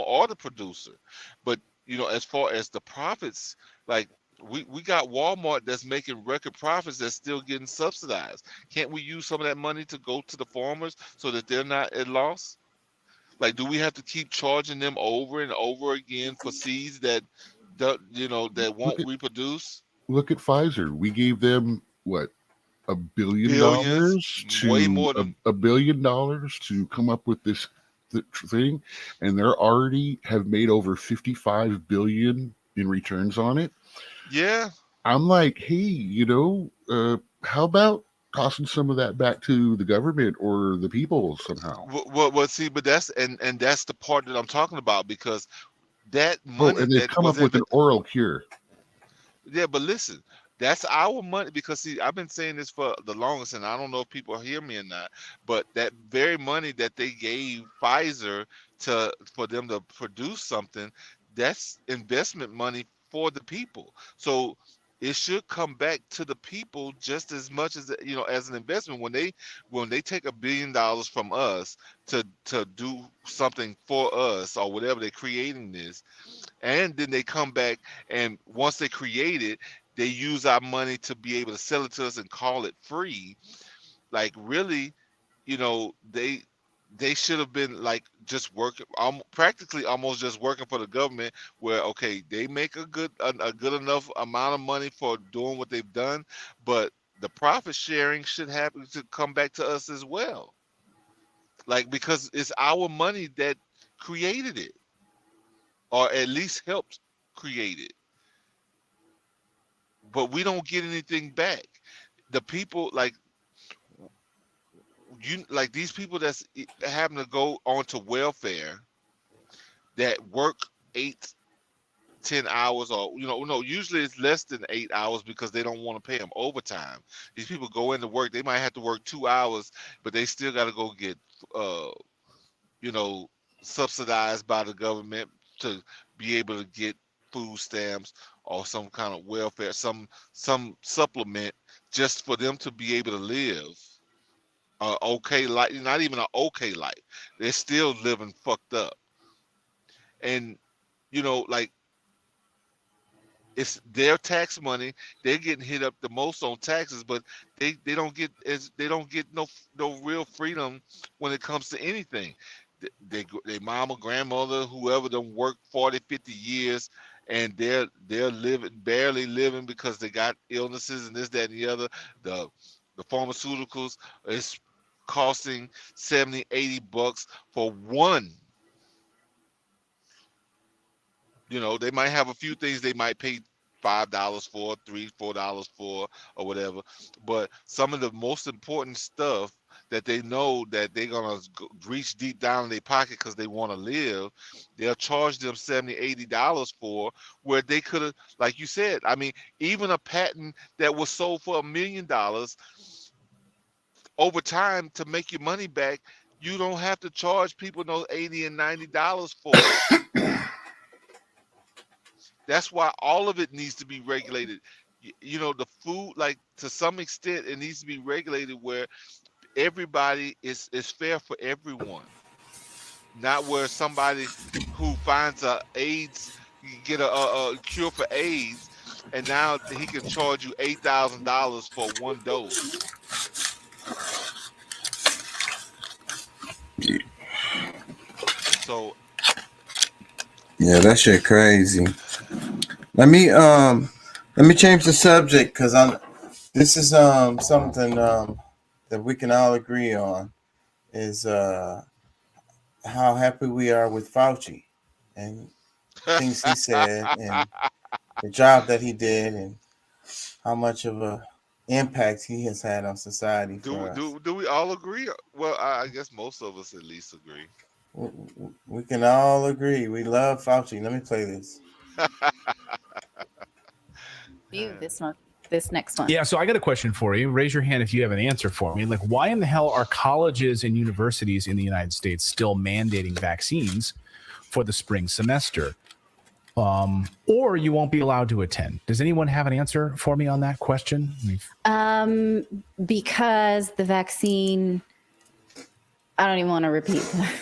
or the producer. But, you know, as far as the profits, like, we got Walmart that's making record profits that's still getting subsidized. Can't we use some of that money to go to the farmers so that they're not at loss? Like, do we have to keep charging them over and over again for seeds that won't reproduce? Look at Pfizer. We gave them what, $1 billion way more than $1 billion to come up with this thing, and they're already have made over $55 billion in returns on it. Yeah, I'm like, hey, you know, how about tossing some of that back to the government or the people somehow? Well, see, but that's the part that I'm talking about, because that money. And they've come up with an oral cure. Yeah, but listen, that's our money, because see, I've been saying this for the longest, and I don't know if people hear me or not, but that very money that they gave Pfizer for them to produce something, that's investment money for the people. So it should come back to the people just as much as, you know, as an investment. When they take $1 billion from us to do something for us or whatever, they're creating this, and then they come back, and once they create it, they use our money to be able to sell it to us and call it free. Like, really, you know, they should have been like just working, practically almost just working for the government, where, okay, they make a good enough amount of money for doing what they've done, but the profit sharing should happen to come back to us as well. Like, because it's our money that created it, or at least helped create it. But we don't get anything back. The people, like these people that's having to go onto welfare, that work 8-10 hours, or usually it's less than 8 hours, because they don't want to pay them overtime. These people go into work, they might have to work 2 hours, but they still got to go get subsidized by the government to be able to get food stamps or some kind of welfare, some supplement, just for them to be able to live. okay life, not even an okay life. They're still living fucked up. And like, it's their tax money. They're getting hit up the most on taxes, but they don't get no real freedom when it comes to anything. They mama, grandmother, whoever them work 40, 50 years, and they're barely living because they got illnesses and this, that, and the other. The pharmaceuticals is costing $70, $80 for one. They might have a few things they might pay $5 for, $3, $4 for, or whatever. But some of the most important stuff that they know that they're gonna reach deep down in their pocket because they want to live, they'll charge them $70, $80 for, where they could have, like you said, I mean, even a patent that was sold for $1 million, over time, to make your money back, you don't have to charge people those $80 and $90 for it. That's why all of it needs to be regulated. The food, like, to some extent, it needs to be regulated where everybody is fair for everyone. Not where somebody who finds get a cure for AIDS, and now he can charge you $8,000 for one dose. So yeah, that shit crazy. Let me change the subject, because this is something that we can all agree on, is how happy we are with Fauci and things he said and the job that he did and how much of a impact he has had on society. Do we all agree? Well, I guess most of us at least agree. We can all agree. We love Fauci. Let me play this. This next one. Yeah, so I got a question for you. Raise your hand if you have an answer for me. Like, why in the hell are colleges and universities in the United States still mandating vaccines for the spring semester? Or you won't be allowed to attend. Does anyone have an answer for me on that question? Because the vaccine, I don't even want to repeat that.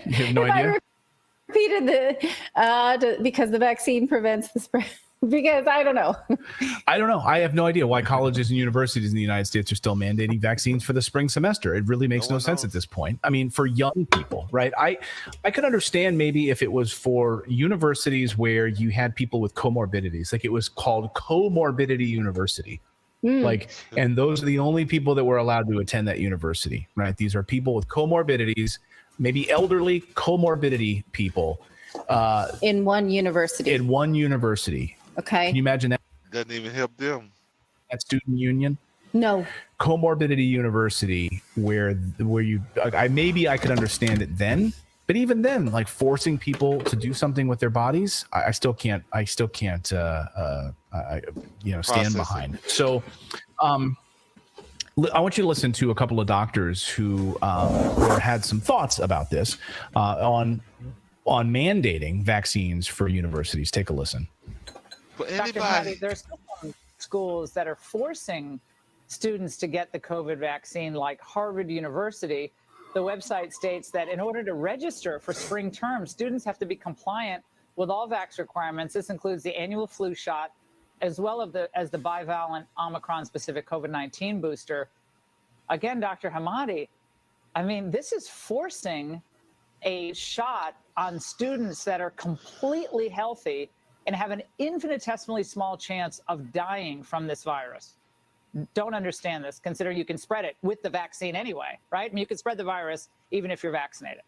You have no idea? Repeated because the vaccine prevents the spread. Because I don't know. I have no idea why colleges and universities in the United States are still mandating vaccines for the spring semester. It really makes no sense at this point. I mean, for young people, right? I could understand maybe if it was for universities where you had people with comorbidities, like it was called Comorbidity University. Like, and those are the only people that were allowed to attend that university, right? These are people with comorbidities, maybe elderly comorbidity people. In one university. Okay. Can you imagine that? Doesn't even help them. At student union? No. Comorbidity University, where you, I could understand it then, but even then, like forcing people to do something with their bodies, I still can't stand behind. So, I want you to listen to a couple of doctors who had some thoughts about this on mandating vaccines for universities. Take a listen. Dr. Hattie, there's some schools that are forcing students to get the COVID vaccine, like Harvard University. The website states that in order to register for spring term, students have to be compliant with all vax requirements. This includes the annual flu shot, as well as the bivalent Omicron-specific COVID-19 booster. Again, Dr. Hamadi, I mean, this is forcing a shot on students that are completely healthy and have an infinitesimally small chance of dying from this virus. Don't understand this. Consider you can spread it with the vaccine anyway, right? I mean, you can spread the virus even if you're vaccinated.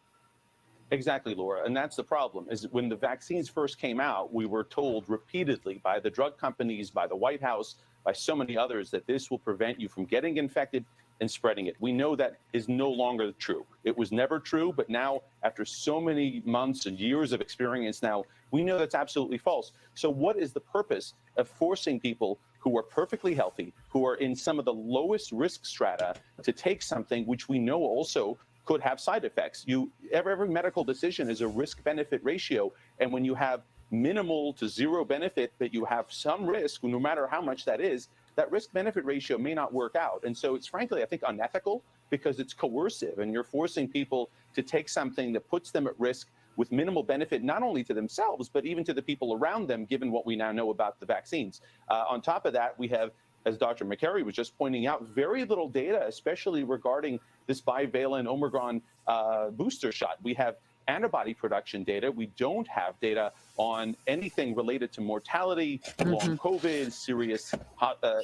Exactly, Laura. And that's the problem, is when the vaccines first came out, we were told repeatedly by the drug companies, by the White House, by so many others, that this will prevent you from getting infected and spreading it. We know that is no longer true. It was never true, but now, after so many months and years of experience now, we know that's absolutely false. So what is the purpose of forcing people who are perfectly healthy, who are in some of the lowest risk strata, to take something which we know also could have side effects? Every medical decision is a risk-benefit ratio, and when you have minimal to zero benefit, but you have some risk, no matter how much that is, that risk-benefit ratio may not work out. And so it's frankly, I think, unethical because it's coercive and you're forcing people to take something that puts them at risk with minimal benefit, not only to themselves, but even to the people around them, given what we now know about the vaccines. On top of that, we have, as Dr. McCary was just pointing out, very little data, especially regarding this bivalent Omicron booster shot. We have antibody production data. We don't have data on anything related to mortality, long COVID, serious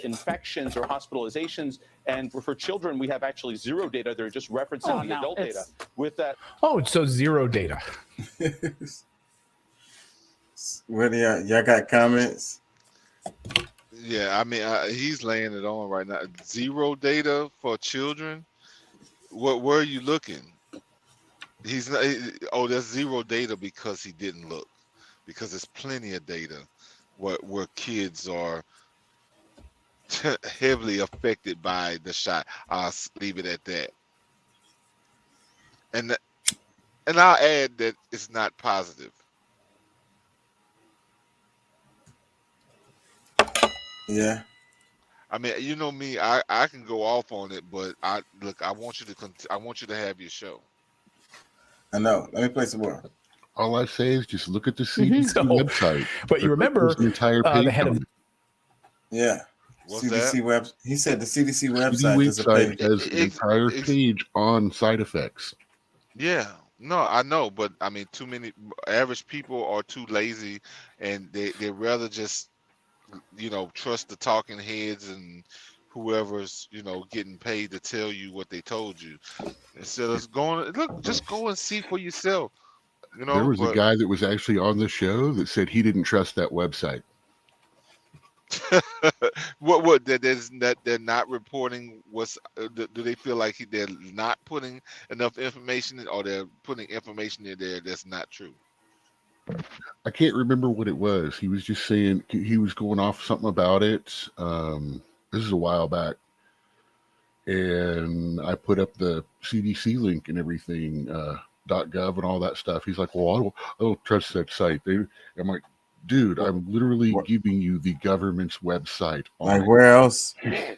infections or hospitalizations. And for children, we have actually zero data. They're just referencing the adult data. With that, so zero data. What do y'all got comments? Yeah, I mean, he's laying it on right now. Zero data for children. Where are you looking? He's not. Oh, there's zero data because he didn't look. Because there's plenty of data where kids are heavily affected by the shot. I'll leave it at that. And I'll add that it's not positive. Yeah. I mean, you know me, I can go off on it, but I want you to have your show. I know. Let me play some more. All I say is just look at the CDC website. But you remember the entire page. the head of Yeah. What's CDC that? web. He said the CDC The website is a website page. has an entire page on side effects. Yeah, no, I know, but I mean, too many average people are too lazy, and they rather just, trust the talking heads and whoever's, getting paid to tell you what they told you, instead of just go and see for yourself. There was a guy that was actually on the show that said he didn't trust that website. what that they're not reporting what's do they feel like they're not putting enough information, or they're putting information in there that's not true? I can't remember what it was. He was just saying he was going off something about it. This is a while back, and I put up the CDC link and everything, .gov and all that stuff. He's like, well, I don't trust that site. I'm like, dude, I'm literally giving you the government's website. Like, where else? Let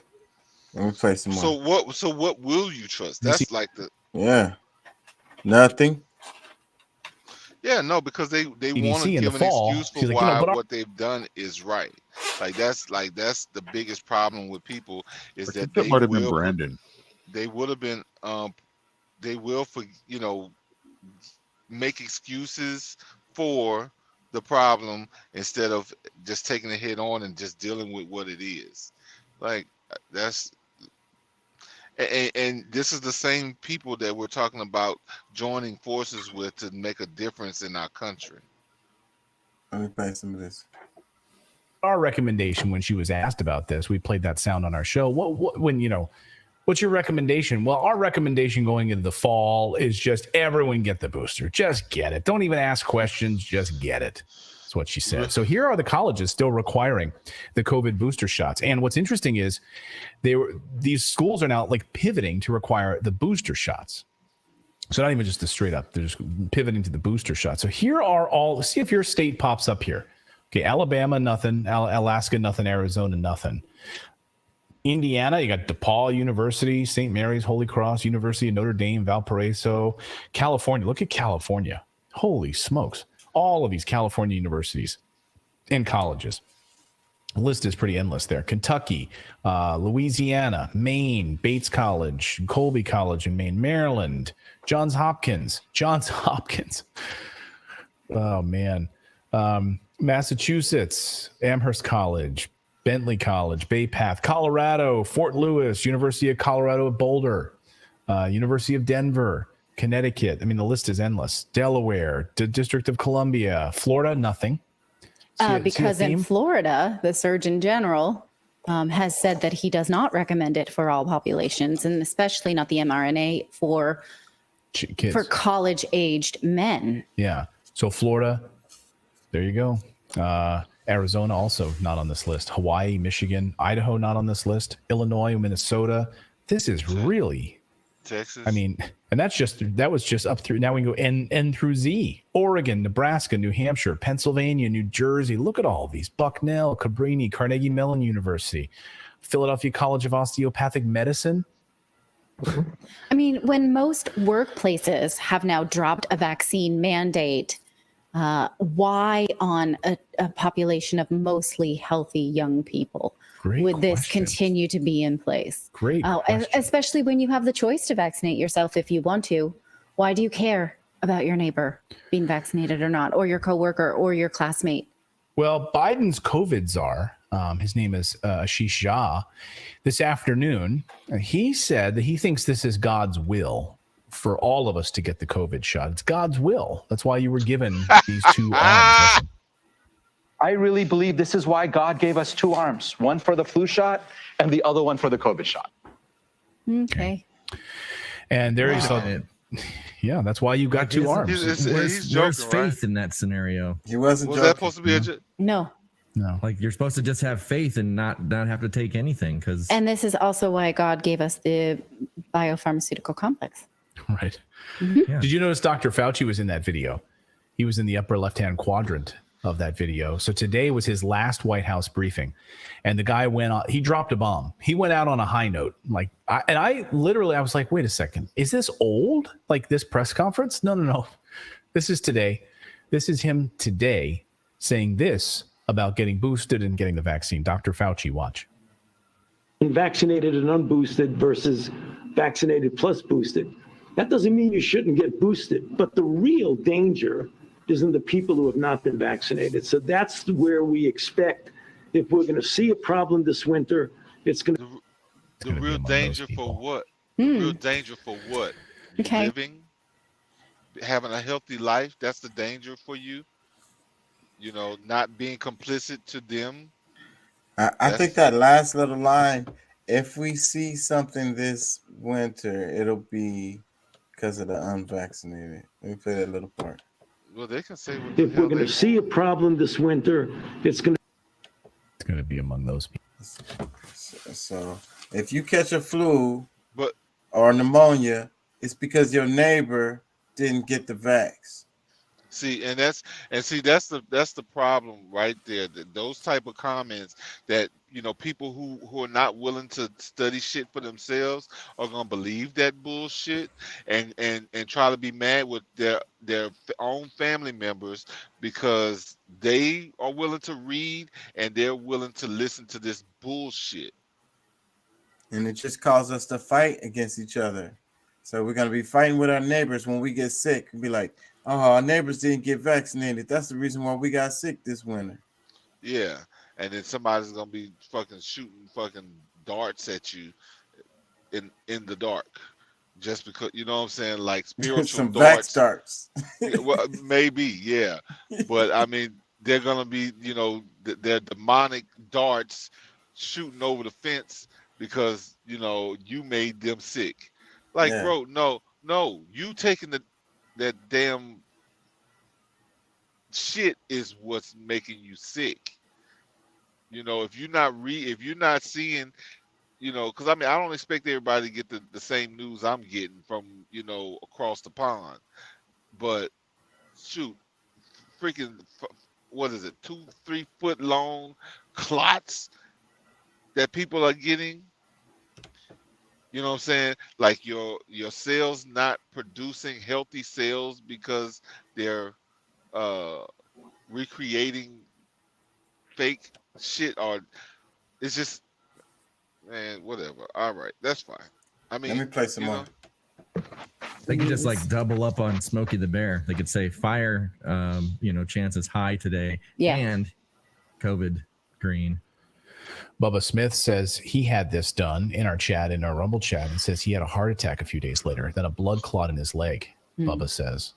me play some more. So what will you trust? That's like nothing. Yeah, no, because they want to give an excuse for why what they've done is right. Like that's the biggest problem with people is that might have been Brandon. They would have been they will make excuses for the problem instead of just taking it head on and just dealing with what it is. Like that's and this is the same people that we're talking about joining forces with to make a difference in our country. Let me play some of this. Our recommendation when she was asked about this, we played that sound on our show. What's your recommendation? Well, our recommendation going into the fall is just everyone get the booster. Just get it. Don't even ask questions. Just get it. That's what she said. So here are the colleges still requiring the COVID booster shots. And what's interesting is these schools are now like pivoting to require the booster shots. So not even just the straight up, they're just pivoting to the booster shot. So here are all, see if your state pops up here. Okay, Alabama, nothing. Alaska, nothing. Arizona, nothing. Indiana, you got DePaul University, St. Mary's, Holy Cross, University of Notre Dame, Valparaiso. California, look at California. Holy smokes. All of these California universities and colleges. The list is pretty endless there. Kentucky, Louisiana, Maine, Bates College, Colby College in Maine, Maryland, Johns Hopkins. Oh, man. Massachusetts, Amherst College, Bentley College, Bay Path, Colorado, Fort Lewis, University of Colorado at Boulder, University of Denver, Connecticut. I mean, the list is endless. Delaware, District of Columbia, Florida, nothing. Because in Florida, the Surgeon General has said that he does not recommend it for all populations, and especially not the mRNA for kids, for college-aged men. Yeah. So Florida, there you go. Arizona also not on this list. Hawaii, Michigan, Idaho not on this list. Illinois, Minnesota. This is really Texas. I mean, and that was just up through. Now we can go N through Z. Oregon, Nebraska, New Hampshire, Pennsylvania, New Jersey. Look at all these. Bucknell, Cabrini, Carnegie Mellon University, Philadelphia College of Osteopathic Medicine. I mean, when most workplaces have now dropped a vaccine mandate, why on a population of mostly healthy young people would this continue to be in place? Great. Especially when you have the choice to vaccinate yourself if you want to. Why do you care about your neighbor being vaccinated or not, or your coworker or your classmate? Well, Biden's COVID czar, his name is Ashish Jha, this afternoon, he said that he thinks this is God's will for all of us to get the COVID shot. It's God's will. That's why you were given these two arms. Listen. I really believe this is why God gave us two arms, one for the flu shot and the other one for the COVID shot. Okay. And there is yeah, that's why you got two arms. He's joking, where's faith in that scenario? He wasn't Was joking. that supposed to be a No. Like you're supposed to just have faith and not have to take anything because. And this is also why God gave us the biopharmaceutical complex. Right. Mm-hmm. Yeah. Did you notice Dr. Fauci was in that video? He was in the upper left-hand quadrant of that video. So today was his last White House briefing. And the guy went on, he dropped a bomb. He went out on a high note. I was like, wait a second. Is this old? Like this press conference? No. This is today. This is him today saying this about getting boosted and getting the vaccine. Dr. Fauci, watch. Vaccinated and unboosted versus vaccinated plus boosted. That doesn't mean you shouldn't get boosted, but the real danger is in the people who have not been vaccinated. So that's where we expect, if we're going to see a problem this winter, it's going to... The real danger for what? Real danger for what? Okay. Living, having a healthy life, that's the danger for you? You know, not being complicit to them? I think that last little line, if we see something this winter, it'll be because of the unvaccinated. Let me play that little part. Well, they can say what If we're going to see a problem this winter, it's going to be among those people. So if you catch a flu or pneumonia, it's because your neighbor didn't get the vax. See, that's the problem right there. Those type of comments that, you know, people who are not willing to study shit for themselves are gonna believe that bullshit and try to be mad with their own family members because they are willing to read and they're willing to listen to this bullshit. And it just causes us to fight against each other. So we're gonna be fighting with our neighbors when we get sick and be like, oh, our neighbors didn't get vaccinated. That's the reason why we got sick this winter. Yeah, and then somebody's gonna be fucking shooting fucking darts at you in the dark, just because, you know what I'm saying, like spiritual Some darts. vax darts. Yeah, well, maybe, yeah, but I mean, they're gonna be, you know, they're demonic darts shooting over the fence because, you know, you made them sick. Like, Yeah. bro, no, you taking that damn shit is what's making you sick. You know, if you're not seeing, you know, because I mean, I don't expect everybody to get the same news I'm getting from, you know, across the pond. But shoot, freaking, what is it, 2-3 foot long clots that people are getting? You know what I'm saying? Like your cells not producing healthy cells because they're recreating fake shit, or it's just, man, whatever. All right, that's fine. I mean, Let me play some more. They could just like double up on Smokey the Bear. They could say fire, chances high today. Yeah. And COVID green. Bubba Smith says he had this done in our chat, in our Rumble chat, and says he had a heart attack a few days later, then a blood clot in his leg. Bubba says.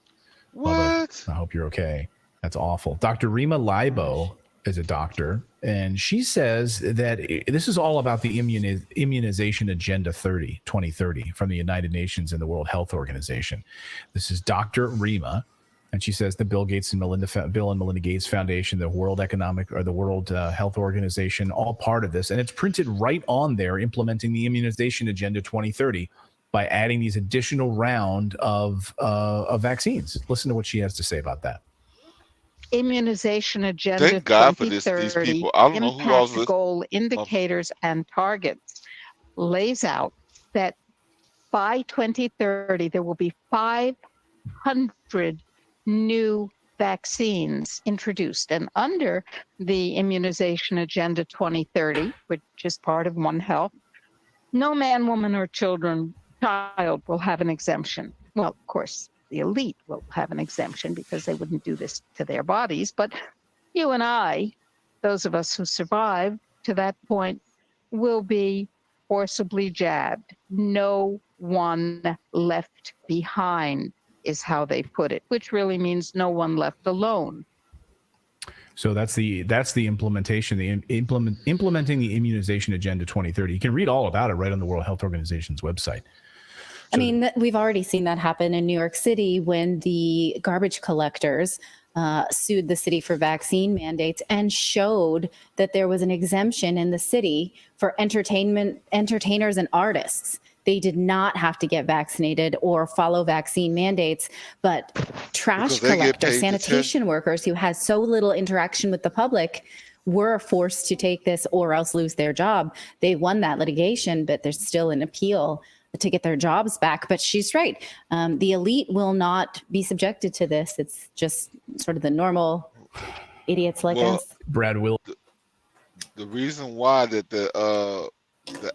What? Bubba, I hope you're okay. That's awful. Dr. Rima Libo is a doctor, and she says that this is all about the immunization agenda 2030 from the United Nations and the World Health Organization. This is Dr. Rima, and she says the Bill and Melinda Gates Foundation, the World Health Organization, all part of this, and it's printed right on there, implementing the immunization agenda 2030 by adding these additional round of vaccines. Listen to what she has to say about that. immunization agenda Thank God for these 2030 people. I don't know who else impact goal indicators and targets lays out that by 2030 there will be 500 new vaccines introduced. And under the immunization agenda 2030, which is part of One Health, no man, woman, or child will have an exemption. Well, of course, the elite will have an exemption because they wouldn't do this to their bodies. But you and I, those of us who survive to that point, will be forcibly jabbed. No one left behind is how they put it, which really means no one left alone. So that's the implementation, implementing the immunization agenda 2030. You can read all about it right on the World Health Organization's website. I mean, we've already seen that happen in New York City when the garbage collectors sued the city for vaccine mandates and showed that there was an exemption in the city for entertainers and artists. They did not have to get vaccinated or follow vaccine mandates, but trash collectors, sanitation workers who had so little interaction with the public were forced to take this or else lose their job. They won that litigation, but there's still an appeal to get their jobs back. But she's right. The elite will not be subjected to this. It's just sort of the normal idiots like us. Brad will. The reason why that the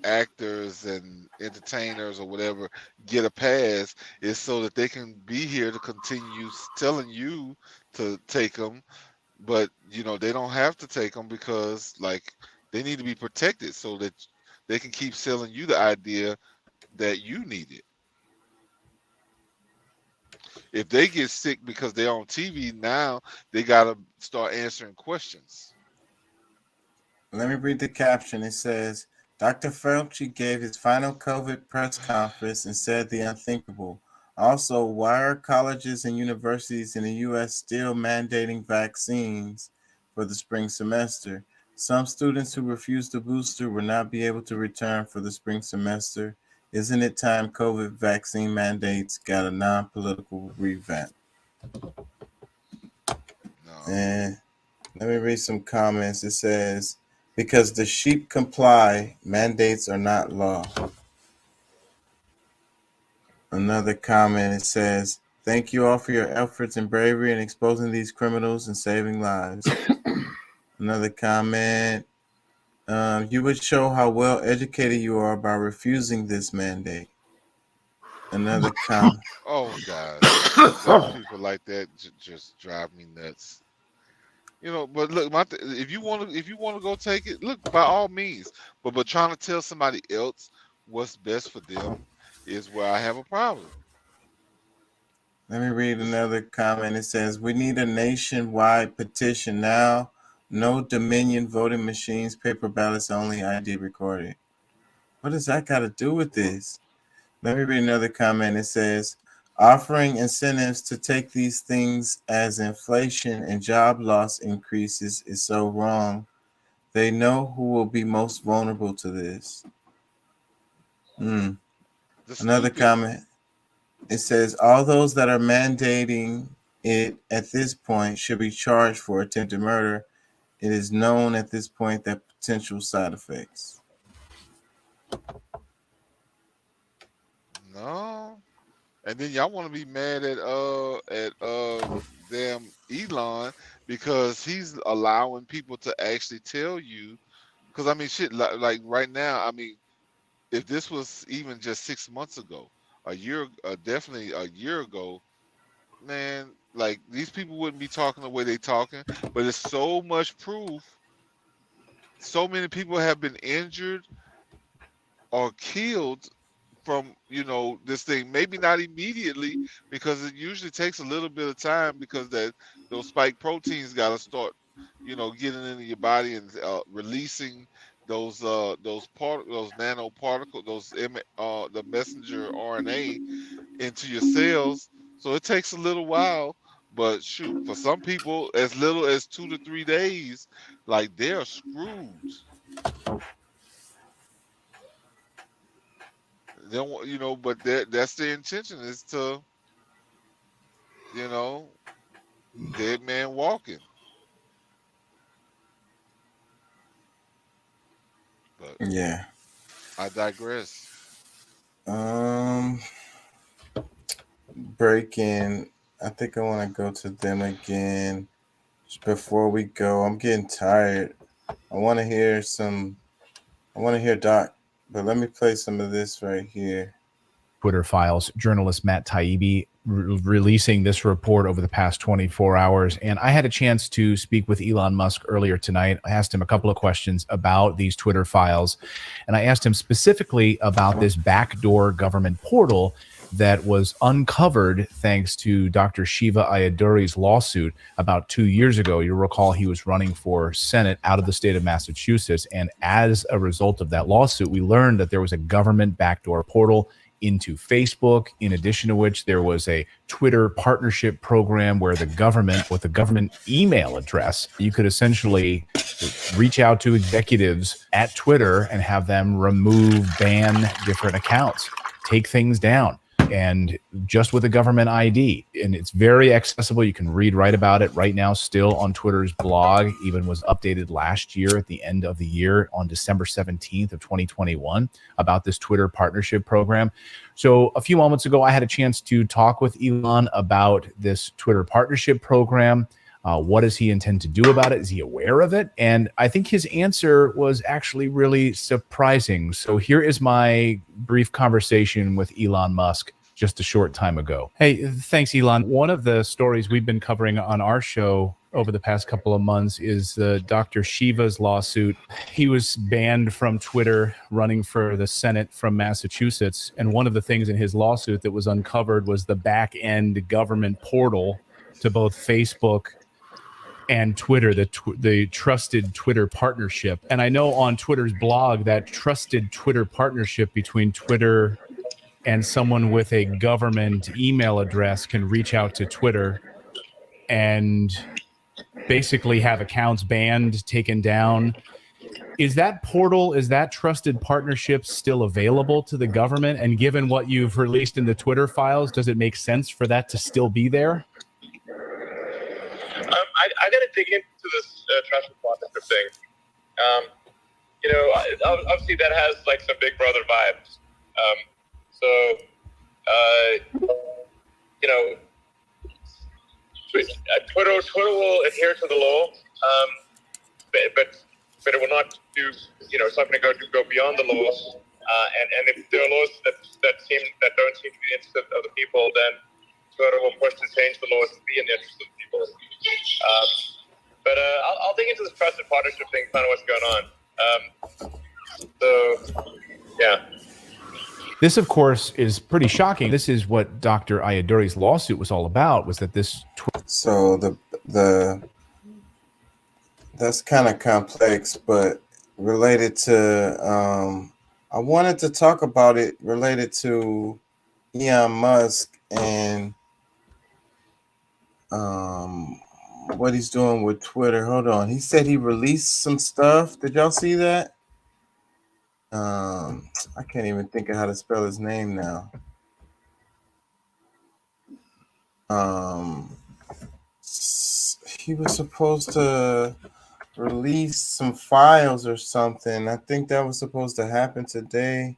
actors and entertainers or whatever get a pass is so that they can be here to continue telling you to take them, but you know they don't have to take them because like they need to be protected so that they can keep selling you the idea that you need it. If they get sick because they're on TV now, they gotta start answering questions. Let me read the caption. It says, Dr. Fauci gave his final COVID press conference and said the unthinkable. Also, why are colleges and universities in the U.S. still mandating vaccines for the spring semester? Some students who refuse the booster will not be able to return for the spring semester. Isn't it time COVID vaccine mandates got a non-political revamp? No. And let me read some comments. It says, because the sheep comply, mandates are not law. Another comment, it says, thank you all for your efforts and bravery in exposing these criminals and saving lives. Another comment, you would show how well educated you are by refusing this mandate. Another comment. Oh God, some people like that just drive me nuts. You know, but look, if you want to go take it, look, by all means. But trying to tell somebody else what's best for them is where I have a problem. Let me read another comment. It says, we need a nationwide petition now. No Dominion voting machines, paper ballots only, ID recorded. What does that got to do with this? Let me read another comment. It says, offering incentives to take these things as inflation and job loss increases is so wrong. They know who will be most vulnerable to this. Another comment. It says, all those that are mandating it at this point should be charged for attempted murder. It is known at this point that potential side effects. No. And then y'all want to be mad at damn Elon because he's allowing people to actually tell you. Because I mean, shit, like right now, I mean, if this was even just 6 months ago, definitely a year ago, man, like these people wouldn't be talking the way they talking. But it's so much proof. So many people have been injured or killed from, you know, this thing. Maybe not immediately because it usually takes a little bit of time because those spike proteins got to start, you know, getting into your body and releasing those nanoparticles, the messenger RNA into your cells. So it takes a little while, but shoot, for some people, as little as 2 to 3 days, like they're screwed. They don't, you know, but that's their intention is to, you know, Dead man walking. But Yeah. I digress. Breaking. I think I want to go to them again. Just before we go, I'm getting tired. I want to hear Doc, but let me play some of this right here. Twitter files, journalist Matt Taibbi releasing this report over the past 24 hours. And I had a chance to speak with Elon Musk earlier tonight. I asked him a couple of questions about these Twitter files. And I asked him specifically about this backdoor government portal that was uncovered thanks to Dr. Shiva Ayyadury's lawsuit about 2 years ago. You'll recall he was running for Senate out of the state of Massachusetts. And as a result of that lawsuit, we learned that there was a government backdoor portal into Facebook, in addition to which there was a Twitter partnership program where the government, with a government email address, you could essentially reach out to executives at Twitter and have them remove, ban different accounts, take things down, and just with a government ID. And it's very accessible. You can write about it right now, still on Twitter's blog, even was updated last year at the end of the year on December 17th of 2021 about this Twitter partnership program. So a few moments ago, I had a chance to talk with Elon about this Twitter partnership program. What does he intend to do about it? Is he aware of it? And I think his answer was actually really surprising. So here is my brief conversation with Elon Musk just a short time ago. Hey, thanks, Elon. One of the stories we've been covering on our show over the past couple of months is Dr. Shiva's lawsuit. He was banned from Twitter running for the Senate from Massachusetts. And one of the things in his lawsuit that was uncovered was the back-end government portal to both Facebook and Twitter, the trusted Twitter partnership. And I know on Twitter's blog that trusted Twitter partnership between Twitter and someone with a government email address can reach out to Twitter and basically have accounts banned, taken down. Is that portal, is that trusted partnership still available to the government? And given what you've released in the Twitter files, does it make sense for that to still be there? I got to dig into this trusted partnership thing. Obviously that has like some Big Brother vibes. Twitter will adhere to the law, but it will not do. It's not going to go beyond the laws. And if there are laws that don't seem to be the interest of the people, then Twitter will push to change the laws to be in the interest of the people. I'll dig into this trusted partnership thing, find out what's going on. Yeah. This, of course, is pretty shocking. This is what Dr. Ayyadury's lawsuit was all about, was that this... So that's kind of complex, but related to... I wanted to talk about it related to Elon Musk and what he's doing with Twitter. Hold on. He said he released some stuff. Did y'all see that? I can't even think of how to spell his name now. He was supposed to release some files or something. I think that was supposed to happen today.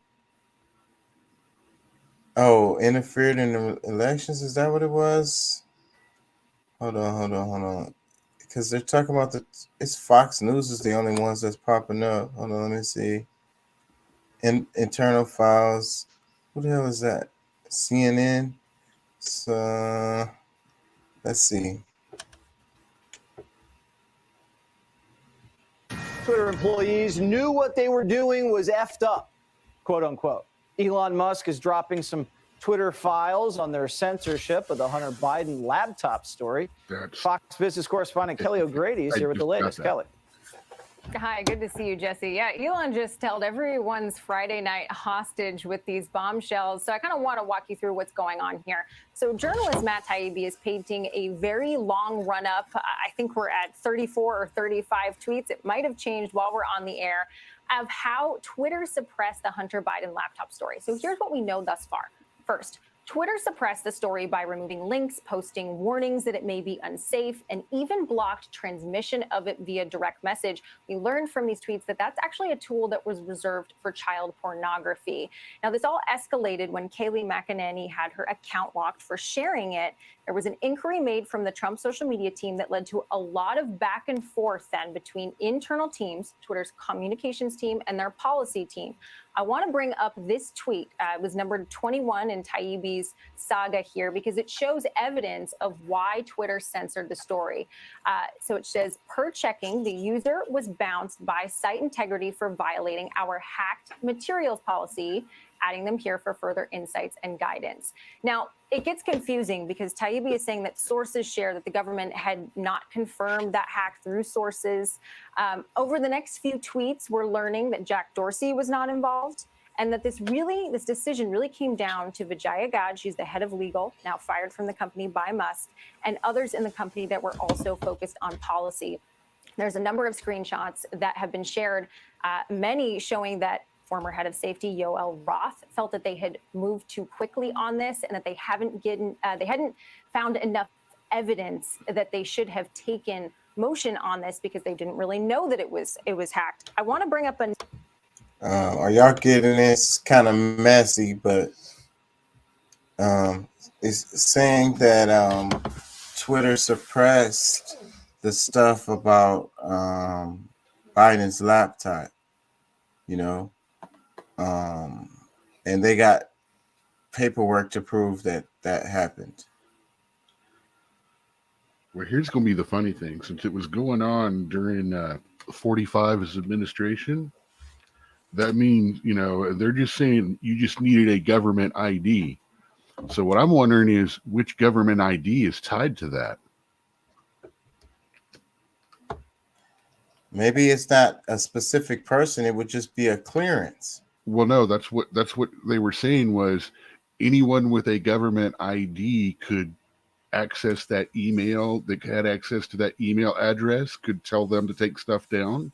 Oh, interfered in the elections? Is that what it was? Hold on. Because they're talking about it's Fox News is the only ones that's popping up. Hold on, let me see. Internal files. What the hell is that? CNN. So let's see. Twitter employees knew what they were doing was effed up, quote unquote. Elon Musk is dropping some Twitter files on their censorship of the Hunter Biden laptop story. Fox Business correspondent Kelly O'Grady is here with the latest. Kelly. Hi, good to see you, Jesse. Yeah, Elon just held everyone's Friday night hostage with these bombshells. So I kind of want to walk you through what's going on here. So journalist Matt Taibbi is painting a very long run-up. I think we're at 34 or 35 tweets. It might have changed while we're on the air of how Twitter suppressed the Hunter Biden laptop story. So here's what we know thus far. First, Twitter suppressed the story by removing links, posting warnings that it may be unsafe, and even blocked transmission of it via direct message. We learned from these tweets that that's actually a tool that was reserved for child pornography. Now, this all escalated when Kayleigh McEnany had her account locked for sharing it. There was an inquiry made from the Trump social media team that led to a lot of back and forth then between internal teams, Twitter's communications team and their policy team. I want to bring up this tweet. It was numbered 21 in Taibbi's saga here because it shows evidence of why Twitter censored the story. So it says, per checking, the user was bounced by site integrity for violating our hacked materials policy, adding them here for further insights and guidance. Now, it gets confusing because Taibbi is saying that sources share that the government had not confirmed that hack through sources. Over the next few tweets, we're learning that Jack Dorsey was not involved and that this decision really came down to Vijaya Gadde. She's the head of legal, now fired from the company by Musk, and others in the company that were also focused on policy. There's a number of screenshots that have been shared, many showing that former head of safety Yoel Roth felt that they had moved too quickly on this and that they hadn't found enough evidence that they should have taken motion on this because they didn't really know that it was hacked. I want to bring up are y'all getting this kind of messy, but it's saying that Twitter suppressed the stuff about Biden's laptop, you know. And they got paperwork to prove that happened. Well, here's going to be the funny thing. Since it was going on during 45's administration, that means, you know, they're just saying you just needed a government ID. So what I'm wondering is which government ID is tied to that? Maybe it's not a specific person. It would just be a clearance. Well, no, that's what they were saying was anyone with a government ID could access that email, that had access to that email address, could tell them to take stuff down.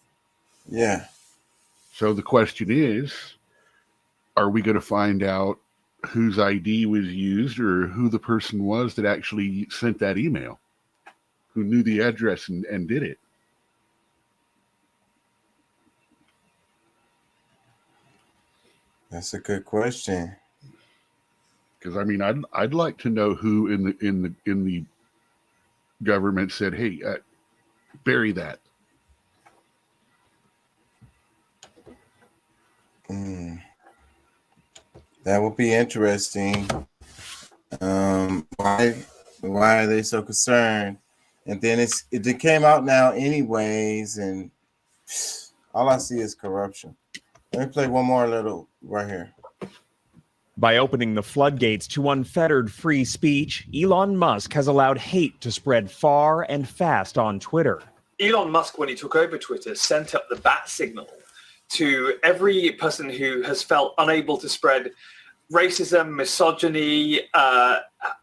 Yeah. So the question is, are we going to find out whose ID was used or who the person was that actually sent that email, who knew the address and did it? That's a good question. Because I mean, I'd like to know who in the government said, "Hey, bury that." That would be interesting. Why are they so concerned? And then it came out now anyways, and all I see is corruption. Let me play one more little right here. By opening the floodgates to unfettered free speech, Elon Musk has allowed hate to spread far and fast on Twitter. Elon Musk, when he took over Twitter, sent up the bat signal to every person who has felt unable to spread racism, misogyny,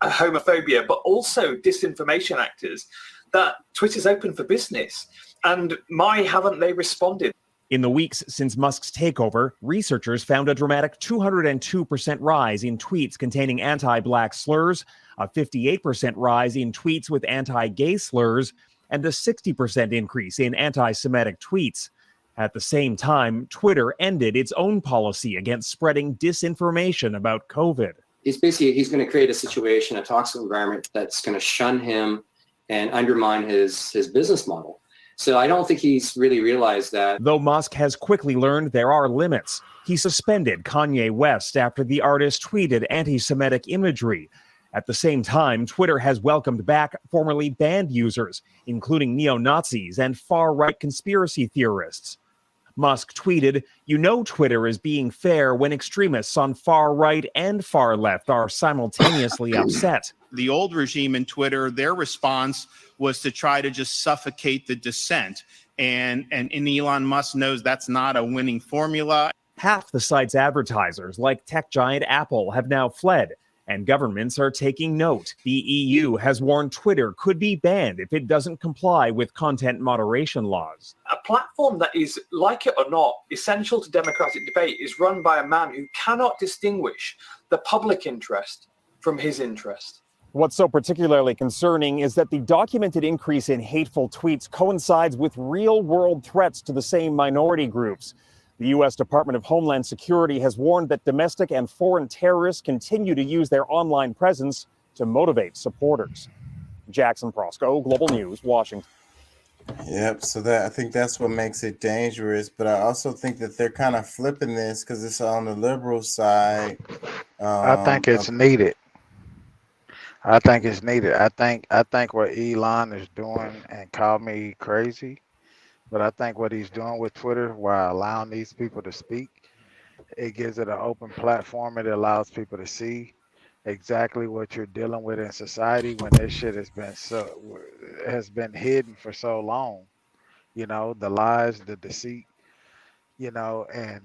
homophobia, but also disinformation actors, that Twitter's open for business. And haven't they responded? In the weeks since Musk's takeover, researchers found a dramatic 202% rise in tweets containing anti-Black slurs, a 58% rise in tweets with anti-gay slurs, and a 60% increase in anti-Semitic tweets. At the same time, Twitter ended its own policy against spreading disinformation about COVID. He's going to create a situation, a toxic environment that's going to shun him and undermine his business model. So I don't think he's really realized that. Though Musk has quickly learned there are limits, he suspended Kanye West after the artist tweeted anti-Semitic imagery. At the same time, Twitter has welcomed back formerly banned users, including neo-Nazis and far-right conspiracy theorists. Musk tweeted, "You know Twitter is being fair when extremists on far right and far left are simultaneously upset." The old regime in Twitter, their response was to try to just suffocate the dissent. And Elon Musk knows that's not a winning formula. Half the site's advertisers, like tech giant Apple, have now fled, and governments are taking note. The EU has warned Twitter could be banned if it doesn't comply with content moderation laws. A platform that is, like it or not, essential to democratic debate is run by a man who cannot distinguish the public interest from his interest. What's so particularly concerning is that the documented increase in hateful tweets coincides with real-world threats to the same minority groups. The U.S. Department of Homeland Security has warned that domestic and foreign terrorists continue to use their online presence to motivate supporters. Jackson Prosco, Global News, Washington. Yep. So I think that's what makes it dangerous. But I also think that they're kind of flipping this because it's on the liberal side. I think it's needed. I think it's needed. I think what Elon is doing, and call me crazy, but I think what he's doing with Twitter while allowing these people to speak, it gives it an open platform. It allows people to see exactly what you're dealing with in society when this shit has been hidden for so long. You know, the lies, the deceit, you know, and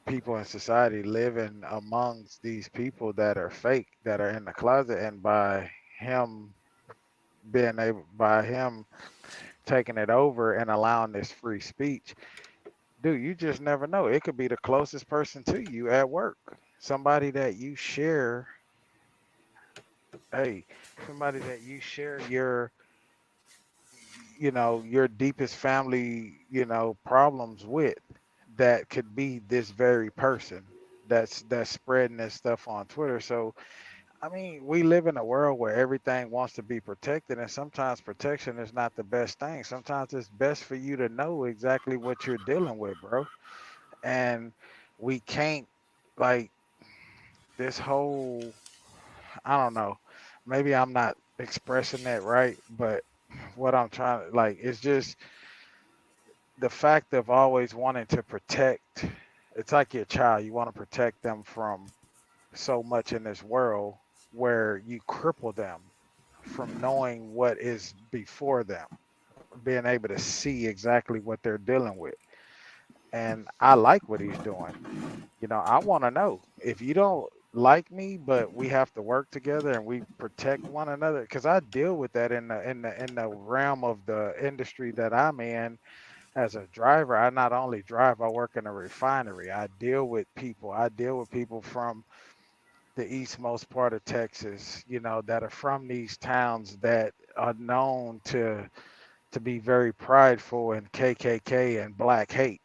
people in society living amongst these people that are fake, that are in the closet, and by him taking it over and allowing this free speech, dude, you just never know. It could be the closest person to you at work, somebody that you share your, you know, your deepest family, you know, problems with, that could be this very person that's spreading this stuff on Twitter. So I mean, we live in a world where everything wants to be protected, and sometimes protection is not the best thing. Sometimes it's best for you to know exactly what you're dealing with, bro. And we can't, like, this whole, I don't know, maybe I'm not expressing that right, but what I'm trying to, like, it's just the fact of always wanting to protect. It's like your child, you want to protect them from so much in this world where you cripple them from knowing what is before them, being able to see exactly what they're dealing with. And I like what he's doing. You know, I want to know if you don't like me, but we have to work together and we protect one another, because I deal with that in the realm of the industry that I'm in. As a driver, I not only drive, I work in a refinery. I deal with people. I deal with people from the eastmost part of Texas, you know, that are from these towns that are known to be very prideful in KKK and black hate.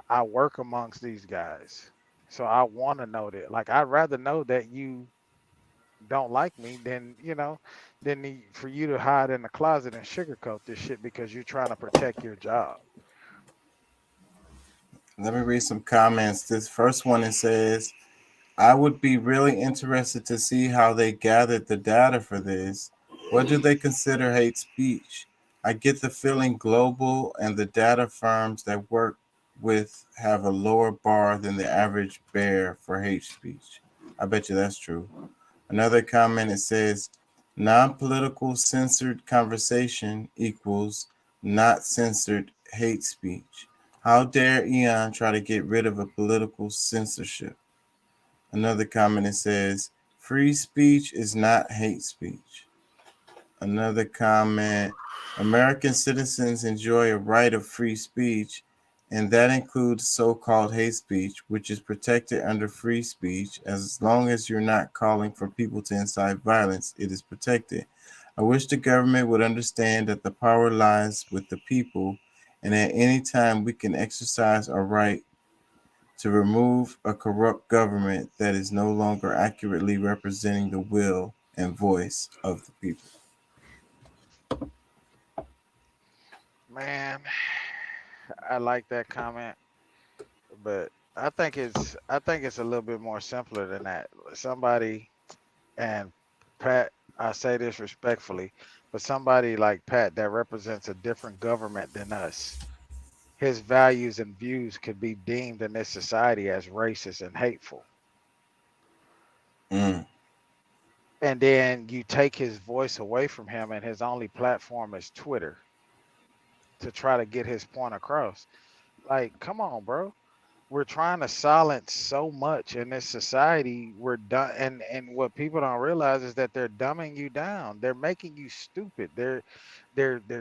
I work amongst these guys. So I want to know that. Like, I'd rather know that you don't like me than, you know, for you to hide in the closet and sugarcoat this shit because you're trying to protect your job. Let me read some comments. This first one, it says, I would be really interested to see how they gathered the data for this. What do they consider hate speech? I get the feeling global and the data firms that work with have a lower bar than the average bear for hate speech. I bet you that's true. Another comment, it says, non-political censored conversation equals not censored hate speech. How dare Eon try to get rid of a political censorship? Another comment, it says, free speech is not hate speech. Another comment, American citizens enjoy a right of free speech, and that includes so-called hate speech, which is protected under free speech. As long as you're not calling for people to incite violence, it is protected. I wish the government would understand that the power lies with the people, and at any time we can exercise our right to remove a corrupt government that is no longer accurately representing the will and voice of the people. Man, I like that comment, but I think it's a little bit more simpler than that. Somebody, and Pat, I say this respectfully, but somebody like Pat that represents a different government than us, his values and views could be deemed in this society as racist and hateful. And then you take his voice away from him, and his only platform is Twitter to try to get his point across. Like, come on, bro. We're trying to silence so much in this society. We're done, and what people don't realize is that they're dumbing you down. They're making you stupid. They're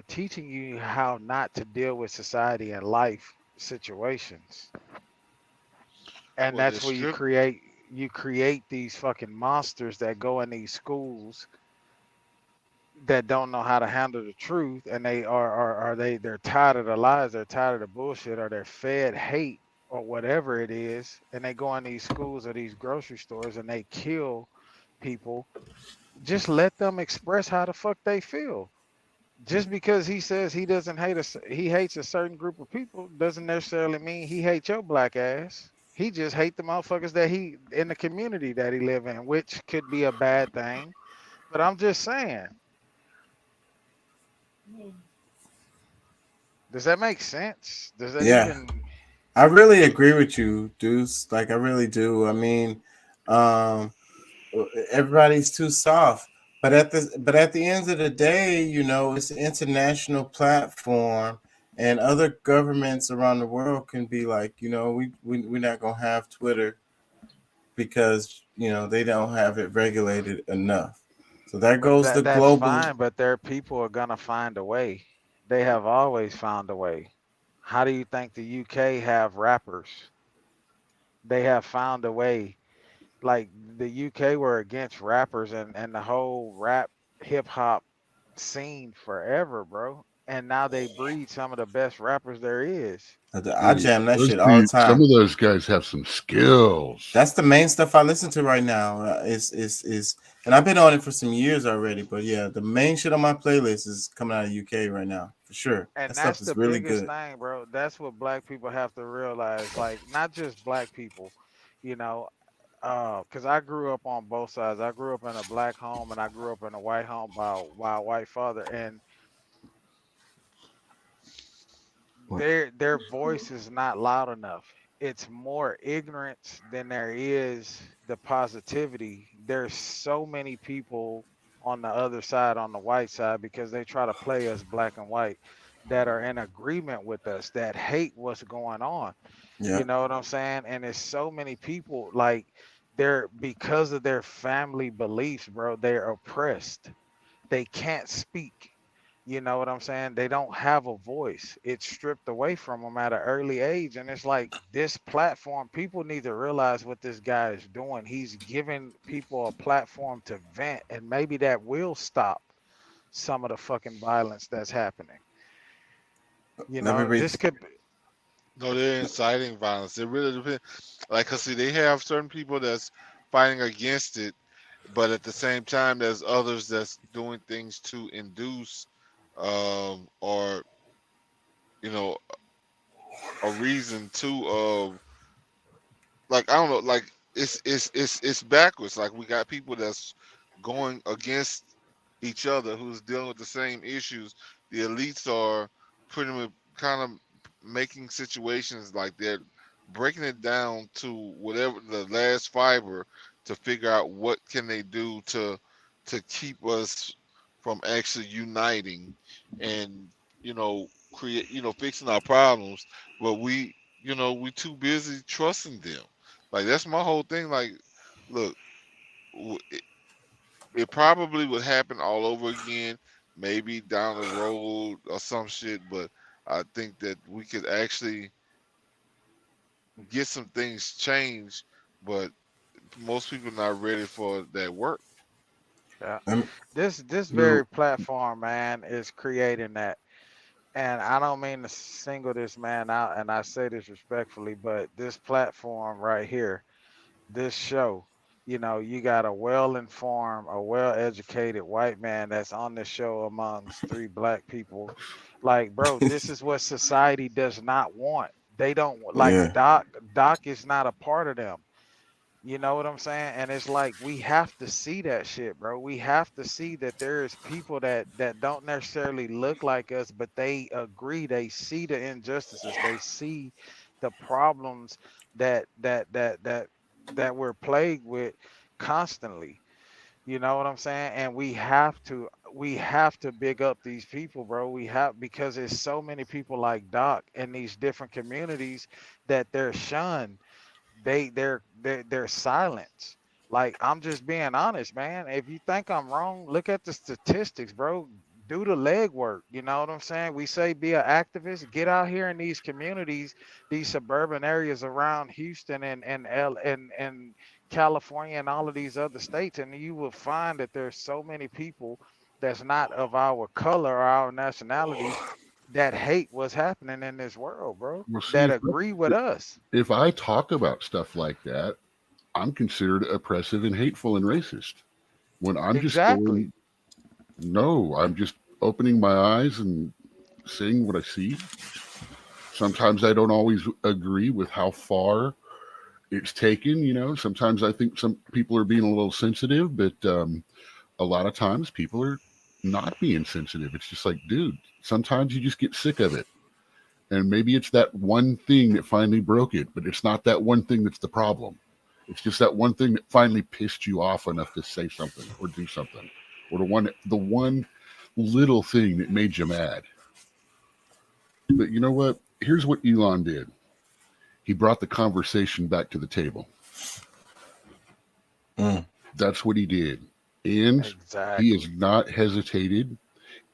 teaching you how not to deal with society and life situations. And that's where you create you create these fucking monsters that go in these schools that don't know how to handle the truth, and they're tired of the lies, they're tired of the bullshit, or they're fed hate or whatever it is, and they go in these schools or these grocery stores and they kill people. Just let them express how the fuck they feel. Just because he says he doesn't hate he hates a certain group of people doesn't necessarily mean he hates your black ass. He just hate the motherfuckers that he in the community that he live in, which could be a bad thing. But I'm just saying. Does that make sense? Does that even? I really agree with you, Deuce. Like I really do. I mean, everybody's too soft. But at the end of the day, you know, it's an international platform, and other governments around the world can be like, you know, we're not gonna have Twitter because you know they don't have it regulated enough. So that goes the That's global. fine, but their people are gonna find a way. They have always found a way. How do you think the UK have rappers? They have found a way. Like the UK were against rappers and the whole rap hip hop scene forever, bro. And now they breed some of the best rappers there is. I jam that Those shit all the dudes- time. Some of those guys have some skills. That's the main stuff I listen to right now. And I've been on it for some years already. But yeah, the main shit on my playlist is coming out of UK right now for sure. And that that's stuff is the really biggest good. thing, bro. That's what black people have to realize. Like, not just black people, you know, because I grew up on both sides. I grew up in a black home and I grew up in a white home by a white father. And their voice is not loud enough. It's more ignorance than there is the positivity. There's so many people on the other side, on the white side, because they try to play us black and white, that are in agreement with us, that hate what's going on. Yeah. You know what I'm saying? And it's so many people, like, they're, because of their family beliefs, bro, they're oppressed. They can't speak. You know what I'm saying? They don't have a voice. It's stripped away from them at an early age. And it's like, this platform, people need to realize what this guy is doing. He's giving people a platform to vent, and maybe that will stop some of the fucking violence that's happening. You Let me know, read. this could be, No, they're inciting violence. It really depends. Like, cause see, they have certain people that's fighting against it, but at the same time, there's others that's doing things to induce, or you know, a reason to, like I don't know, like it's backwards. Like we got people that's going against each other who's dealing with the same issues. The elites are pretty much kind of making situations like they're breaking it down to whatever the last fiber to figure out what can they do to keep us from actually uniting and you know create fixing our problems, but we too busy trusting them. Like that's my whole thing. Like, look, it probably would happen all over again, maybe down the road or some shit, but I think that we could actually get some things changed, but most people not ready for that work. yeah. Um, This You very know, platform, man, is creating that. And I don't mean to single this man out, and I say this respectfully, but this platform right here, this show, you know, you got a well-informed, a well-educated white man that's on this show amongst three black people. Like, bro, this is what society does not want. They don't like Yeah. Doc is not a part of them. You know what I'm saying? And it's like we have to see that shit, bro. We have to see that there is people that don't necessarily look like us, but they agree. They see the injustices. They see the problems that we're plagued with constantly. You know what I'm saying? And we have to big up these people, bro. We have, because there's so many people like Doc in these different communities that they're shunned. They're silenced. Like, I'm just being honest, man. If you think I'm wrong, look at the statistics, bro. Do the legwork. You know what I'm saying? We say be an activist. Get out here in these communities, these suburban areas around Houston and California and all of these other states, and you will find that there's so many people that's not of our color or our nationality that hate what's happening in this world, bro. Well, see, That agree with us. if I talk about stuff like that, I'm considered oppressive and hateful and racist. When I'm just Exactly. I'm just opening my eyes and seeing what I see. Sometimes I don't always agree with how far it's taken. Sometimes I think some people are being a little sensitive, but a lot of times people are not being sensitive. It's just like, dude, sometimes you just get sick of it. And maybe it's that one thing that finally broke it, but it's not that one thing that's the problem. It's just that one thing that finally pissed you off enough to say something or do something, or the one little thing that made you mad. But you know what? Here's what Elon did. He brought the conversation back to the table. That's what he did. And he has not hesitated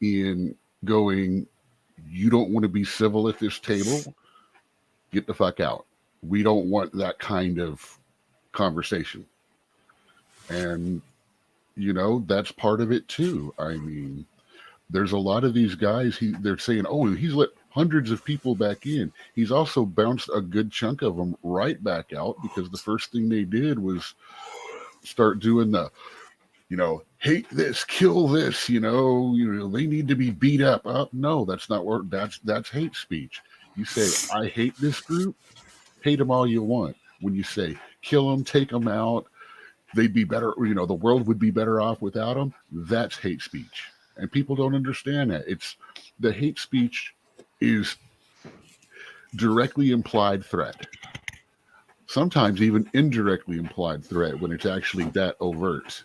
in going, you don't want to be civil at this table? Get the fuck out. We don't want that kind of conversation. And, that's part of it too. I mean, there's a lot of these guys, they're saying, oh, he's let hundreds of people back in. He's also bounced a good chunk of them right back out, because the first thing they did was start doing the, hate this, kill this, they need to be beat up. No, that's not what, that's hate speech. You say, I hate this group, hate them all you want. When you say, kill them, take them out, they'd be better, the world would be better off without them, that's hate speech. And people don't understand that. It's the hate speech is directly implied threat. Sometimes even indirectly implied threat when it's actually that overt.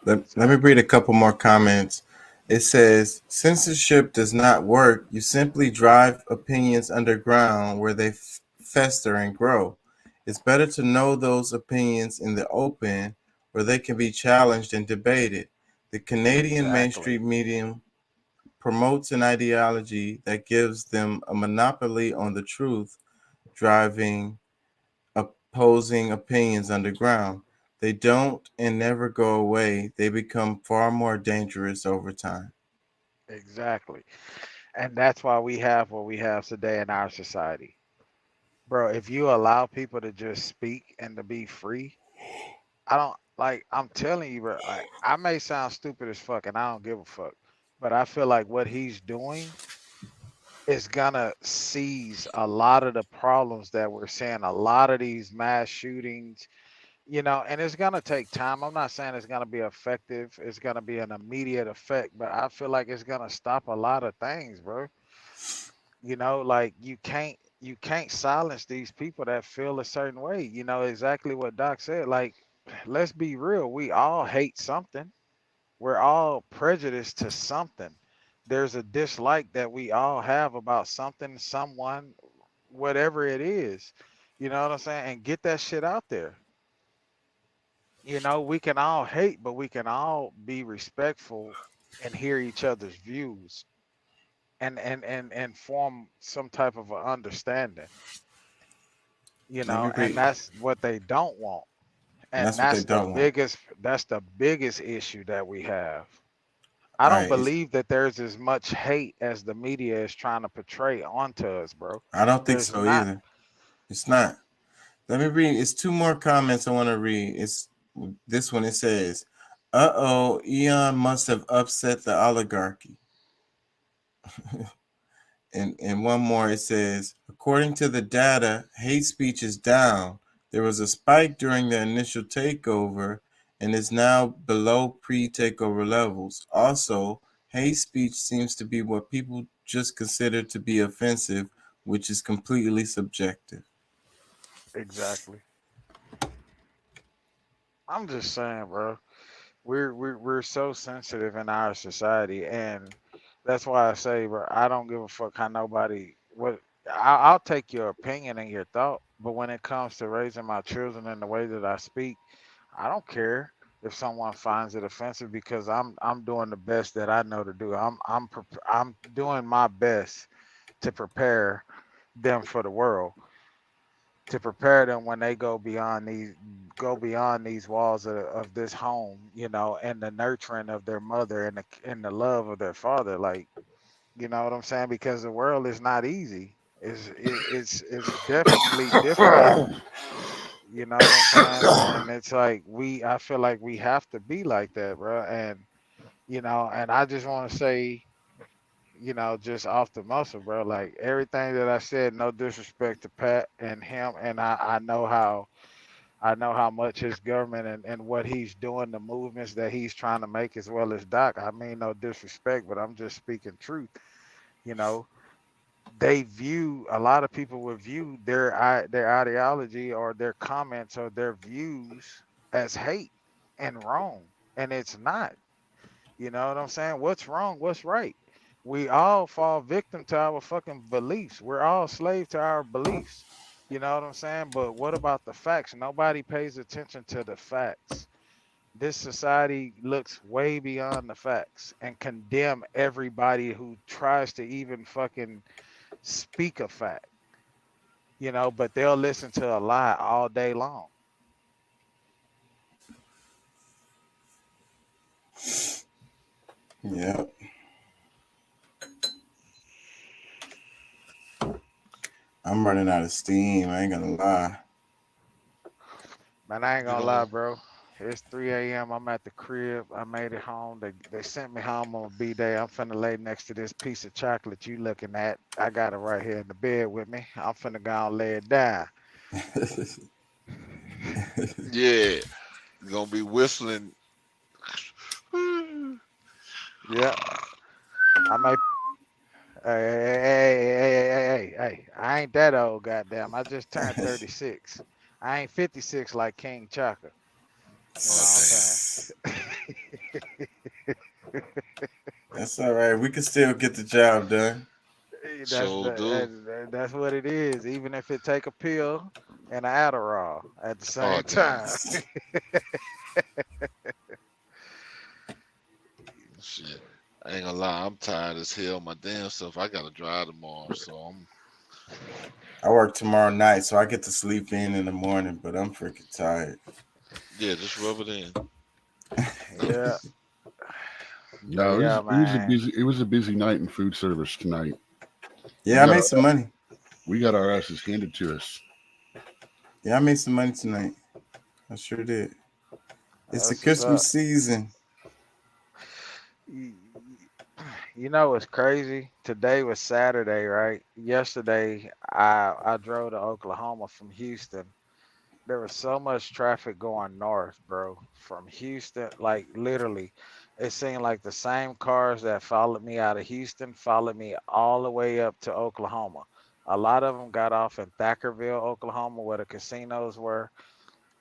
Let me read a couple more comments. It says, censorship does not work. You simply drive opinions underground where they fester and grow. It's better to know those opinions in the open where they can be challenged and debated. The Canadian mainstream medium promotes an ideology that gives them a monopoly on the truth, driving opposing opinions underground. They don't and never go away. They become far more dangerous over time. Exactly. And that's why we have what we have today in our society. Bro, if you allow people to just speak and to be free, I'm telling you, bro, I may sound stupid as fuck and I don't give a fuck, but I feel like what he's doing is gonna seize a lot of the problems that we're seeing, a lot of these mass shootings, and it's gonna take time. I'm not saying it's gonna be effective, it's gonna be an immediate effect, but I feel like it's gonna stop a lot of things, bro. Like you can't silence these people that feel a certain way. Exactly what Doc said. Like, let's be real, we all hate something. We're all prejudiced to something. There's a dislike that we all have about something, someone, whatever it is. You know what I'm saying? And get that shit out there. We can all hate, but we can all be respectful and hear each other's views and form some type of an understanding. And that's what they don't want. And that's the biggest issue that we have. I don't believe that there's as much hate as the media is trying to portray onto us, bro. I don't think so either. It's not. Let me read. It's two more comments I want to read. It's this one. It says, Elon must have upset the oligarchy. and one more, it says, according to the data, hate speech is down. There was a spike during the initial takeover and is now below pre-takeover levels. Also, hate speech seems to be what people just consider to be offensive, which is completely subjective. Exactly. I'm just saying, bro. We're so sensitive in our society, and that's why I say, bro, I don't give a fuck how nobody. I'll take your opinion and your thought, but when it comes to raising my children in the way that I speak, I don't care if someone finds it offensive, because I'm doing the best that I know to do. I'm doing my best to prepare them for the world. to prepare them when they go beyond these walls of this home, you know, and the nurturing of their mother and the love of their father. Like, you know what I'm saying? Because the world is not easy. It's definitely difficult. You know what I'm saying? And it's like I feel like we have to be like that, bro. And you know, and I just want to say, you know, just off the muscle, bro. Like everything that I said, no disrespect to Pat and him, and I know how much his government and what he's doing, the movements that he's trying to make, as well as Doc. I mean, no disrespect, but I'm just speaking truth. You know, a lot of people would view their ideology or their comments or their views as hate and wrong, and it's not. You know what I'm saying? What's wrong? What's right? We all fall victim to our fucking beliefs. We're all slave to our beliefs. You know what I'm saying? But what about the facts? Nobody pays attention to the facts. This society looks way beyond the facts and condemn everybody who tries to even fucking speak a fact. You know, but they'll listen to a lie all day long. Yeah. I'm running out of steam. I ain't gonna lie. Man, I ain't gonna lie, bro. It's 3 a.m. I'm at the crib. I made it home. They sent me home on B-Day. I'm finna lay next to this piece of chocolate you looking at. I got it right here in the bed with me. I'm finna go and lay it down. Yeah, you're gonna be whistling. Yeah. I may. Hey. I ain't that old, goddamn. I just turned 36. I ain't 56 like King Chaka. You know what I'm saying? That's all right. We can still get the job done. That's what it is. Even if it take a pill and an Adderall at the same time. Shit, I ain't gonna lie. I'm tired as hell. My damn self. I gotta drive tomorrow, so I work tomorrow night, so I get to sleep in the morning, but I'm freaking tired. Yeah, just rub it in. Yeah. No, Yeah, it was a busy night in food service tonight. Yeah, I made some money. We got our asses handed to us. Yeah, I made some money tonight. I sure did. It's the That's what's Christmas up. season. You know what's crazy? Today was Saturday, right? Yesterday, I drove to Oklahoma from Houston. There was so much traffic going north, bro. From Houston, like literally, it seemed like the same cars that followed me out of Houston followed me all the way up to Oklahoma. A lot of them got off in Thackerville, Oklahoma, where the casinos were.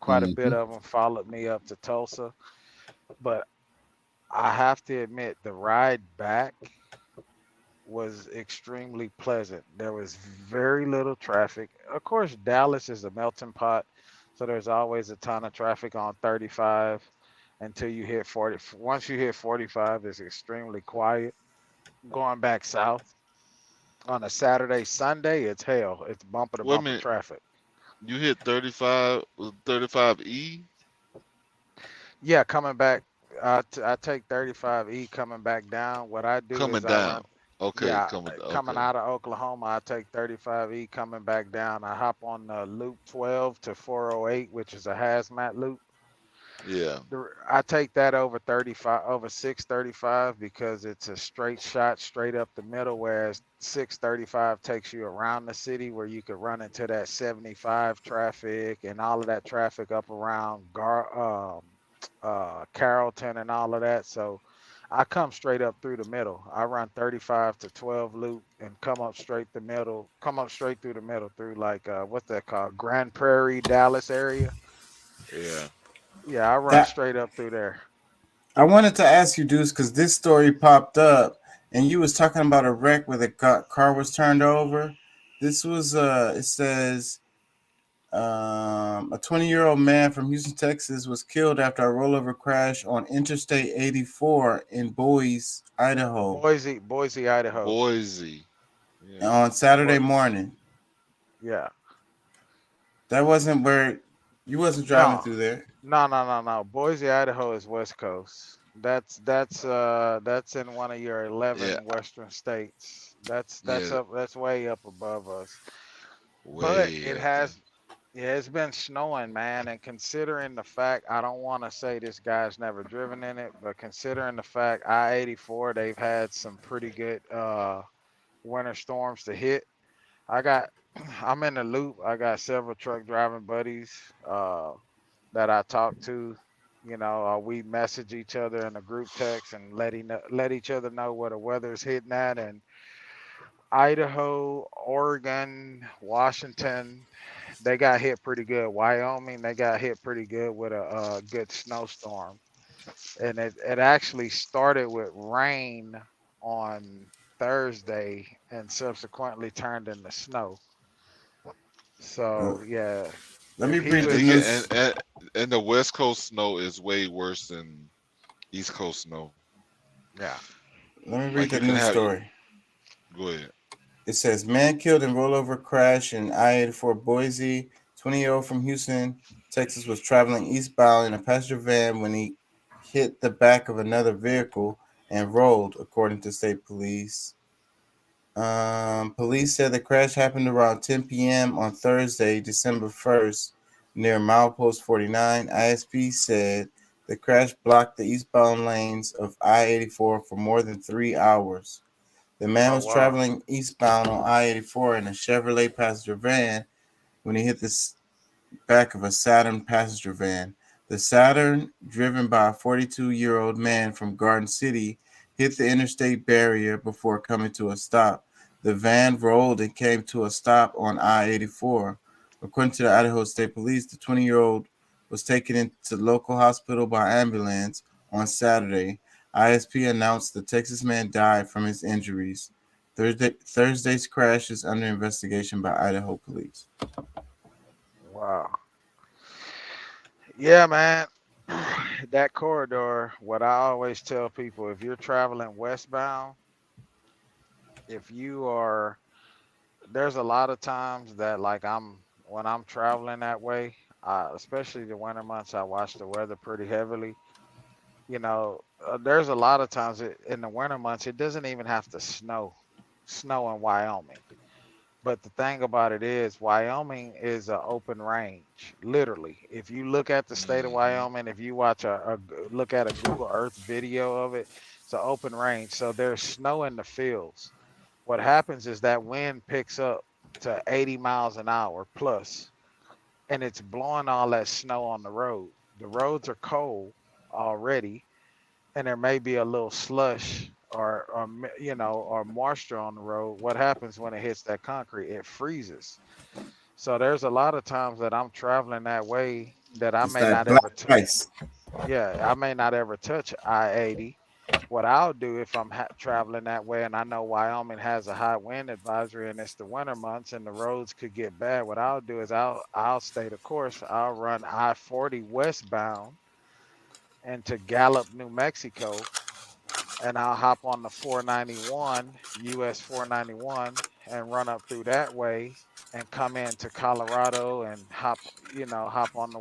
Quite a bit of them followed me up to Tulsa. But I have to admit, the ride back was extremely pleasant. There was very little traffic. Of course, Dallas is a melting pot, so there's always a ton of traffic on 35 until you hit 40. Once you hit 45, it's extremely quiet. Going back south on a Saturday, Sunday, it's hell. It's bumper to Wait a bumper minute. traffic. You hit 35E? Yeah, coming back. I take 35E coming back down. What I do Coming is I down. run. Okay, Yeah, coming okay. out of Oklahoma, I take 35E coming back down. I hop on Loop 12 to 408, which is a hazmat loop. Yeah. I take that over 635 because it's a straight shot straight up the middle, whereas 635 takes you around the city where you could run into that 75 traffic and all of that traffic up around Carrollton and all of that. So I come straight up through the middle. I run 35 to 12 loop and come up straight through the middle through like what's that called? Grand Prairie, Dallas area. Yeah. Yeah, I run straight up through there. I wanted to ask you, Deuce, because this story popped up and you was talking about a wreck where the car was turned over. This was it says a 20-year-old man from Houston, Texas was killed after a rollover crash on Interstate 84 in Boise, Idaho. Boise, Idaho. Boise. On Saturday morning. Yeah. That wasn't where you wasn't driving No, through there. no. Boise, Idaho is West Coast. That's in one of your 11 Yeah, western states. That's yeah, up. That's way up above us. But way it up there. has, yeah, it's been snowing, man. And considering the fact, I don't want to say this guy's never driven in it, but considering the fact I-84, they've had some pretty good winter storms to hit. I got, I'm in the loop. I got several truck driving buddies that I talk to. You know, we message each other in a group text and let each other know where the weather's hitting at. And Idaho, Oregon, Washington, they got hit pretty good. Wyoming, they got hit pretty good with a good snowstorm. And it actually started with rain on Thursday and subsequently turned into snow. So yeah, Let me if he read the was news. And the West Coast snow is way worse than East Coast snow. yeah. Let me read Like the you can news have. story. Go ahead. It says man killed in rollover crash in I-84 Boise. 20-year-old from Houston, Texas, was traveling eastbound in a passenger van when he hit the back of another vehicle and rolled, according to state police. Police said the crash happened around 10 p.m. on Thursday, December 1st, near milepost 49. ISP said the crash blocked the eastbound lanes of I-84 for more than 3 hours. The man Oh was wow. traveling eastbound on I-84 in a Chevrolet passenger van when he hit the back of a Saturn passenger van. The Saturn, driven by a 42-year-old man from Garden City, hit the interstate barrier before coming to a stop. The van rolled and came to a stop on I-84. According to the Idaho State Police, the 20-year-old was taken into local hospital by ambulance on Saturday. ISP announced the Texas man died from his injuries. Thursday's crash is under investigation by Idaho police. Wow. Yeah, man. That corridor, what I always tell people, if you're traveling westbound, if you are, there's a lot of times that like when I'm traveling that way, especially the winter months, I watch the weather pretty heavily. You know, there's a lot of times in the winter months, it doesn't even have to snow in Wyoming. But the thing about it is, Wyoming is an open range, literally. If you look at the state of Wyoming, if you watch look at a Google Earth video of it, it's an open range. So there's snow in the fields. What happens is that wind picks up to 80 miles an hour plus, and it's blowing all that snow on the road. The roads are cold already, and there may be a little slush or or moisture on the road. What happens when it hits that concrete? It freezes. So there's a lot of times that I'm traveling that way that I It's may that not ever black ice. I may not ever touch I-80. What I'll do if I'm traveling that way, and I know Wyoming has a high wind advisory and it's the winter months and the roads could get bad, what I'll do is I'll stay the course. I'll run I-40 westbound into Gallup, New Mexico, and I'll hop on the 491, US 491, and run up through that way and come into Colorado and hop on the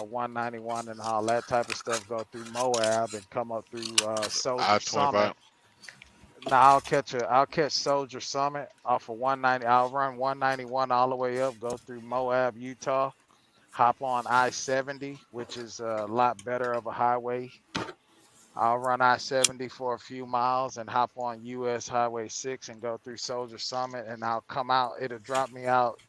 191 and all that type of stuff, go through Moab and come up through Soldier I-25. Summit. Now I'll catch Soldier Summit off of 190. I'll run 191 all the way up, go through Moab, Utah, hop on I-70, which is a lot better of a highway. I'll run I-70 for a few miles and hop on US Highway 6 and go through Soldier Summit, and I'll come out. It'll drop me out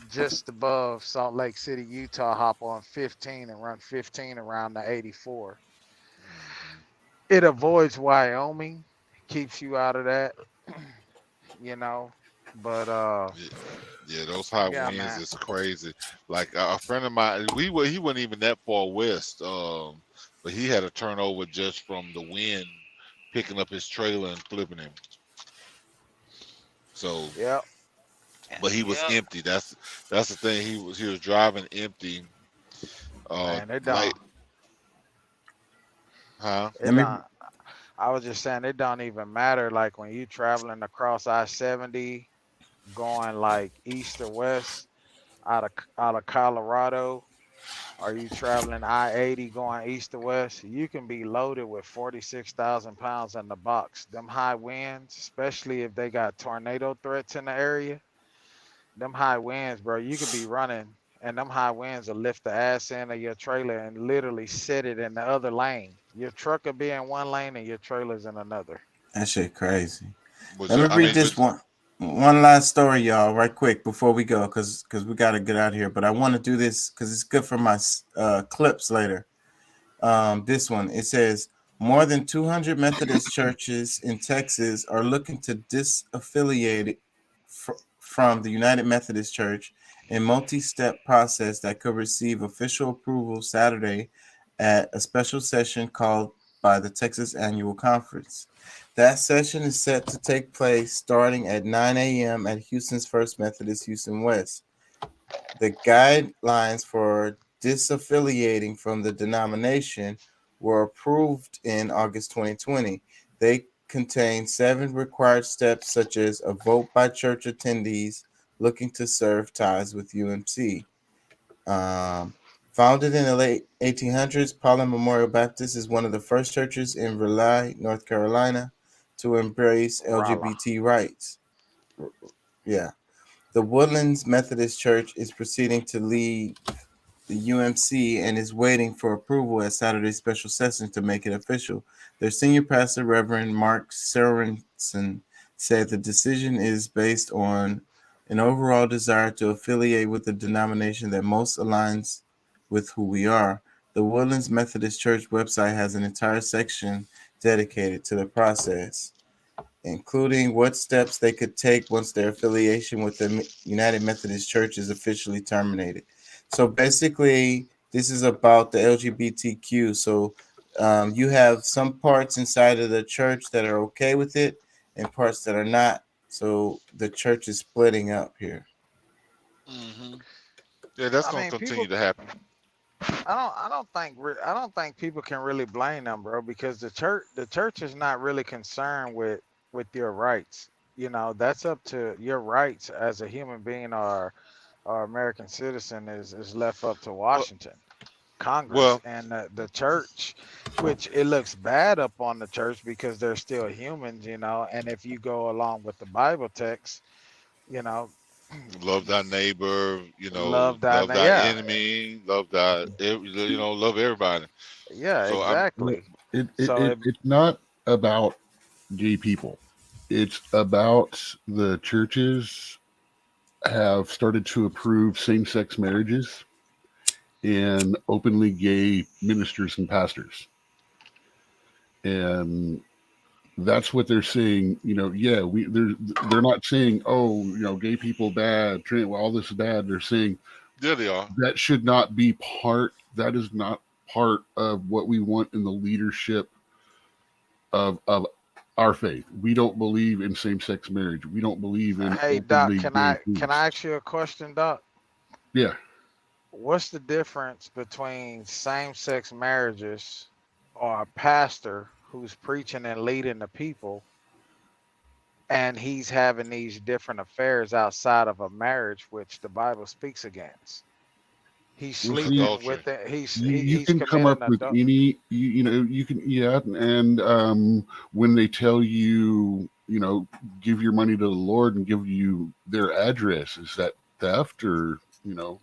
just above Salt Lake City, Utah, hop on 15 and run 15 around the 84. It avoids Wyoming, keeps you out of that, but Yeah, those high yeah, winds man. is crazy. Like a friend of mine, he wasn't even that far west, but he had a turnover just from the wind picking up his trailer and flipping him. So, Yep. but he was empty. That's the thing. He was driving empty. Man, it Like, don't. huh? It don't. I was just saying it don't even matter. Like when you traveling across I-70, going like east or west, out of Colorado, are you traveling I-80 going east to west? You can be loaded with 46,000 pounds in the box. Them high winds, especially if they got tornado threats in the area, them high winds, bro, you could be running and them high winds will lift the ass end of your trailer and literally sit it in the other lane. Your truck will be in one lane and your trailer's in another. That shit crazy. Was Let me it- I read mean, this but- one last story, y'all, right quick before we go, because we got to get out of here. But I want to do this because it's good for my clips later. This one, it says more than 200 Methodist churches in Texas are looking to disaffiliate from the United Methodist Church, a multi-step process that could receive official approval Saturday at a special session called by the Texas Annual Conference. That session is set to take place starting at 9 a.m. at Houston's First Methodist Houston West. The guidelines for disaffiliating from the denomination were approved in August 2020. They contain 7 required steps, such as a vote by church attendees looking to serve ties with UMC. Founded in the late 1800s, Paula Memorial Baptist is one of the first churches in Raleigh, North Carolina, to embrace LGBT rights. Yeah. The Woodlands Methodist Church is proceeding to lead the UMC and is waiting for approval at Saturday's special session to make it official. Their senior pastor, Reverend Mark Sorensen, said the decision is based on an overall desire to affiliate with the denomination that most aligns with who we are. The Woodlands Methodist Church website has an entire section dedicated to the process, including what steps they could take once their affiliation with the United Methodist Church is officially terminated. So basically, this is about the LGBTQ. So you have some parts inside of the church that are okay with it and parts that are not. So the church is splitting up here. Mm-hmm. Yeah, that's going to continue to happen. I don't think people can really blame them, bro, because the church is not really concerned with your rights. You know, that's up to your rights as a human being or American citizen is left up to Washington, Congress, and the church, which it looks bad up on the church because they're still humans, you know. And if you go along with the Bible text, you know, love thy neighbor, you know, love love thy yeah. enemy, love thy, you know, love everybody. Yeah, So exactly. It's not about gay people. It's about the churches have started to approve same-sex marriages and openly gay ministers and pastors. And that's what they're saying, you know, yeah, they're not saying, oh, you know, gay people bad, all this is bad. They're saying, yeah, they are. That should not be that is not part of what we want in the leadership of our faith. We don't believe in same-sex marriage. We don't believe in. Hey Doc, can I ask you a question, Doc? Yeah. What's the difference between same-sex marriages or a pastor who's preaching and leading the people and he's having these different affairs outside of a marriage, which the Bible speaks against? He's sleeping with it. You can come up with any, you can, yeah. And when they tell you, you know, give your money to the Lord and give you their address, is that theft or, you know?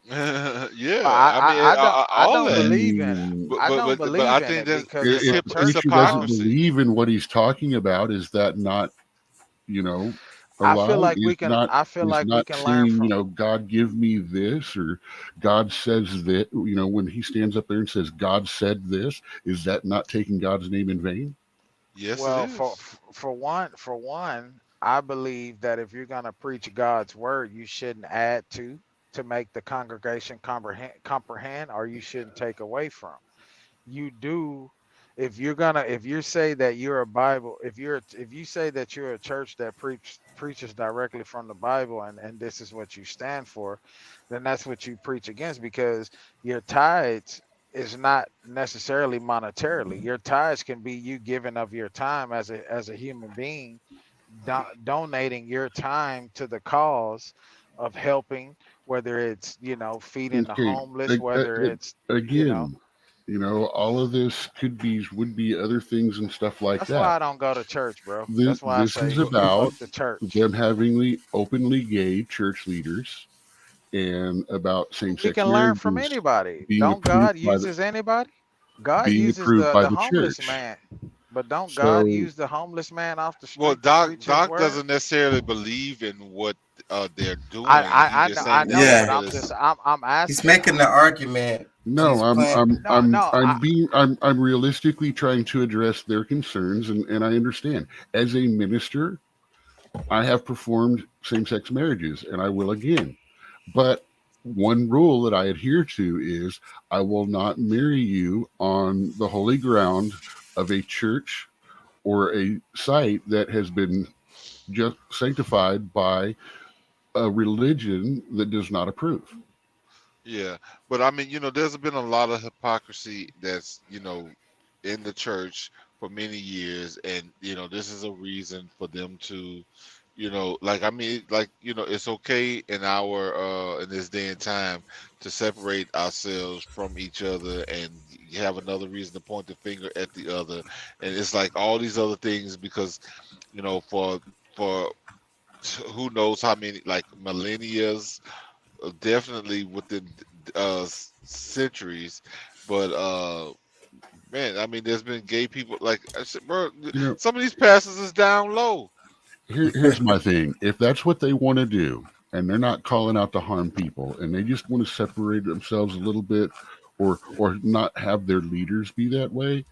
Yeah, I don't believe in it. I don't believe I in think it because If the a preacher doesn't believe in what he's talking about, is that not, you know, I feel like is we can. not, I feel is like we not can saying, learn from. you know, God give me this, or God says that, you know, when he stands up there and says God said this, is that not taking God's name in vain? Yes, Well, it is. for one, I believe that if you're gonna preach God's word, you shouldn't add to make the congregation comprehend, or you shouldn't take away from. You do. If you say that you're a Bible, if you say that you're a church that preaches directly from the Bible and this is what you stand for, then that's what you preach against, because your tithes is not necessarily monetarily. Your tithes can be you giving of your time as a human being, donating your time to the cause of helping whether it's feeding the Okay, homeless, whether it's again, all of this would be other things and stuff like That's that. why I don't go to church, bro. This, That's why I this say is about fuck the church. them having openly gay church leaders and about same-sex We can learn from marriages anybody. being Don't God approved by the uses anybody? God being uses approved by the the homeless church. man. But don't God So use the homeless man off the street Well, to Doc preach his Doc word? doesn't necessarily believe in what they're doing. I He's just know, saying Yeah. but I'm because asking. He's making the argument. no, He's I'm playing. I'm No, I'm realistically trying to address their concerns, and I understand. As a minister, I have performed same-sex marriages, and I will again. But one rule that I adhere to is I will not marry you on the holy ground of a church or a site that has been just sanctified by a religion that does not approve. yeah, but I mean, there's been a lot of hypocrisy that's, in the church for many years, and this is a reason for them to, it's okay in our in this day and time to separate ourselves from each other and have another reason to point the finger at the other, and it's like all these other things because, for who knows how many millennia, definitely within centuries, but man, I mean, there's been gay people like I said, bro. Some of these pastors is down low. Here's my thing. If that's what they want to do, and they're not calling out to harm people, and they just want to separate themselves a little bit, or not have their leaders be that way,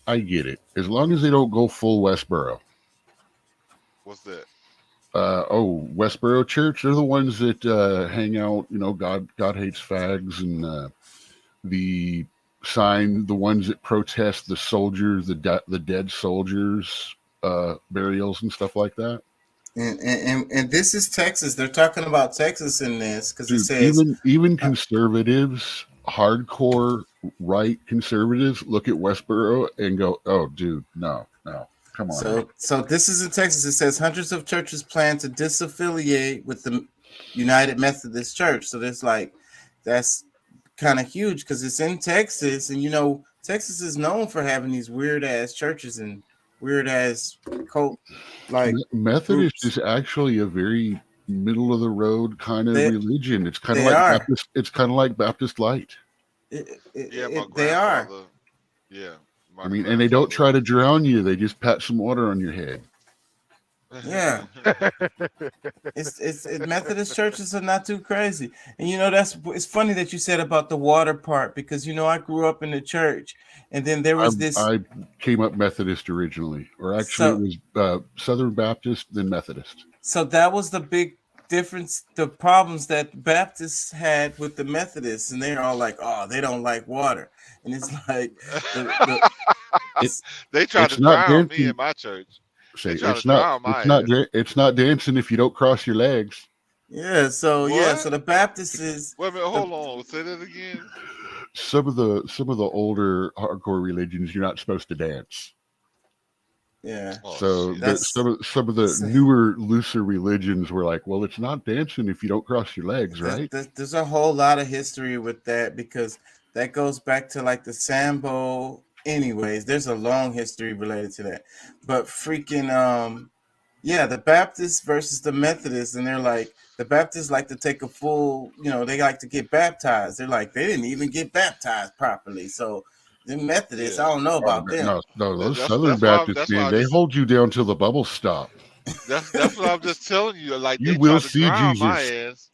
I get it. As long as they don't go full Westboro. What's that? Westboro Church. They're the ones that hang out. God hates fags, and the sign, the ones that protest the soldiers, the dead soldiers. Burials and stuff like that. And this is Texas. They're talking about Texas in this because it says even conservatives, hardcore right conservatives, look at Westboro and go, "Oh, dude, no, come on." So this is in Texas. It says hundreds of churches plan to disaffiliate with the United Methodist Church. So that's kind of huge because it's in Texas, and Texas is known for having these weird ass churches and weird ass cult Methodist groups. is actually a very middle of the road kind of religion. It's kind of they like are. Baptist. It's kind of like Baptist Light. They are. Yeah. I mean, and they don't try to drown you. They just pat some water on your head. Yeah. it's Methodist churches are not too crazy. And it's funny that you said about the water part because I grew up in the church and then there was this. I came up Methodist originally, or actually it was Southern Baptist, then Methodist. So that was the big difference, the problems that Baptists had with the Methodists, and they're all like, "Oh, they don't like water," and it's like they try to drown me in my church. Say it's not dancing if you don't cross your legs. Yeah, so the Baptist is. Wait a minute, hold on. Say that again. Some of the older hardcore religions, you're not supposed to dance. Yeah. So some of the newer, looser religions were like, well, it's not dancing if you don't cross your legs, right? There's a whole lot of history with that because that goes back to the Sambo. Anyways, there's a long history related to that. But freaking the Baptists versus the Methodists, and they're like the Baptists like to take a full, they like to get baptized. They're like they didn't even get baptized properly. So the Methodists, I don't know about them. No, those Southern Baptists, man, they hold you down till the bubbles stop. That's what I'm just telling you. Like you they will try to see drown Jesus. my ass.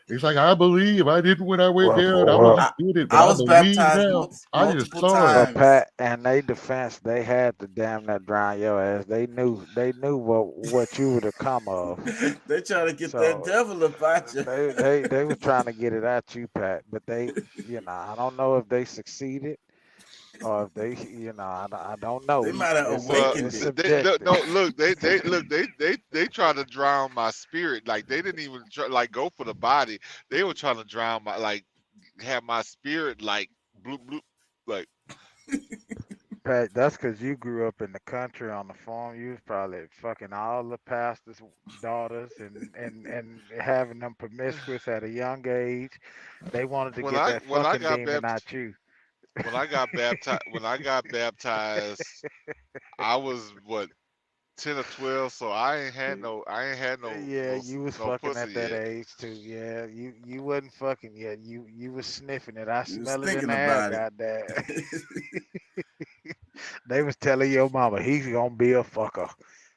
He's like, I believe. I didn't when I went down. I did it. But I was baptized now. I just saw it. Pat, and they defense, they had to damn that drown your ass. They knew what you would have come of. They trying to get that devil about you. They were trying to get it at you, Pat. But they, I don't know if they succeeded. Or if they, I don't know. They might have awakened it. They try to drown my spirit. Like they didn't even go for the body. They were trying to drown my have my spirit bloop bloop Pat, that's because you grew up in the country on the farm. You was probably fucking all the pastors' daughters and having them promiscuous at a young age. They wanted to When get I that when I fucking got demon baptized, out you. when I got baptized, I was what 10 or 12, so I ain't had no Yeah, you was no fucking pussy at that yet. age too. Yeah, you wasn't fucking yet. You was sniffing it. I You was smell it in thinking the air. about it. Goddamn. They was telling your mama he's gonna be a fucker.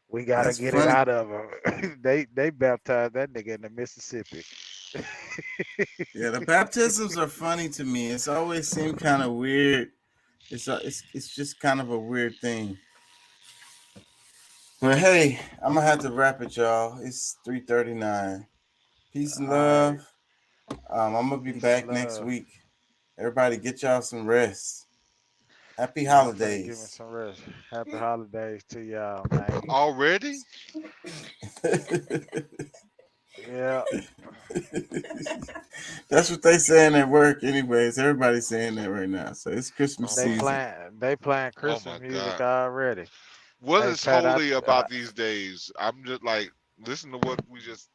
We gotta That's get it funny. out of him. They baptized that nigga in the Mississippi. Yeah, the baptisms are funny to me. It's always seemed kind of weird. It's just kind of a weird thing. But hey, I'm gonna have to wrap it, y'all. It's 3:39. Peace and All right, love. I'm gonna be peace and back next love. week. Everybody, get y'all some rest. Happy Yeah, I'm finna give me holidays. some rest. Happy holidays to y'all, man. Already? Yeah, That's what they saying at work, anyways. Everybody's saying that right now. So it's Christmas Oh my, season. they playing oh Christmas my music God. already. What Hey is Pat, holy about these days? I'm just like, listen to what we just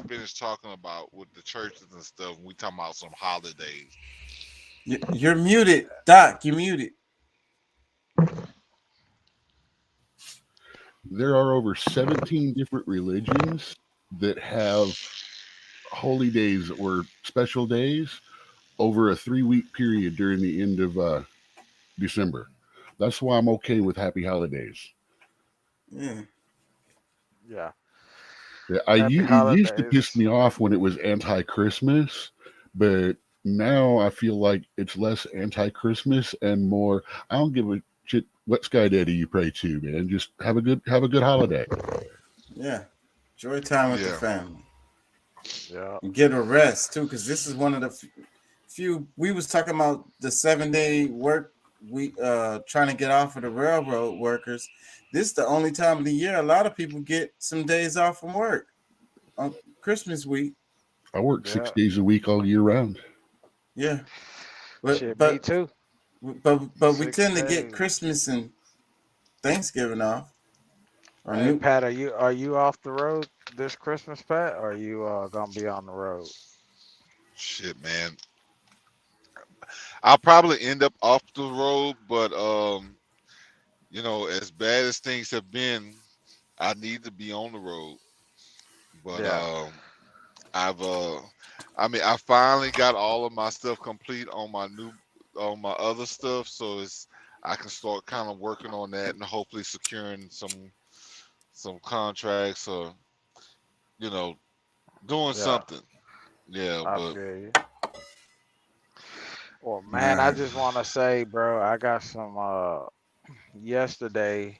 finished talking about with the churches and stuff. We talking about some holidays. You're muted, Doc. You're muted. There are over 17 different religions that have holy days or special days over a 3-week period during the end of December. That's why I'm okay with happy holidays. Yeah. yeah, Yeah, happy it used to piss holidays. me off when it was anti-Christmas, but now I feel like it's less anti-Christmas and more. I don't give a shit what sky daddy you pray to, man. Just have a good holiday. Yeah. Enjoy time with the Yeah. family. Yeah, And get a rest too, because this is one of the few we was talking about the 7-day work we trying to get off of the railroad workers. This is the only time of the year a lot of people get some days off from work on Christmas week. I work yeah. 6 days a week all year round. Yeah. Shit, me too. But we 6 tend to get days. Christmas and Thanksgiving off. Or Hey new Pat, are you off the road this Christmas, Pat? Or are you gonna be on the road? Shit, man. I'll probably end up off the road, but as bad as things have been, I need to be on the road. But Yeah. I finally got all of my stuff complete on my other stuff, so I can start kind of working on that and hopefully securing some contracts or doing Yeah, something. Yeah, I but feel you. Well, man, I just want to say, bro, I got some yesterday.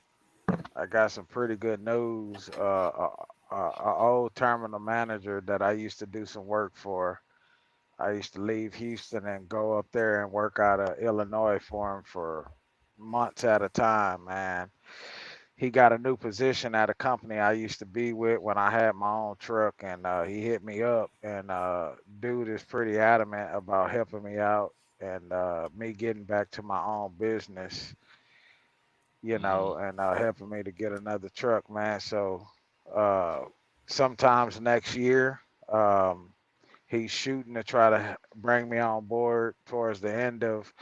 I got some pretty good news. Old terminal manager that I used to do some work for. I used to leave Houston and go up there and work out of Illinois for him for months at a time, man. He got a new position at a company I used to be with when I had my own truck, and he hit me up. And dude is pretty adamant about helping me out and me getting back to my own business, and helping me to get another truck, man. So uh, sometimes next year, um, he's shooting to try to bring me on board towards the end of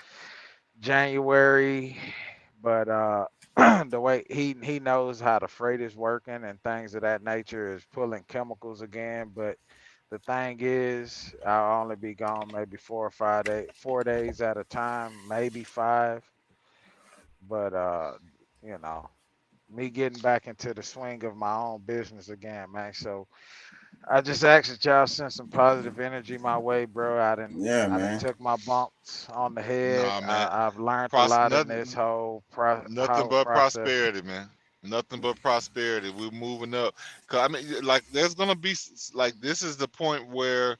January, but the way he knows how the freight is working and things of that nature is pulling chemicals again. But the thing is, I'll only be gone maybe 4 or 5 days, 4 days at a time, maybe 5. But you know, me getting back into the swing of my own business again, man. So I just ask that y'all send some positive energy my way, bro. Yeah, I done man. took my bumps on the head. nah, man. I've learned a lot in this Nothing. Nothing whole but process. prosperity, man. Nothing but prosperity. We're moving up. 'Cause, like, there's gonna be like this is the point where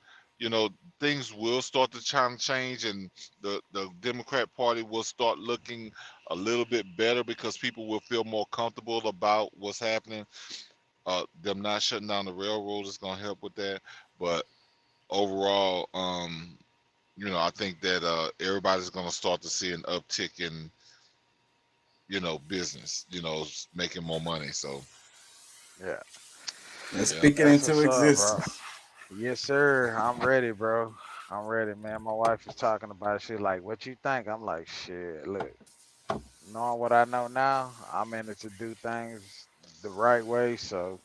things will start to change, and the Democrat Party will start looking a little bit better because people will feel more comfortable about what's happening. Them not shutting down the railroad is gonna help with that. But overall, I think that everybody's gonna start to see an uptick business, making more money. So Yeah. Let's Yeah. speak it That's into what's up, bro. existence. Yes, sir. I'm ready, bro. I'm ready, man. My wife is talking about it. She's like, "What you think?" I'm like, "Shit, look, knowing what I know now, I'm in it to do things the right way." So,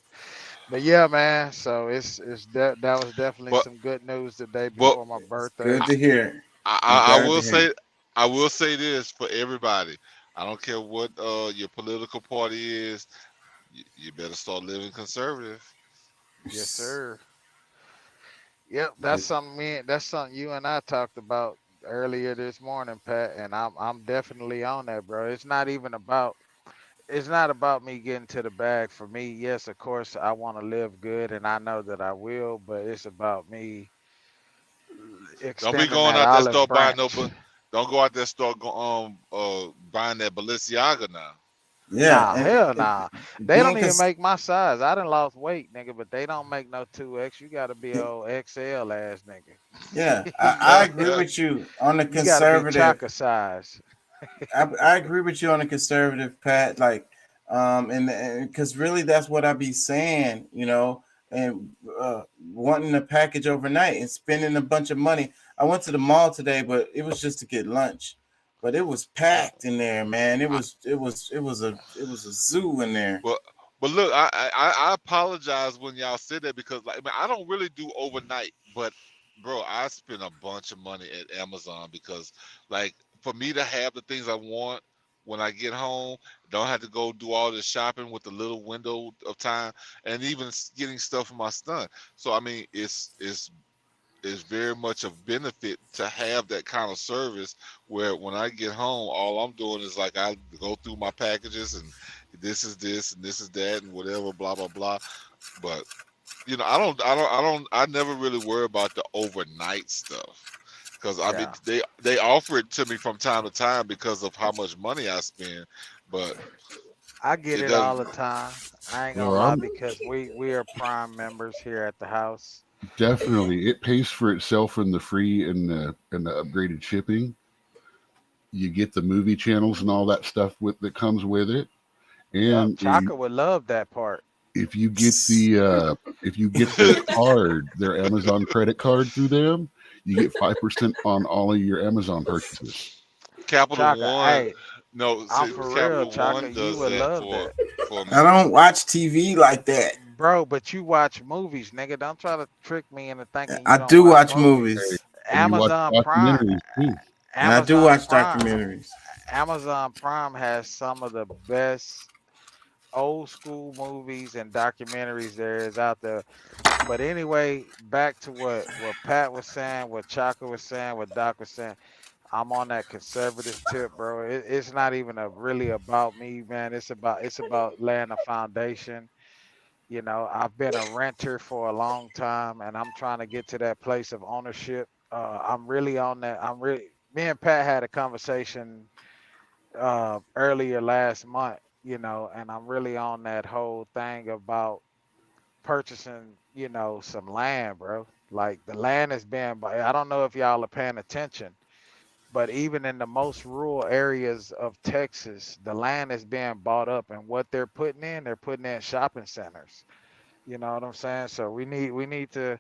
but yeah, man. So that was definitely but some good news the day but before my birthday. Good to hear. I'm I glad will to hear. say this for everybody. I don't care what your political party is. You better start living conservative. Yes, sir. Yep, that's something you and I talked about earlier this morning, Pat, and I'm definitely on that, bro. It's not about me getting to the bag. For me, yes, of course I want to live good and I know that I will, but it's about me Don't be extending going that out there olive start buying branch. don't go out there start buying that Balenciaga now. Yeah, Nah, hell nah. They being don't even cons- make my size. I done lost weight, nigga, but they don't make no 2X. You gotta be old XL ass nigga. yeah, You I know? agree with you on the You gotta be conservative. chaka size. I agree with you on the conservative, Pat. Like, and because really that's what I be saying, and wanting a package overnight and spending a bunch of money. I went to the mall today, but it was just to get lunch. But it was packed in there, man. It was a zoo in there. But look, I apologize when y'all said that because I don't really do overnight, but bro, I spend a bunch of money at Amazon because for me to have the things I want when I get home, don't have to go do all this shopping with the little window of time, and even getting stuff for my son. So it's very much of benefit to have that kind of service where when I get home, all I'm doing is I go through my packages and this is this and this is that and whatever, blah blah blah. But I never really worry about the overnight stuff because they offer it to me from time to time because of how much money I spend. But I get it all the time. I ain't gonna Well, lie I'm because we are Prime members here at the house. definitely it pays for itself in the free and the upgraded shipping. You get the movie channels and all that stuff that comes with it, and Chaka would love that part. if you get the card, their Amazon credit card through them, you get 5% on all of your Amazon purchases. Capital Chaka, One, hey, no, I'm see, for Capital real, Chaka. One You does would that love for that. me. I don't watch TV like that. Bro, but you watch movies, nigga. Don't try to trick me into thinking you I don't do watch movies. movies. And you watch Amazon Prime. documentaries too. And I do Amazon watch Prime. documentaries. Amazon Prime has some of the best old school movies and documentaries there is out there. But anyway, back to what Pat was saying, what Chaka was saying, what Doc was saying. I'm on that conservative tip, bro. It's not even really about me, man. It's about laying a foundation. I've been a renter for a long time, and I'm trying to get to that place of ownership. I'm really on that. Me and Pat had a conversation earlier last month, and I'm really on that whole thing about purchasing, some land, bro. Like the land is being, I don't know if y'all are paying attention, but even in the most rural areas of Texas, the land is being bought up, and what they're putting in shopping centers. You know what I'm saying? So we need to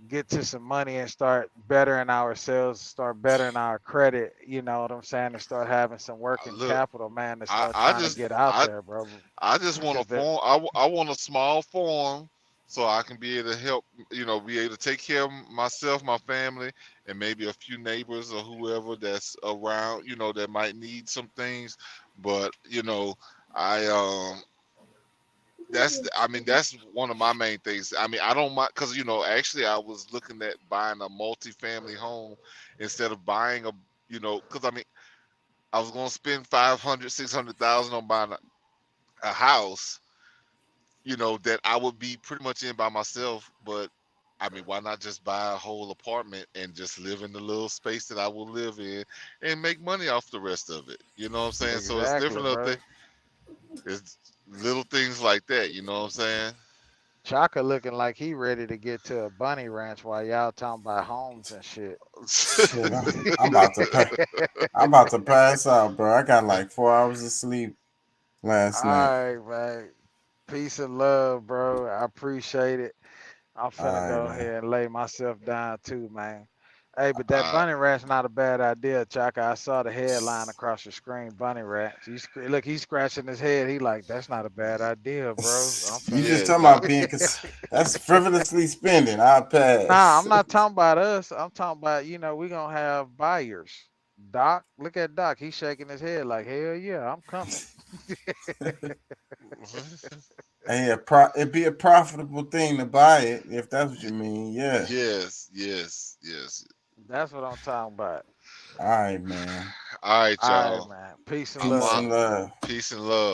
get to some money and start bettering ourselves, start bettering our credit, you know what I'm saying, and start having some working Look, capital, man, to start I trying to just get out there, bro. I just want a Because farm. I want a small farm so I can be able to help, be able to take care of myself, my family, and maybe a few neighbors or whoever that's around, that might need some things. But, I that's one of my main things. I don't mind because actually I was looking at buying a multi-family home instead of buying because I was gonna spend 500,000-600,000 on buying a house, that I would be pretty much in by myself. But why not just buy a whole apartment and just live in the little space that I will live in and make money off the rest of it? You know what I'm saying? So it's exactly, different little bro. things. It's little things like that. You know what I'm saying? Chaka looking like he ready to get to a bunny ranch while y'all talking about homes and shit. Shit, I'm about to pass out, bro. I got like 4 hours of sleep last night. All right, man. Peace and love, bro. I appreciate it. I'm finna go ahead and lay myself down too, man. Hey, but that bunny ranch not a bad idea, Chaka. I saw the headline across the screen, bunny ranch. Look, he's scratching his head. He like, that's not a bad idea, bro. You just talking about being, that's frivolously spending. I'll pass. Nah, I'm not talking about us. I'm talking about, we gonna have buyers. Doc, look at Doc. He's shaking his head like, hell yeah, I'm coming. Hey, it'd be a profitable thing to buy it if that's what you mean. Yeah. Yes. That's what I'm talking about. All right, man. All right, y'all. All right, man. Peace and Peace love. and love. Peace and love.